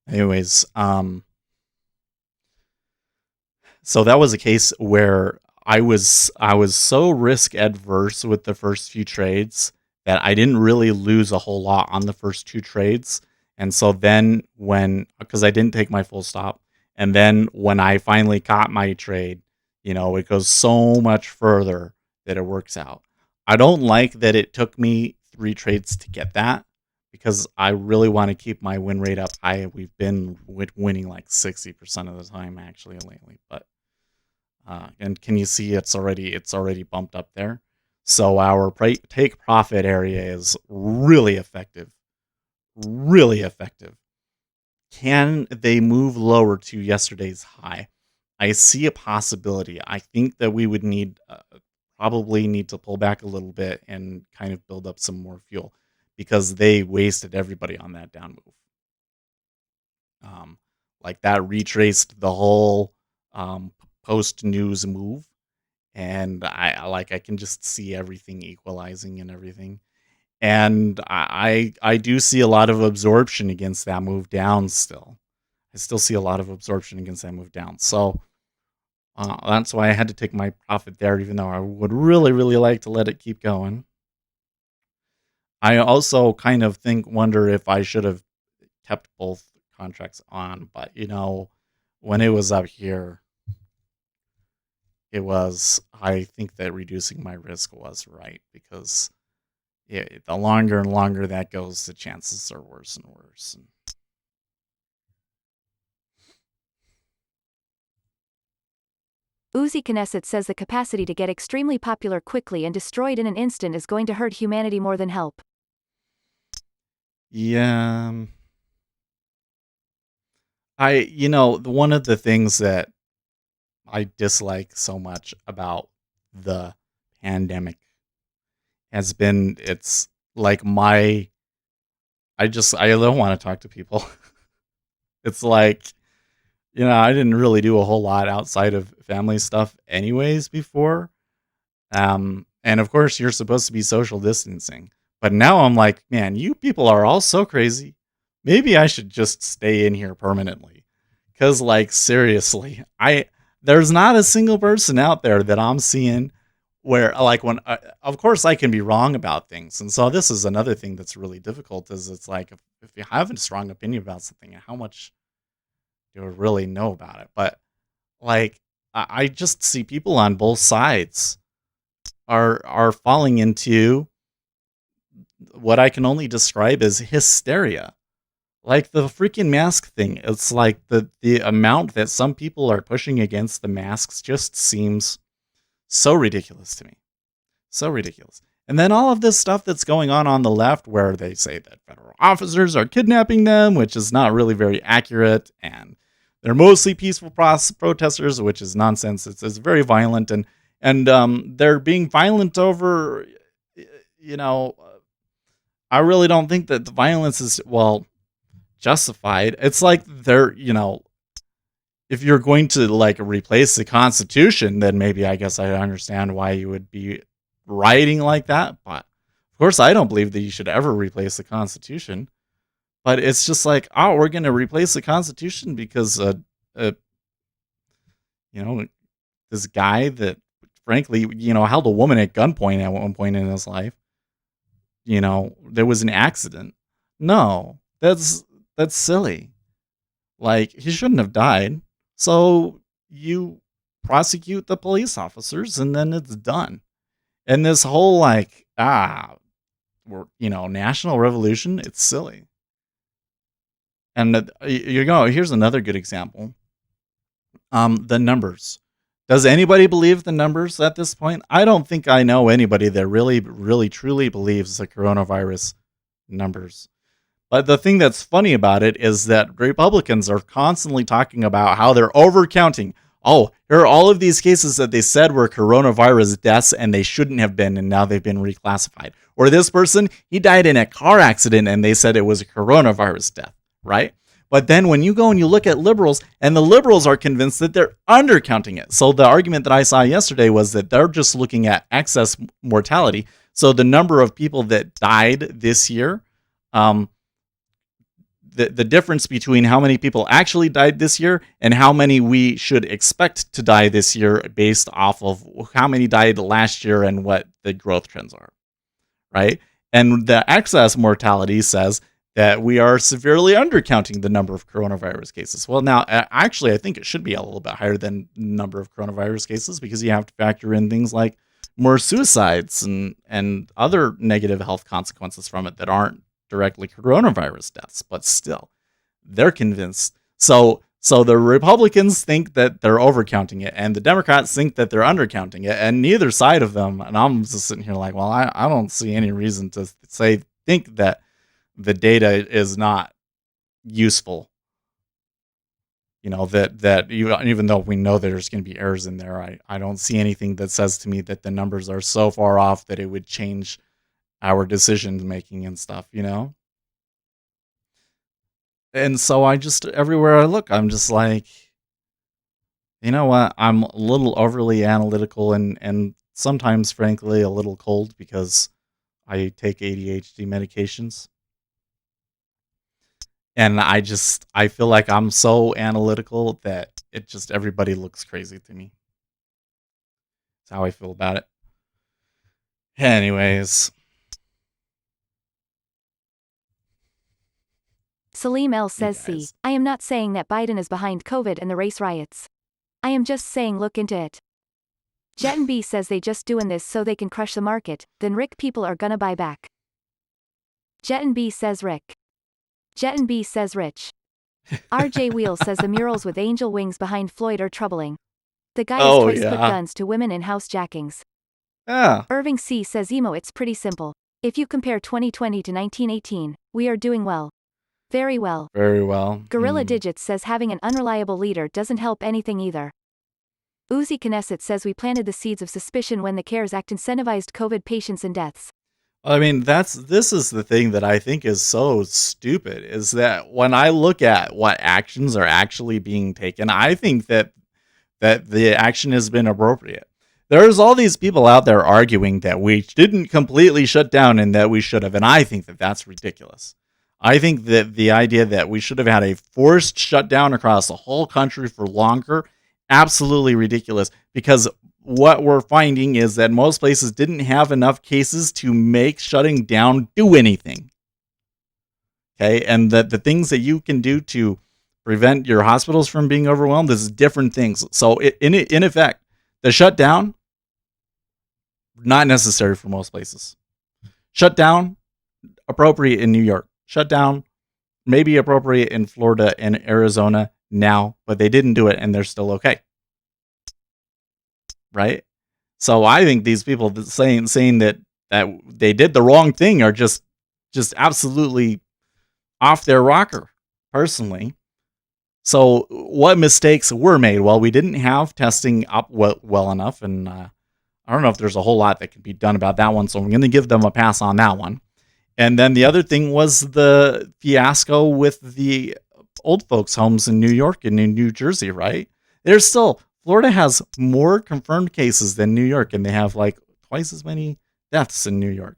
Anyways, so that was a case where I was so risk adverse with the first few trades that I didn't really lose a whole lot on the first 2 trades. And so then because I didn't take my full stop, and then when I finally got my trade, it goes so much further that it works out. I don't like that it took me 3 trades to get that, because I really want to keep my win rate up high. We've been winning like 60% of the time actually lately, but and can you see it's already bumped up there? So our take profit area is really effective. Really effective. Can they move lower to yesterday's high? I see a possibility. I think that we would probably need to pull back a little bit and kind of build up some more fuel, because they wasted everybody on that down move. Like that retraced the whole post news move, and I can just see everything equalizing and everything. And I do see a lot of absorption against that move down still. I still see a lot of absorption against that move down. So that's why I had to take my profit there, even though I would really, really like to let it keep going. I also kind of wonder if I should have kept both contracts on, but when it was up here, I think that reducing my risk was right, because the longer and longer that goes, the chances are worse and worse. Uzi Knesset says the capacity to get extremely popular quickly and destroyed in an instant is going to hurt humanity more than help. Yeah. One of the things that I dislike so much about the pandemic has been, it's like I don't want to talk to people. It's like, I didn't really do a whole lot outside of family stuff anyways before. And of course you're supposed to be social distancing, but now I'm like, man, you people are all so crazy. Maybe I should just stay in here permanently. Cause like, seriously, there's not a single person out there that I'm seeing where, like, of course I can be wrong about things. And so this is another thing that's really difficult, is it's like, if you have a strong opinion about something, how much do I really know about it? But like, I just see people on both sides are falling into what I can only describe as hysteria. Like the freaking mask thing. It's like the amount that some people are pushing against the masks just seems so ridiculous to me. So ridiculous. And then all of this stuff that's going on the left where they say that federal officers are kidnapping them, which is not really very accurate. And they're mostly peaceful protesters, which is nonsense. It's very violent. And they're being violent over, you know, I really don't think that the violence is, well, justified. It's like they're, if you're going to like replace the Constitution, then maybe I guess I understand why you would be writing like that. But of course, I don't believe that you should ever replace the Constitution. But it's just like, oh, we're going to replace the Constitution because, this guy that, frankly, held a woman at gunpoint at one point in his life. There was an accident. No, that's silly. Like, he shouldn't have died. So you prosecute the police officers and then it's done. And this whole national revolution, it's silly. And here's another good example. The numbers. Does anybody believe the numbers at this point? I don't think I know anybody that really, really, truly believes the coronavirus numbers. But the thing that's funny about it is that Republicans are constantly talking about how they're overcounting. Oh, here are all of these cases that they said were coronavirus deaths and they shouldn't have been, and now they've been reclassified. Or this person, he died in a car accident and they said it was a coronavirus death, right? But then when you go and you look at liberals, and the liberals are convinced that they're undercounting it. So the argument that I saw yesterday was that they're just looking at excess mortality. So the number of people that died this year, the difference between how many people actually died this year and how many we should expect to die this year based off of how many died last year and what the growth trends are, right? And the excess mortality says that we are severely undercounting the number of coronavirus cases. Well, now, actually, I think it should be a little bit higher than the number of coronavirus cases because you have to factor in things like more suicides and other negative health consequences from it that aren't directly coronavirus deaths, but still, they're convinced. So the Republicans think that they're overcounting it, and the Democrats think that they're undercounting it, and neither side of them, and I'm just sitting here like, well, I don't see any reason to think that the data is not useful. That even though we know there's going to be errors in there, I don't see anything that says to me that the numbers are so far off that it would change our decision making and stuff, And so I just, everywhere I look, I'm just like, you know what? I'm a little overly analytical and sometimes, frankly, a little cold because I take ADHD medications. And I feel like I'm so analytical that everybody looks crazy to me. That's how I feel about it. Anyways. Salim L says, "See, I am not saying that Biden is behind COVID and the race riots. I am just saying look into it." Jet and B says they just doing this so they can crush the market, then Rick people are gonna buy back. Jet and B says Rick. Jet and B says Rich. RJ Wheel says the murals with angel wings behind Floyd are troubling. The guy is twice put guns to women in house jackings. Yeah. Irving C says emo, it's pretty simple. If you compare 2020 to 1918, we are doing well. Very well. Very well. Gorilla Digits says having an unreliable leader doesn't help anything either. Uzi Knesset says we planted the seeds of suspicion when the CARES Act incentivized COVID patients and deaths. I mean, this is the thing that I think is so stupid, is that when I look at what actions are actually being taken, I think that the action has been appropriate. There's all these people out there arguing that we didn't completely shut down and that we should have, and I think that that's ridiculous. I think that the idea that we should have had a forced shutdown across the whole country for longer, absolutely ridiculous, because what we're finding is that most places didn't have enough cases to make shutting down do anything. Okay, and that the things that you can do to prevent your hospitals from being overwhelmed is different things. So in effect, the shutdown not necessary for most places. Shut down, appropriate in New York. Shut down, maybe appropriate in Florida and Arizona now, but they didn't do it and they're still okay. Right? So I think these people saying that they did the wrong thing are just absolutely off their rocker, personally. So what mistakes were made? Well, we didn't have testing up well enough, and I don't know if there's a whole lot that can be done about that one, so I'm going to give them a pass on that one. And then the other thing was the fiasco with the old folks' homes in New York and in New Jersey, right? Florida has more confirmed cases than New York, and they have like twice as many deaths in New York.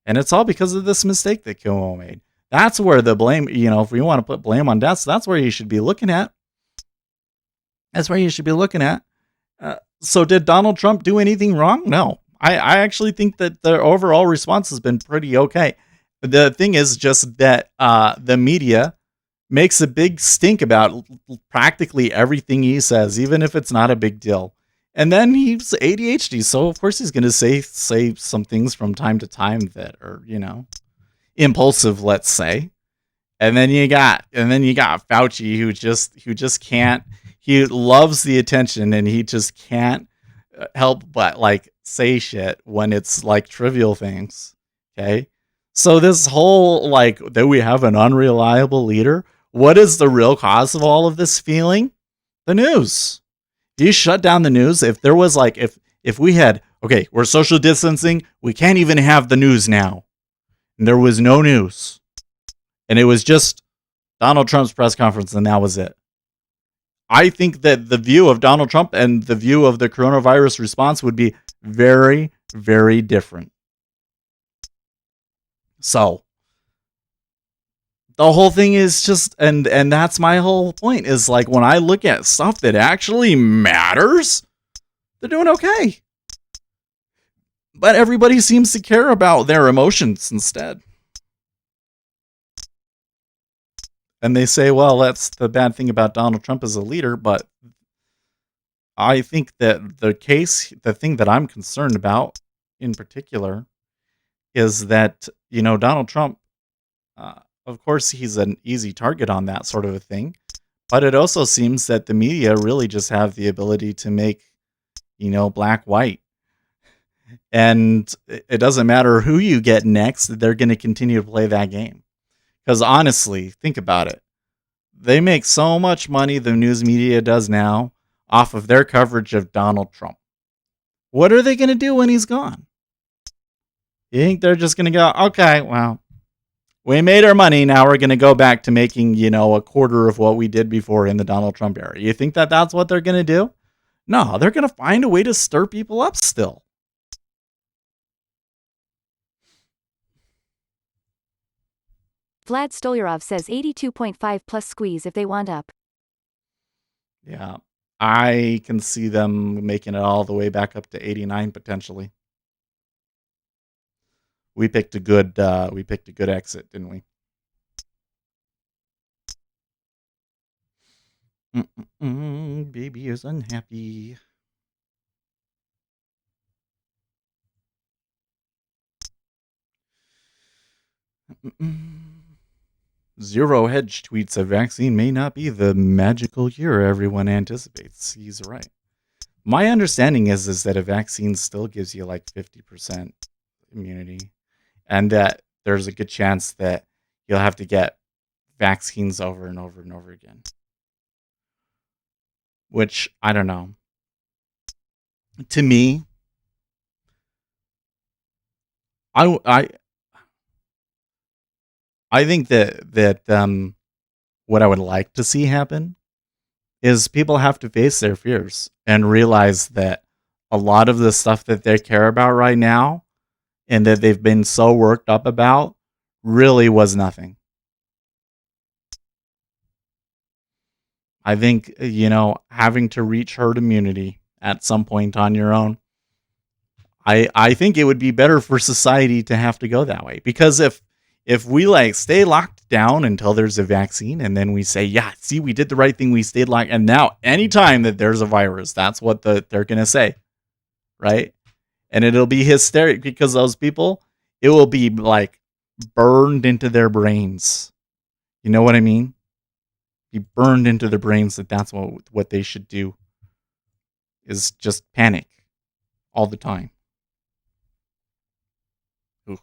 And it's all because of this mistake that Cuomo made. That's where the blame, if we want to put blame on deaths, that's where you should be looking at. That's where you should be looking at. So did Donald Trump do anything wrong? No. I actually think that the overall response has been pretty okay. The thing is just that the media makes a big stink about practically everything he says, even if it's not a big deal. And then he's ADHD, so of course he's going to say some things from time to time that are, impulsive, let's say. And then you got Fauci who just can't. He loves the attention and he just can't help but like say shit when it's like trivial things. Okay? So this whole like that we have an unreliable leader, what is the real cause of all of this feeling? The news. You shut down the news. If there was like if we had, okay, we're social distancing, we can't even have the news now. And there was no news. And it was just Donald Trump's press conference, and that was it. I think that the view of Donald Trump and the view of the coronavirus response would be very, very different. So the whole thing is just, and that's my whole point, is like when I look at stuff that actually matters, they're doing okay. But everybody seems to care about their emotions instead. And they say, well, that's the bad thing about Donald Trump as a leader. But I think that the thing that I'm concerned about in particular is that, Donald Trump, of course, he's an easy target on that sort of a thing. But it also seems that the media really just have the ability to make, black white. And it doesn't matter who you get next, they're going to continue to play that game. Because honestly, think about it. They make so much money, the news media does now, off of their coverage of Donald Trump. What are they going to do when he's gone? You think they're just going to go, okay, well, we made our money. Now we're going to go back to making, a quarter of what we did before in the Donald Trump era. You think that that's what they're going to do? No, they're going to find a way to stir people up still. Vlad Stolyarov says 82.5 plus squeeze if they want up. Yeah, I can see them making it all the way back up to 89 potentially. We picked a good exit, didn't we? Baby is unhappy. Zero Hedge tweets a vaccine may not be the magical cure everyone anticipates. He's right. My understanding is that a vaccine still gives you like 50% immunity, and that there's a good chance that you'll have to get vaccines over and over and over again. Which, I don't know. To me, I think that what I would like to see happen is people have to face their fears and realize that a lot of the stuff that they care about right now and that they've been so worked up about really was nothing. I think, having to reach herd immunity at some point on your own, I think it would be better for society to have to go that way. Because if we like stay locked down until there's a vaccine and then we say, yeah, see, we did the right thing, we stayed locked, and now anytime that there's a virus, that's what they're going to say, right? And it'll be hysteric because those people, it will be like burned into their brains. You know what I mean? Be burned into their brains that that's what they should do is just panic all the time. Ooh.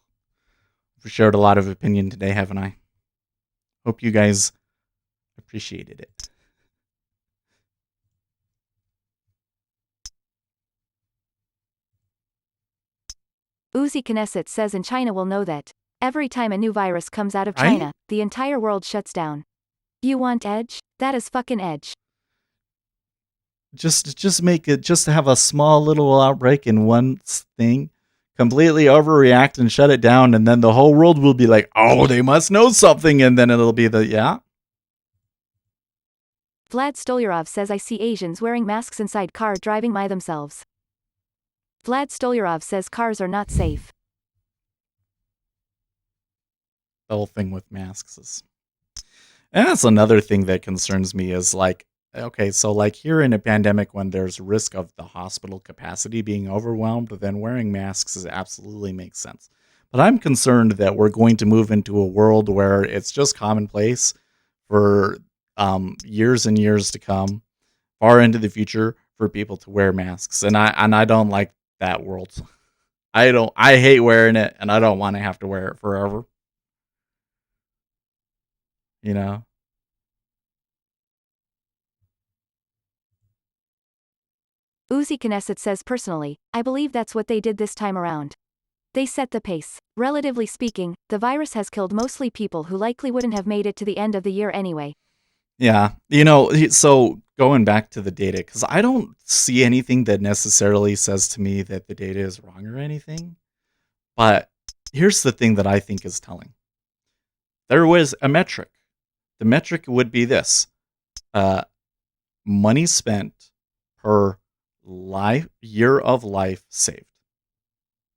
I've shared a lot of opinion today, haven't I? Hope you guys appreciated it. Uzi Knesset says in China will know that every time a new virus comes out of Right? China, the entire world shuts down. You want edge? That is fucking edge. Just make it, just have a small little outbreak in one thing, completely overreact and shut it down, and then the whole world will be like, oh, they must know something, and then it'll be yeah. Vlad Stolyarov says I see Asians wearing masks inside car driving by themselves. Vlad Stolyarov says cars are not safe. The whole thing with masks is, and that's another thing that concerns me is like, okay, so like here in a pandemic when there's risk of the hospital capacity being overwhelmed, then wearing masks is absolutely makes sense. But I'm concerned that we're going to move into a world where it's just commonplace for years and years to come, far into the future, for people to wear masks, and I don't like that world. I hate wearing it, and I don't want to have to wear it forever. You know. Uzi Knesset says personally, I believe that's what they did this time around. They set the pace. Relatively speaking, the virus has killed mostly people who likely wouldn't have made it to the end of the year anyway. Yeah, so going back to the data, because I don't see anything that necessarily says to me that the data is wrong or anything. But here's the thing that I think is telling. There was a metric. The metric would be this: money spent per year of life saved.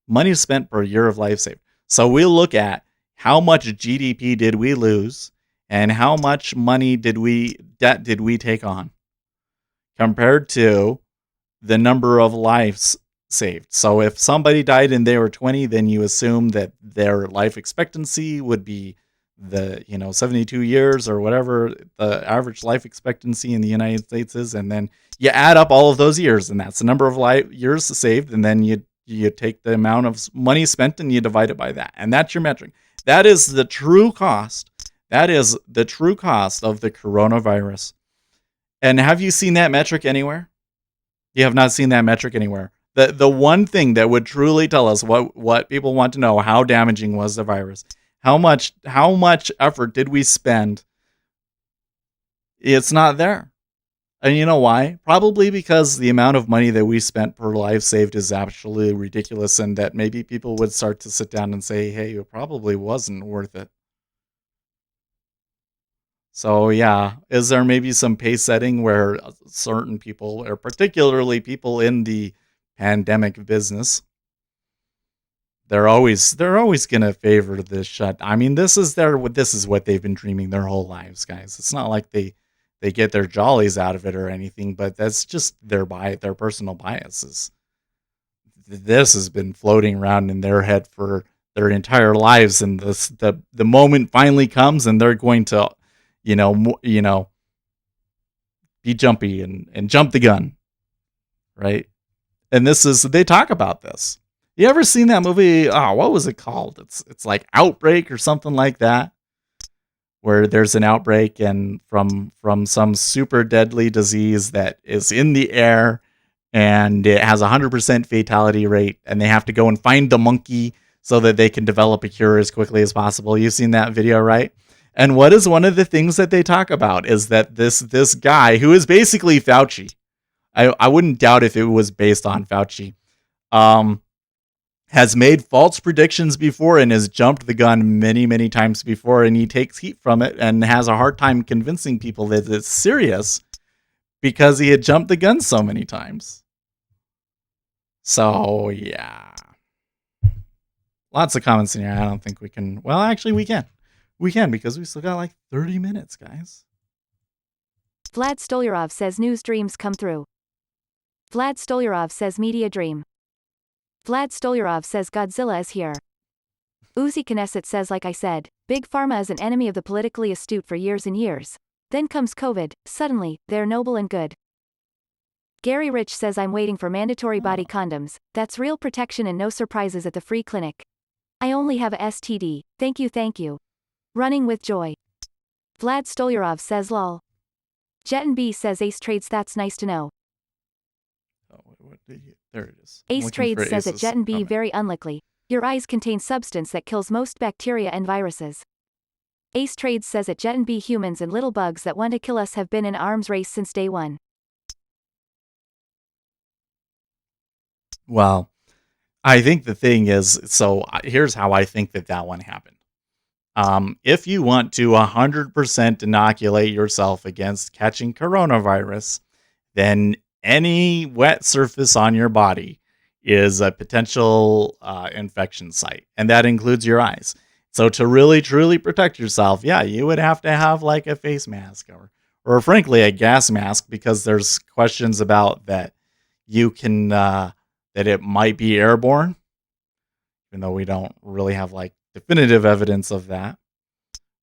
Money spent per year of life saved. So we look at how much GDP did we lose and how much money debt did we take on compared to the number of lives saved. So if somebody died and they were 20, then you assume that their life expectancy would be 72 years or whatever the average life expectancy in the United States is, and then you add up all of those years, and that's the number of years saved, and then you take the amount of money spent and you divide it by that, and that's your metric. That is the true cost. That is the true cost of the coronavirus. And have you seen that metric anywhere? You have not seen that metric anywhere. The one thing that would truly tell us what people want to know, how damaging was the virus, how much effort did we spend? It's not there. And you know why? Probably because the amount of money that we spent per life saved is absolutely ridiculous, and that maybe people would start to sit down and say, hey, it probably wasn't worth it. So yeah, is there maybe some pace setting where certain people, or particularly people in the pandemic business, they're always going to favor this shut. I mean, this is what they've been dreaming their whole lives, guys. It's not like they get their jollies out of it or anything, but that's just their personal biases. This has been floating around in their head for their entire lives, and the moment finally comes, and they're going to be jumpy and jump the gun, right? And they talk about this. You ever seen that movie? Oh, what was it called? It's like Outbreak or something like that, where there's an outbreak and from some super deadly disease that is in the air, and it has 100% fatality rate, and they have to go and find the monkey so that they can develop a cure as quickly as possible. You've seen that video, right? And what is one of the things that they talk about is that this guy who is basically Fauci, I wouldn't doubt if it was based on Fauci, has made false predictions before and has jumped the gun many, many times before, and he takes heat from it and has a hard time convincing people that it's serious because he had jumped the gun so many times. So, yeah. Lots of comments in here. I don't think we can. Well, actually, we can. We can, because we still got like 30 minutes, guys. Vlad Stolyarov says news dreams come through. Vlad Stolyarov says media dream. Vlad Stolyarov says Godzilla is here. Uzi Knesset says like I said, Big Pharma is an enemy of the politically astute for years and years. Then comes COVID, suddenly, they're noble and good. Gary Rich says I'm waiting for mandatory body condoms, that's real protection and no surprises at the free clinic. I only have a STD, thank you. Running with joy. Vlad Stolyarov says lol. Jet B says Ace Trades that's nice to know. Oh, there it is. Ace Trades says at Jet B very unlikely. Your eyes contain substance that kills most bacteria and viruses. Ace Trades says at Jet B humans and little bugs that want to kill us have been in arms race since day one. Well, I think the thing is, so here's how I think that one happened. If you want to 100% inoculate yourself against catching coronavirus, then any wet surface on your body is a potential infection site, and that includes your eyes. So to really truly protect yourself, yeah, you would have to have like a face mask or frankly a gas mask, because there's questions about that you can that it might be airborne, even though we don't really have like definitive evidence of that,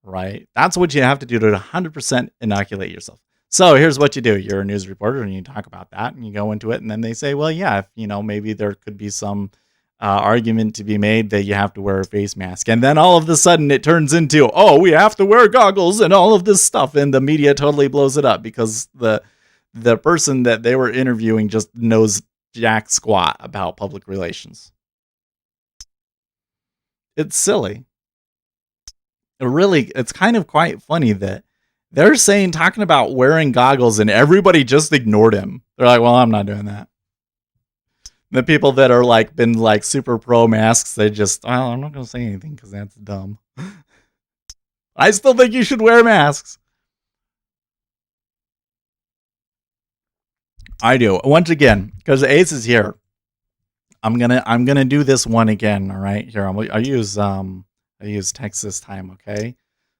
right? That's what you have to do to 100% inoculate yourself. So here's what you do. You're a news reporter and you talk about that and you go into it, and then they say, well, yeah, if, maybe there could be some argument to be made that you have to wear a face mask. And then all of a sudden it turns into, oh, we have to wear goggles and all of this stuff. And the media totally blows it up because the person that they were interviewing just knows jack squat about public relations. It's silly. It's kind of quite funny that they're talking about wearing goggles and everybody just ignored him. They're like, well, I'm not doing that. The people that are been super pro masks, they just, well, I'm not going to say anything because that's dumb. I still think you should wear masks. I do. Once again, because Ace is here. I'm gonna do this one again. All right, here I use text this time. Okay,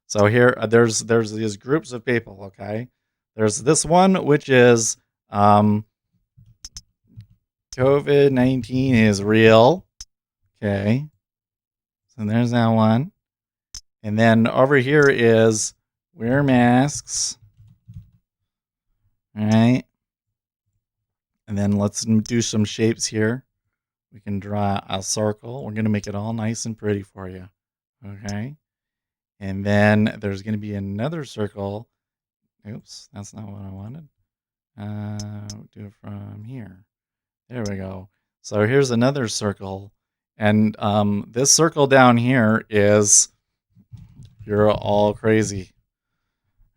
so here there's these groups of people. Okay, there's this one which is COVID-19 is real. Okay, so there's that one, and then over here is wear masks. All right, and then let's do some shapes here. We can draw a circle. We're going to make it all nice and pretty for you. Okay. And then there's going to be another circle. Oops, that's not what I wanted. Do it from here. There we go. So here's another circle. And this circle down here is you're all crazy.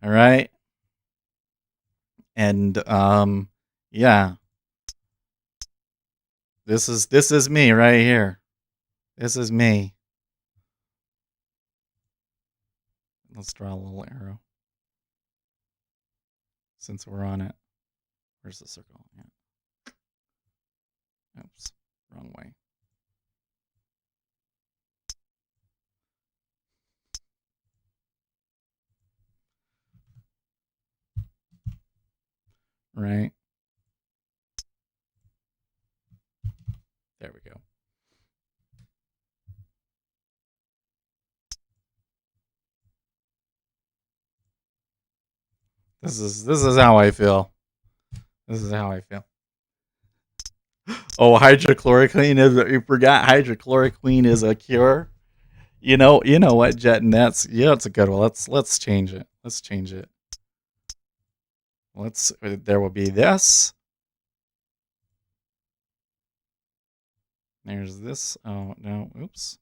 All right. And yeah. This is me right here. This is me. Let's draw a little arrow. Since we're on it. Where's the circle? Yeah. Oops. Wrong way. Right. There we go. This is how I feel. This is how I feel. Oh, hydrochloroquine is. You forgot hydrochloroquine is a cure. You know what, Jet, and that's a good one. Let's change it. Let's change it. There will be this. There's this. Oh no! Oops.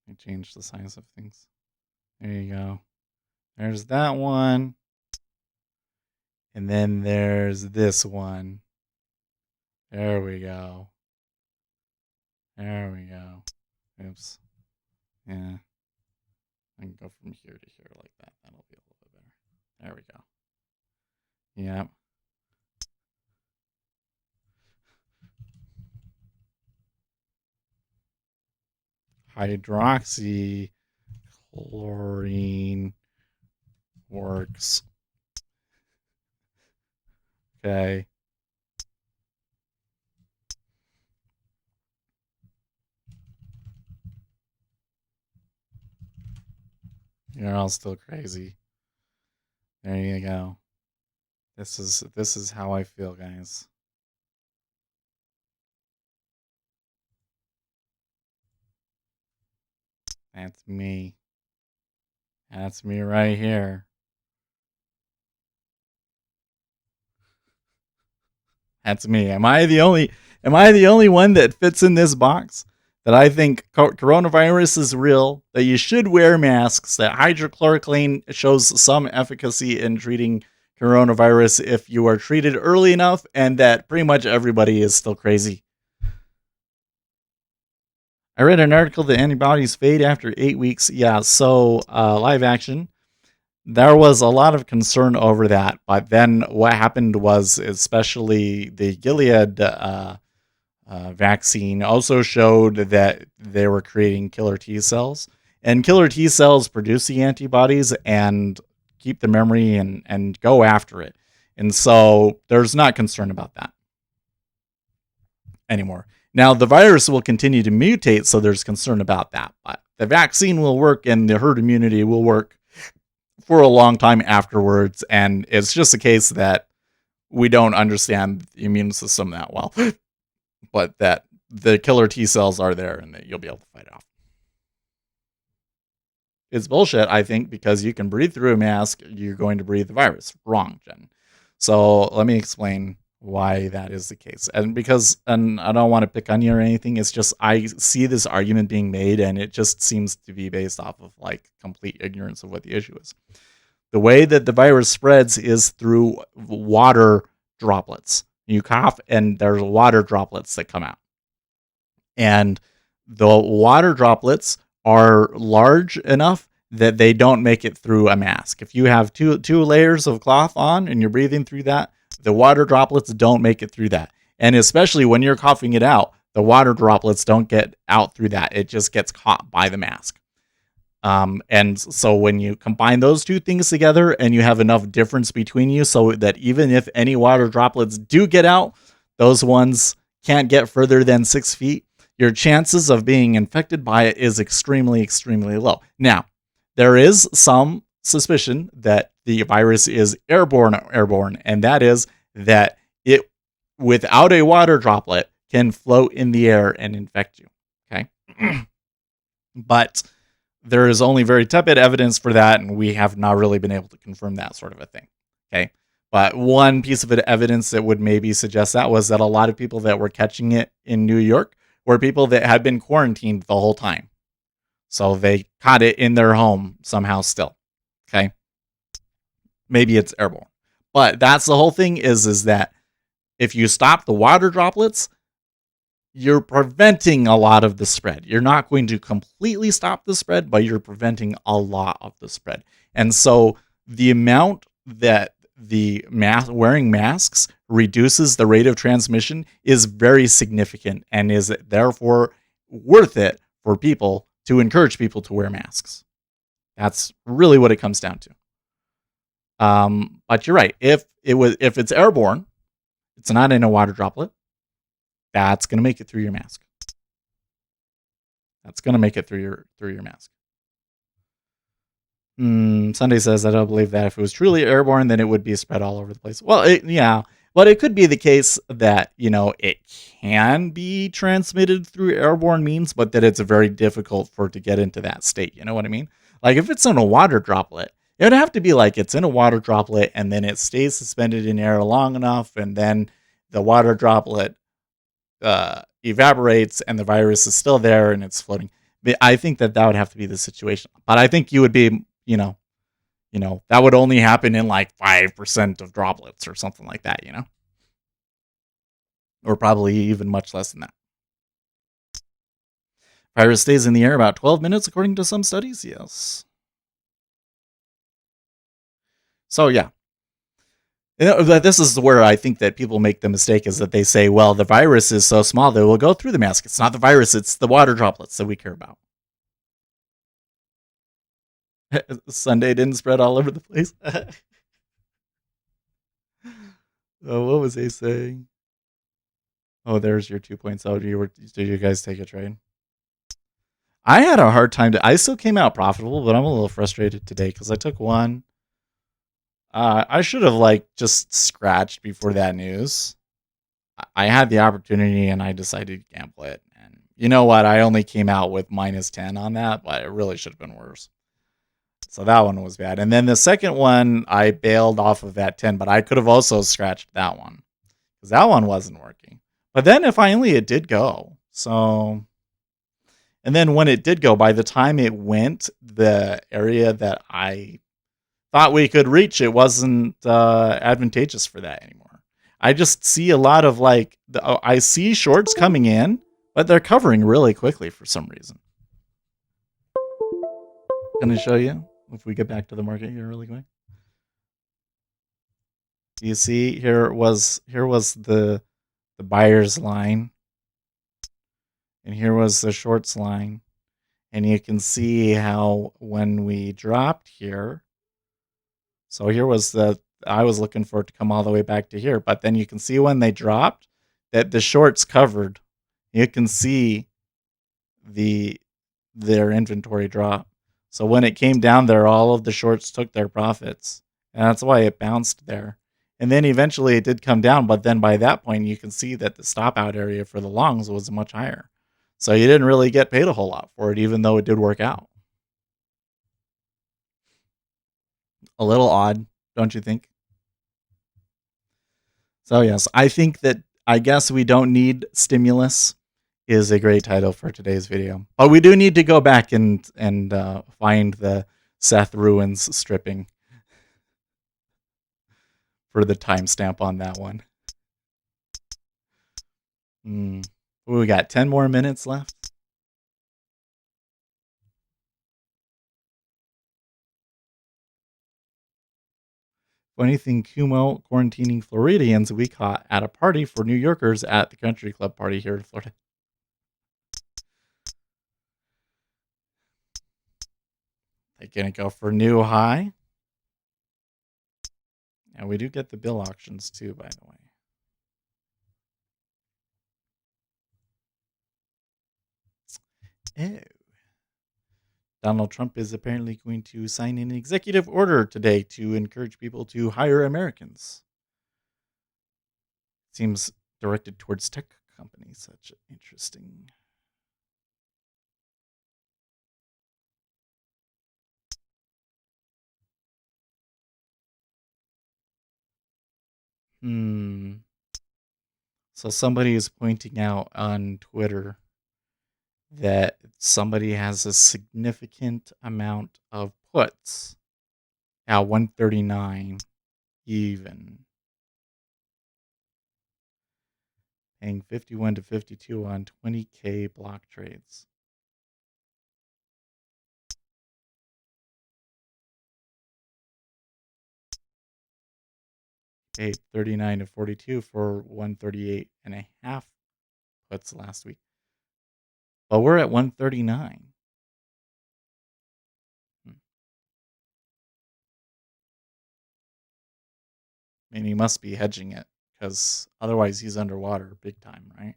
I changed the size of things. There you go. There's that one. And then there's this one. There we go. There we go. Oops. Yeah. I can go from here to here like that. That'll be a little bit better. There we go. Yep. Hydroxychloroquine works. Okay. You're all still crazy. There you go. This is how I feel, guys. That's me. That's me right here. That's me. Am I the only one that fits in this box? That I think coronavirus is real, that you should wear masks, that hydrochloroquine shows some efficacy in treating coronavirus if you are treated early enough, and that pretty much everybody is still crazy. I read an article that antibodies fade after 8 weeks. Yeah, so live action. There was a lot of concern over that, but then what happened was, especially the Gilead vaccine also showed that they were creating killer T cells, and killer T cells produce the antibodies and keep the memory and go after it. And so there's not concern about that anymore. Now, the virus will continue to mutate, so there's concern about that. But the vaccine will work and the herd immunity will work for a long time afterwards. And it's just a case that we don't understand the immune system that well, but that the killer T cells are there and that you'll be able to fight it off. It's bullshit, I think, because you can breathe through a mask, you're going to breathe the virus. Wrong, Jen. So let me explain why that is the case. And I don't want to pick on you or anything, it's just I see this argument being made and it just seems to be based off of like complete ignorance of what the issue is. The way that the virus spreads is through water droplets. You cough and there's water droplets that come out. And the water droplets are large enough that they don't make it through a mask. If you have two layers of cloth on and you're breathing through that, the water droplets don't make it through that. And especially when you're coughing it out, the water droplets don't get out through that. It just gets caught by the mask. And so when you combine those two things together and you have enough difference between you so that even if any water droplets do get out, those ones can't get further than 6 feet, your chances of being infected by it is extremely, extremely low. Now, there is some suspicion that the virus is airborne, and that is that it, without a water droplet, can float in the air and infect you. Okay. But there is only very tepid evidence for that, and we have not really been able to confirm that sort of a thing. Okay. But one piece of evidence that would maybe suggest that was that a lot of people that were catching it in New York were people that had been quarantined the whole time. So they caught it in their home somehow still. Okay. Maybe it's airborne. But that's the whole thing is that if you stop the water droplets, you're preventing a lot of the spread. You're not going to completely stop the spread, but you're preventing a lot of the spread. And so the amount that the wearing masks reduces the rate of transmission is very significant and is therefore worth it for people to encourage people to wear masks. That's really what it comes down to. But you're right. If it's airborne, it's not in a water droplet, that's going to make it through your mask. That's going to make it through your mask. Sunday says, I don't believe that. If it was truly airborne, then it would be spread all over the place. Well, yeah. But it could be the case that, it can be transmitted through airborne means, but that it's very difficult for it to get into that state. You know what I mean? Like if it's in a water droplet, it would have to be like it's in a water droplet and then it stays suspended in air long enough and then the water droplet evaporates and the virus is still there and it's floating. But I think that would have to be the situation. But I think you would be, that would only happen in like 5% of droplets or something like that, or probably even much less than that. Virus stays in the air about 12 minutes, according to some studies. Yes. So, yeah. This is where I think that people make the mistake is that they say, well, the virus is so small that it will go through the mask. It's not the virus, it's the water droplets that we care about. Sunday didn't spread all over the place. Oh, what was he saying? Oh, there's your 2 points. Oh, did you guys take a train? I had a hard time I still came out profitable, but I'm a little frustrated today because I took one. I should have like just scratched before that news. I had the opportunity and I decided to gamble it. And you know what? I only came out with -10 on that, but it really should have been worse. So that one was bad. And then the second one, I bailed off of that 10, but I could have also scratched that one because that one wasn't working. But then finally it did go. So, and then when it did go, by the time it went, the area that I thought we could reach, it wasn't advantageous for that anymore. I just see a lot of I see shorts coming in, but they're covering really quickly for some reason. Going to show you if we get back to the market here really quick. You see here was the buyer's line, and here was the shorts line, and you can see how when we dropped here, so here was I was looking for it to come all the way back to here, but then you can see when they dropped that the shorts covered. You can see their inventory drop. So when it came down there, all of the shorts took their profits, and that's why it bounced there. And then eventually it did come down, but then by that point you can see that the stop out area for the longs was much higher. So you didn't really get paid a whole lot for it, even though it did work out. A little odd, don't you think? So yes, I guess we don't need stimulus is a great title for today's video. But we do need to go back and find the Seth Ruins stripping for the timestamp on that one. We got 10 more minutes left. Funny thing, Kumo quarantining Floridians we caught at a party for New Yorkers at the country club party here in Florida. They're going to go for new high. And we do get the bill auctions too, by the way. Oh. Donald Trump is apparently going to sign an executive order today to encourage people to hire Americans. Seems directed towards tech companies. Such interesting. So somebody is pointing out on Twitter that somebody has a significant amount of puts at 139 even, paying 51 to 52 on 20K block trades. Paid 39 to 42 for 138 and a half puts last week. But we're at 139. I mean, he must be hedging it because otherwise he's underwater big time, right?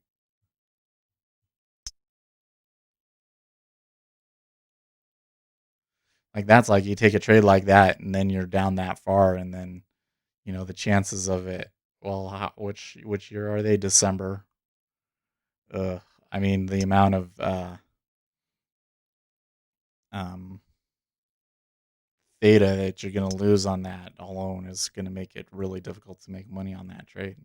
Like that's like you take a trade like that and then you're down that far, and then the chances of it. Well, which year are they? December. I mean the amount of theta that you're gonna lose on that alone is gonna make it really difficult to make money on that trade.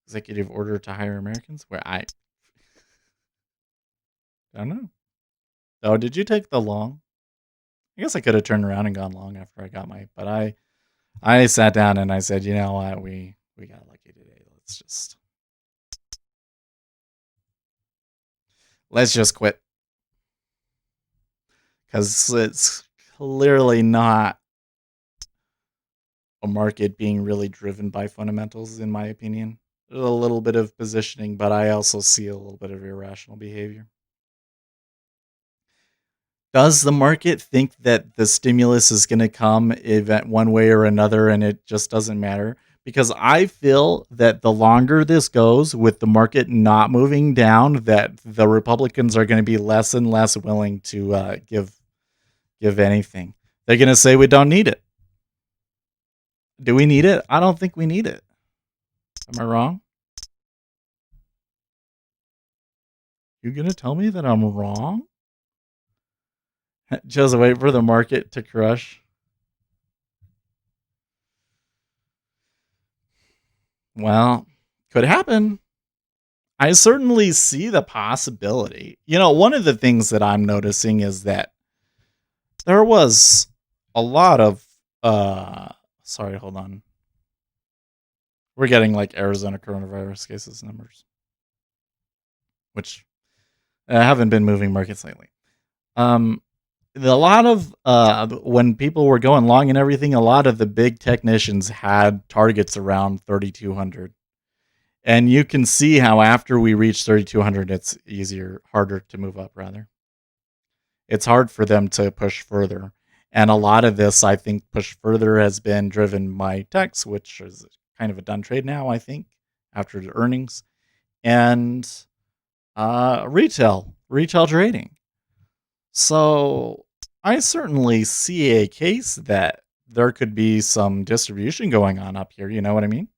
Executive order to hire Americans? Where I don't know. Oh, did you take the long? I guess I could have turned around and gone long after I got but I sat down and I said, you know what, we got lucky today. Let's just quit. Because it's clearly not a market being really driven by fundamentals, in my opinion. There's a little bit of positioning, but I also see a little bit of irrational behavior. Does the market think that the stimulus is going to come event one way or another and it just doesn't matter? Because I feel that the longer this goes with the market not moving down, that the Republicans are going to be less and less willing to give anything. They're going to say we don't need it. Do we need it? I don't think we need it. Am I wrong? You going to tell me that I'm wrong? Just wait for the market to crush. Well, could happen. I certainly see the possibility. One of the things that I'm noticing is that there was a lot of sorry, hold on. We're getting like Arizona coronavirus cases numbers, which haven't been moving markets lately. A lot of when people were going long and everything, a lot of the big technicians had targets around 3,200. And you can see how after we reach 3,200, it's harder to move up, rather. It's hard for them to push further. And a lot of this, I think, push further has been driven by techs, which is kind of a done trade now, I think, after the earnings, and retail trading. So I certainly see a case that there could be some distribution going on up here. You know what I mean?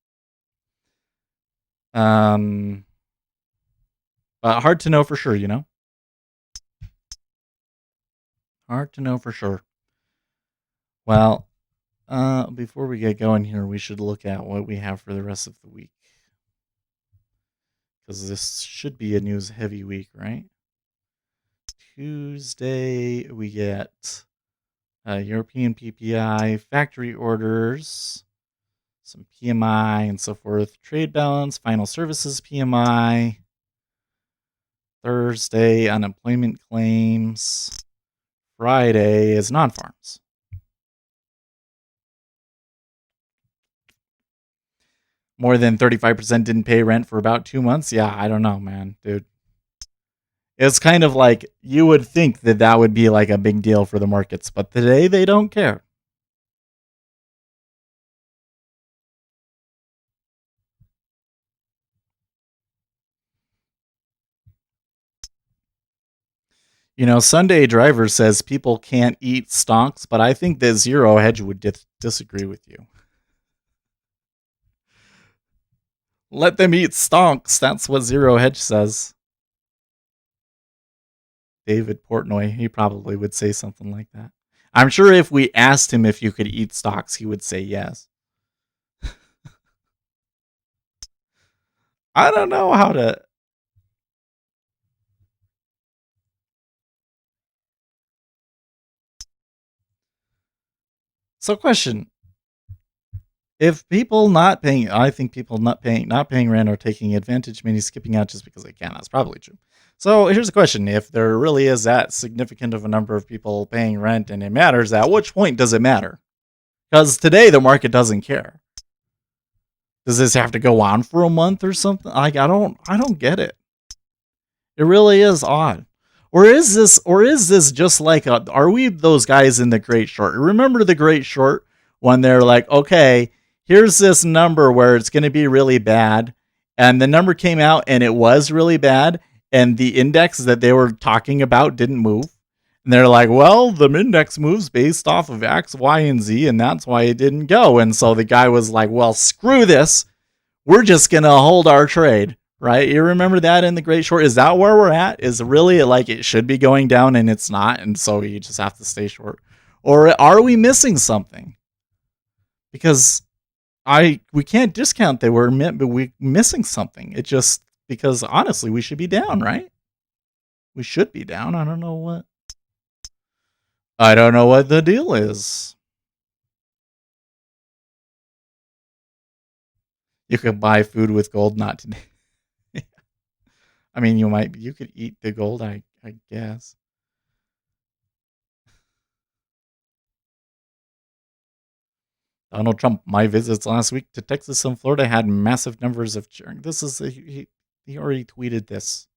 But hard to know for sure, Hard to know for sure. Well, before we get going here, we should look at what we have for the rest of the week. Because this should be a news heavy week, right? Tuesday, we get European PPI, factory orders, some PMI and so forth, trade balance, final services PMI. Thursday, unemployment claims. Friday is non-farms. More than 35% didn't pay rent for about 2 months. Yeah, I don't know, man, dude. It's kind of like you would think that would be like a big deal for the markets, but today they don't care. Sunday Driver says people can't eat stonks, but I think that Zero Hedge would disagree with you. Let them eat stonks. That's what Zero Hedge says. David Portnoy, he probably would say something like that. I'm sure if we asked him if you could eat stocks, he would say yes. I don't know how to... So question. If people not paying, I think people not paying rent are taking advantage, meaning skipping out just because they can. That's probably true. So here's a question. If there really is that significant of a number of people paying rent and it matters, at which point does it matter? Because today the market doesn't care. Does this have to go on for a month or something? I don't get it. It really is odd. Or is this just like are we those guys in The Great Short? Remember The Great Short when they're like, okay, here's this number where it's going to be really bad, and the number came out and it was really bad, and the index that they were talking about didn't move. And they're like, well, the index moves based off of X, Y, and Z, and that's why it didn't go. And so the guy was like, well, screw this. We're just going to hold our trade, right? You remember that in The Great Short? Is that where we're at? Is really like it should be going down and it's not, and so you just have to stay short? Or are we missing something? Because we can't discount that we're missing something. It just, because honestly, we should be down, right? We should be down. I don't know what the deal is. You could buy food with gold, not today. I mean, you could eat the gold, I guess. Donald Trump, my visits last week to Texas and Florida had massive numbers of churn. This is he already tweeted this.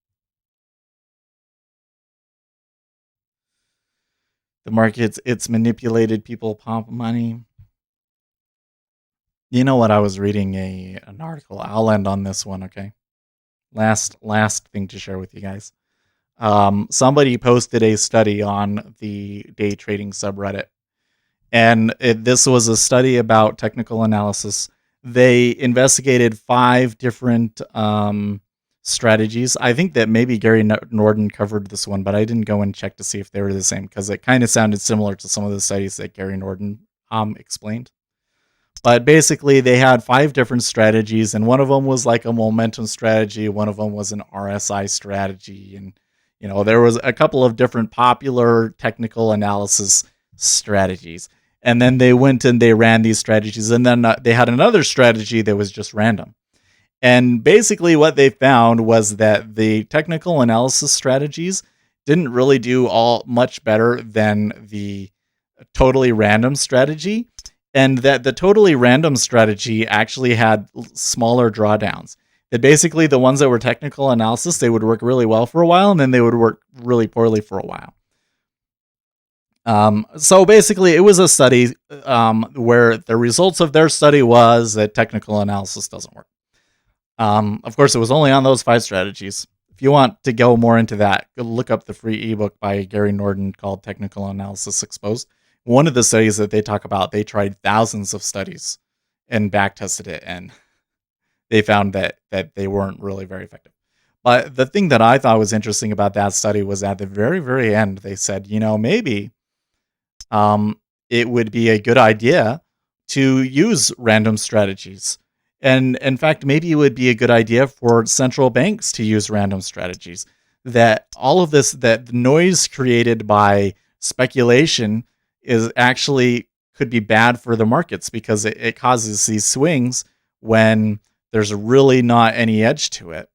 the markets, it's manipulated, people pump money. You know what? I was reading an article. I'll end on this one, okay? Last thing to share with you guys. Somebody posted a study on the day trading subreddit, and this was a study about technical analysis. They investigated 5 different strategies. I think that maybe Gary Norden covered this one, but I didn't go and check to see if they were the same because it kind of sounded similar to some of the studies that Gary Norden explained. But basically, they had 5 different strategies, and one of them was like a momentum strategy. One of them was an RSI strategy, and there was a couple of different popular technical analysis strategies. And then they went and they ran these strategies, and then they had another strategy that was just random. And basically, what they found was that the technical analysis strategies didn't really do all much better than the totally random strategy. And that the totally random strategy actually had smaller drawdowns. That basically the ones that were technical analysis, they would work really well for a while, and then they would work really poorly for a while. So basically, it was a study where the results of their study was that technical analysis doesn't work. Of course, it was only on those 5 strategies. If you want to go more into that, go look up the free ebook by Gary Norden called Technical Analysis Exposed. One of the studies that they talk about, they tried thousands of studies and back tested it, and they found that they weren't really very effective. But the thing that I thought was interesting about that study was at the very, very end, they said, maybe it would be a good idea to use random strategies. And in fact, maybe it would be a good idea for central banks to use random strategies. That all of this, that the noise created by speculation is actually could be bad for the markets because it causes these swings when there's really not any edge to it.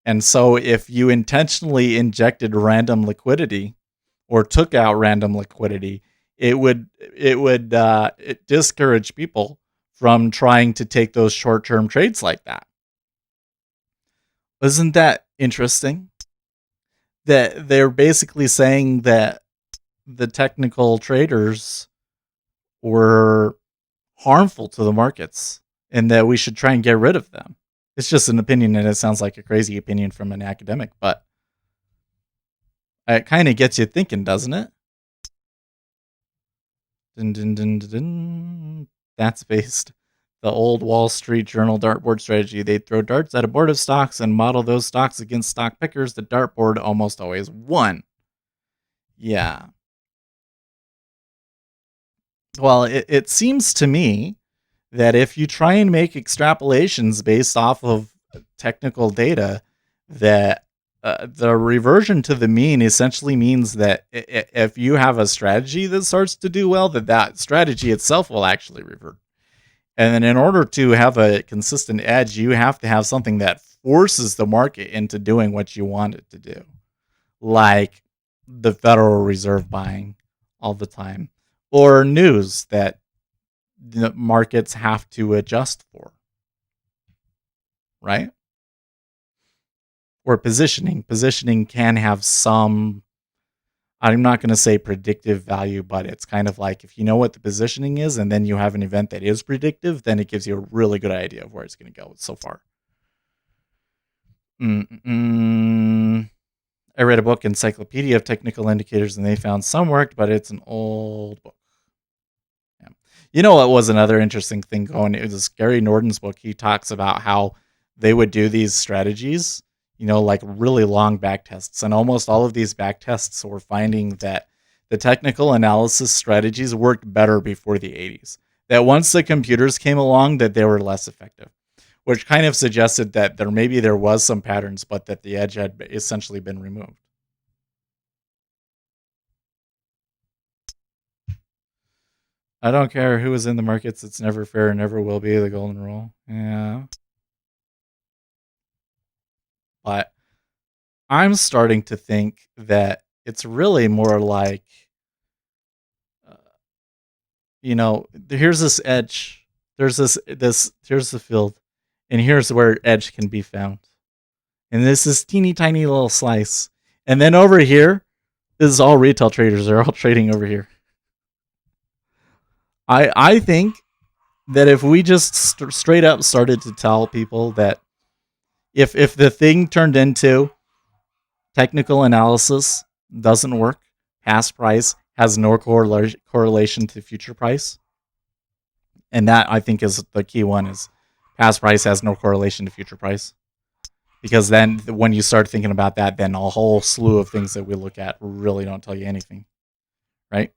And so if you intentionally injected random liquidity or took out random liquidity, it would discourage people from trying to take those short-term trades like that. Isn't that interesting? That they're basically saying that the technical traders were harmful to the markets and that we should try and get rid of them. It's just an opinion, and it sounds like a crazy opinion from an academic, but it kind of gets you thinking, doesn't it? Dun, dun, dun, dun, dun. That's based the old Wall Street Journal dartboard strategy. They'd throw darts at a board of stocks and model those stocks against stock pickers. The dartboard almost always won. Yeah. Well, it seems to me that if you try and make extrapolations based off of technical data, that the reversion to the mean essentially means that if you have a strategy that starts to do well, that strategy itself will actually revert. And then in order to have a consistent edge, you have to have something that forces the market into doing what you want it to do, like the Federal Reserve buying all the time, or news that the markets have to adjust for, right? Or positioning. Positioning can have some, I'm not going to say predictive value, but it's kind of like if you know what the positioning is and then you have an event that is predictive, then it gives you a really good idea of where it's going to go so far. I read a book, Encyclopedia of Technical Indicators, and they found some worked, but it's an old book. Yeah. You know what was another interesting thing going? It was Gary Norden's book. He talks about how they would do these strategies, like really long back tests. And almost all of these back tests were finding that the technical analysis strategies worked better before the 80s. That once the computers came along, that they were less effective, which kind of suggested that there was some patterns, but that the edge had essentially been removed. I don't care who is in the markets. It's never fair and never will be, the golden rule. Yeah. But I'm starting to think that it's really more like, here's this edge. Here's the field. And here's where edge can be found. And this is teeny tiny little slice. And then over here, this is all retail traders. They're all trading over here. I think that if we just straight up started to tell people that if the thing turned into technical analysis doesn't work, past price has no correlation to future price, and that I think is the key one, is past price has no correlation to future price. Because then when you start thinking about that, then a whole slew of things that we look at really don't tell you anything, right?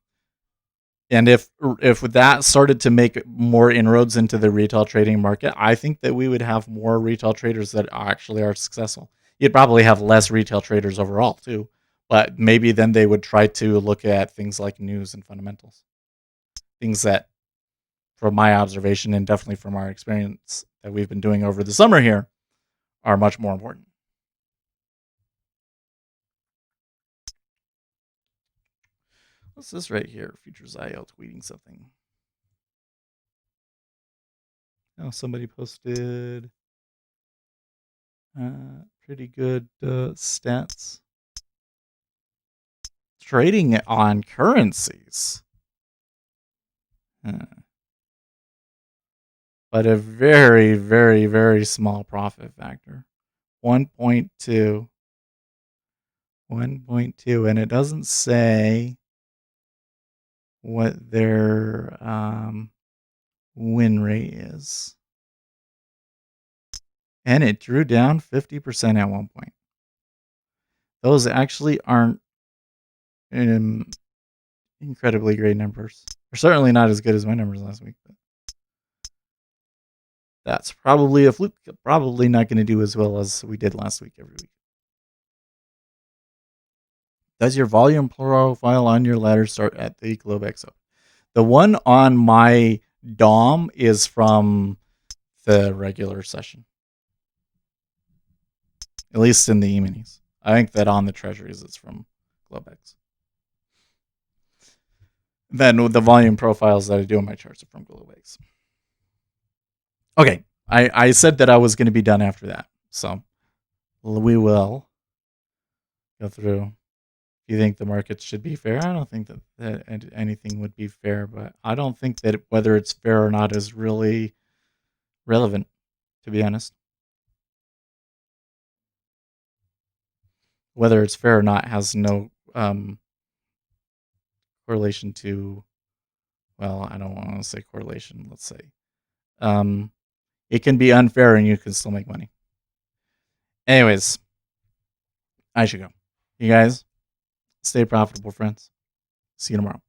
And if that started to make more inroads into the retail trading market, I think that we would have more retail traders that actually are successful. You'd probably have less retail traders overall too, but maybe then they would try to look at things like news and fundamentals. Things that, from my observation and definitely from our experience that we've been doing over the summer here, are much more important. What's this right here? Futures IL tweeting something. Oh, somebody posted pretty good stats. Trading on currencies. But a very, very, very small profit factor. 1.2. 1.2. And it doesn't say what their win rate is. And it drew down 50% at one point. Those actually aren't incredibly great numbers. They're certainly not as good as my numbers last week. But that's probably a fluke. Probably not going to do as well as we did last week every week. Does your volume profile on your ladder start at the Globex? The one on my DOM is from the regular session. At least in the E-minis. I think that on the treasuries it's from Globex. Then the volume profiles that I do on my charts are from Globex. Okay, I said that I was going to be done after that. So we will go through. Do you think the markets should be fair? I don't think that anything would be fair, but I don't think that whether it's fair or not is really relevant, to be honest. Whether it's fair or not has no correlation to, well, I don't want to say correlation, let's say. It can be unfair and you can still make money. Anyways, I should go. You guys, stay profitable, friends. See you tomorrow.